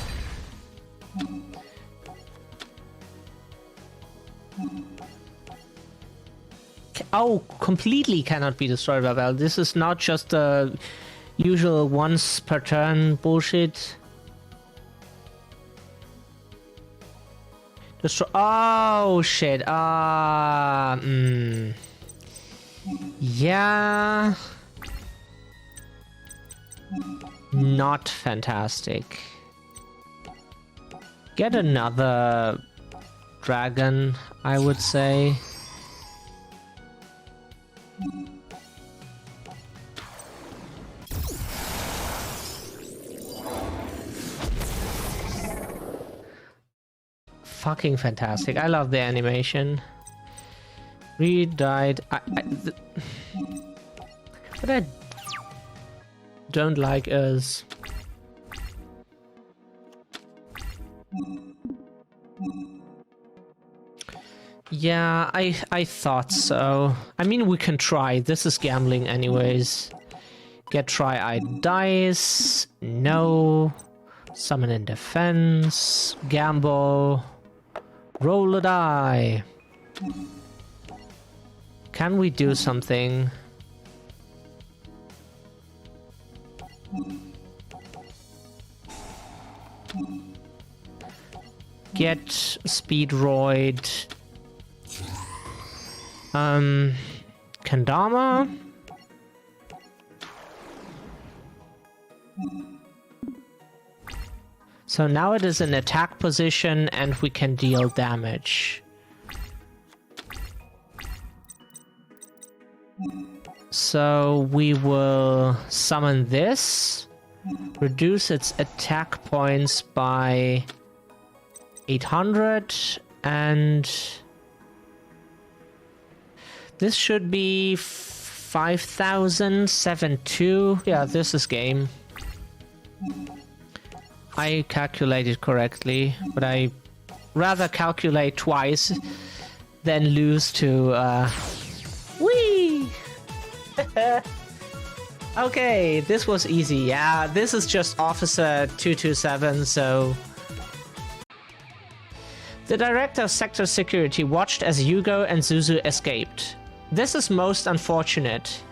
Oh, completely cannot be destroyed by battle. This is not just the usual once per turn bullshit. Destroy. Oh shit. Yeah. Not fantastic. Get another dragon, I would say. Fucking fantastic. I love the animation. Reed died. What I don't like is Yeah, I thought so. I mean, we can try. This is gambling anyways. Get tri-eyed dice. No. Summon in defense. Gamble. Roll a die. Can we do something? Get Speedroid. Kendama? So now it is in attack position and we can deal damage. So we will summon this, reduce its attack points by 800, and this should be 5,072. Yeah, this is game. I calculated correctly, but I rather calculate twice than lose to Whee! Okay, this was easy. Yeah, this is just Officer 227, so... The director of Sector Security watched as Yugo and Zuzu escaped. This is most unfortunate.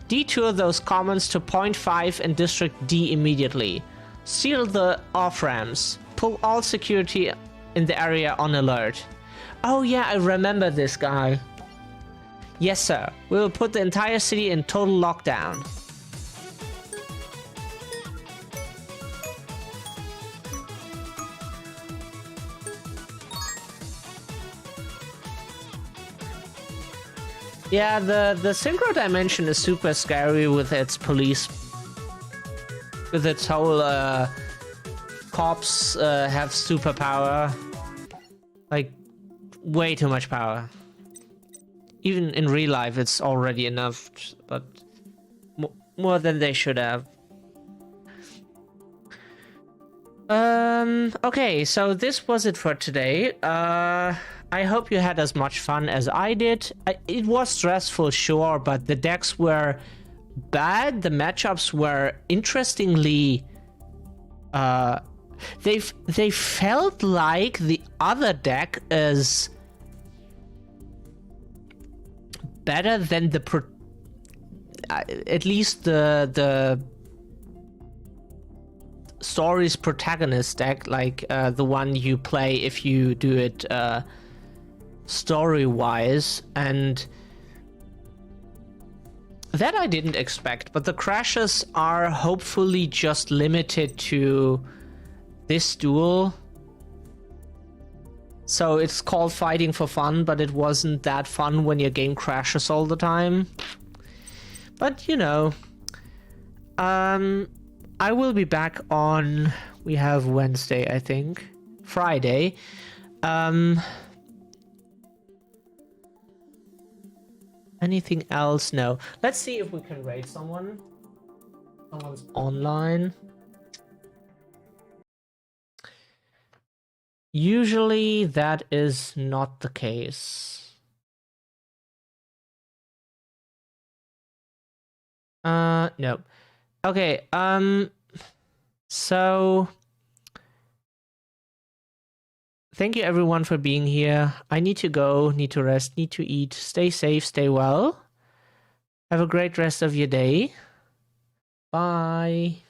Detour those commons to Point 5 in District D immediately. Seal the off-ramps. Pull all security in the area on alert. Oh yeah, I remember this guy. Yes, sir. We will put the entire city in total lockdown. Yeah, the Synchro Dimension is super scary with its police. With its whole cops have superpower. Like, way too much power. Even in real life, it's already enough, but more than they should have. Okay, so this was it for today. I hope you had as much fun as I did. It was stressful, sure, but the decks were bad. The matchups were interestingly... They felt like the other deck is better than the... at least the story's protagonist deck, like the one you play if you do it story-wise, and that I didn't expect, but the crashes are hopefully just limited to this duel. So it's called fighting for fun, but it wasn't that fun when your game crashes all the time. But, you know, I will be back on, we have Wednesday, I think, Friday. Anything else? No. Let's see if we can raid someone. Someone's online. Usually that is not the case. No. Okay, so thank you everyone for being here. I need to go, need to rest, need to eat. Stay safe, stay well. Have a great rest of your day. Bye.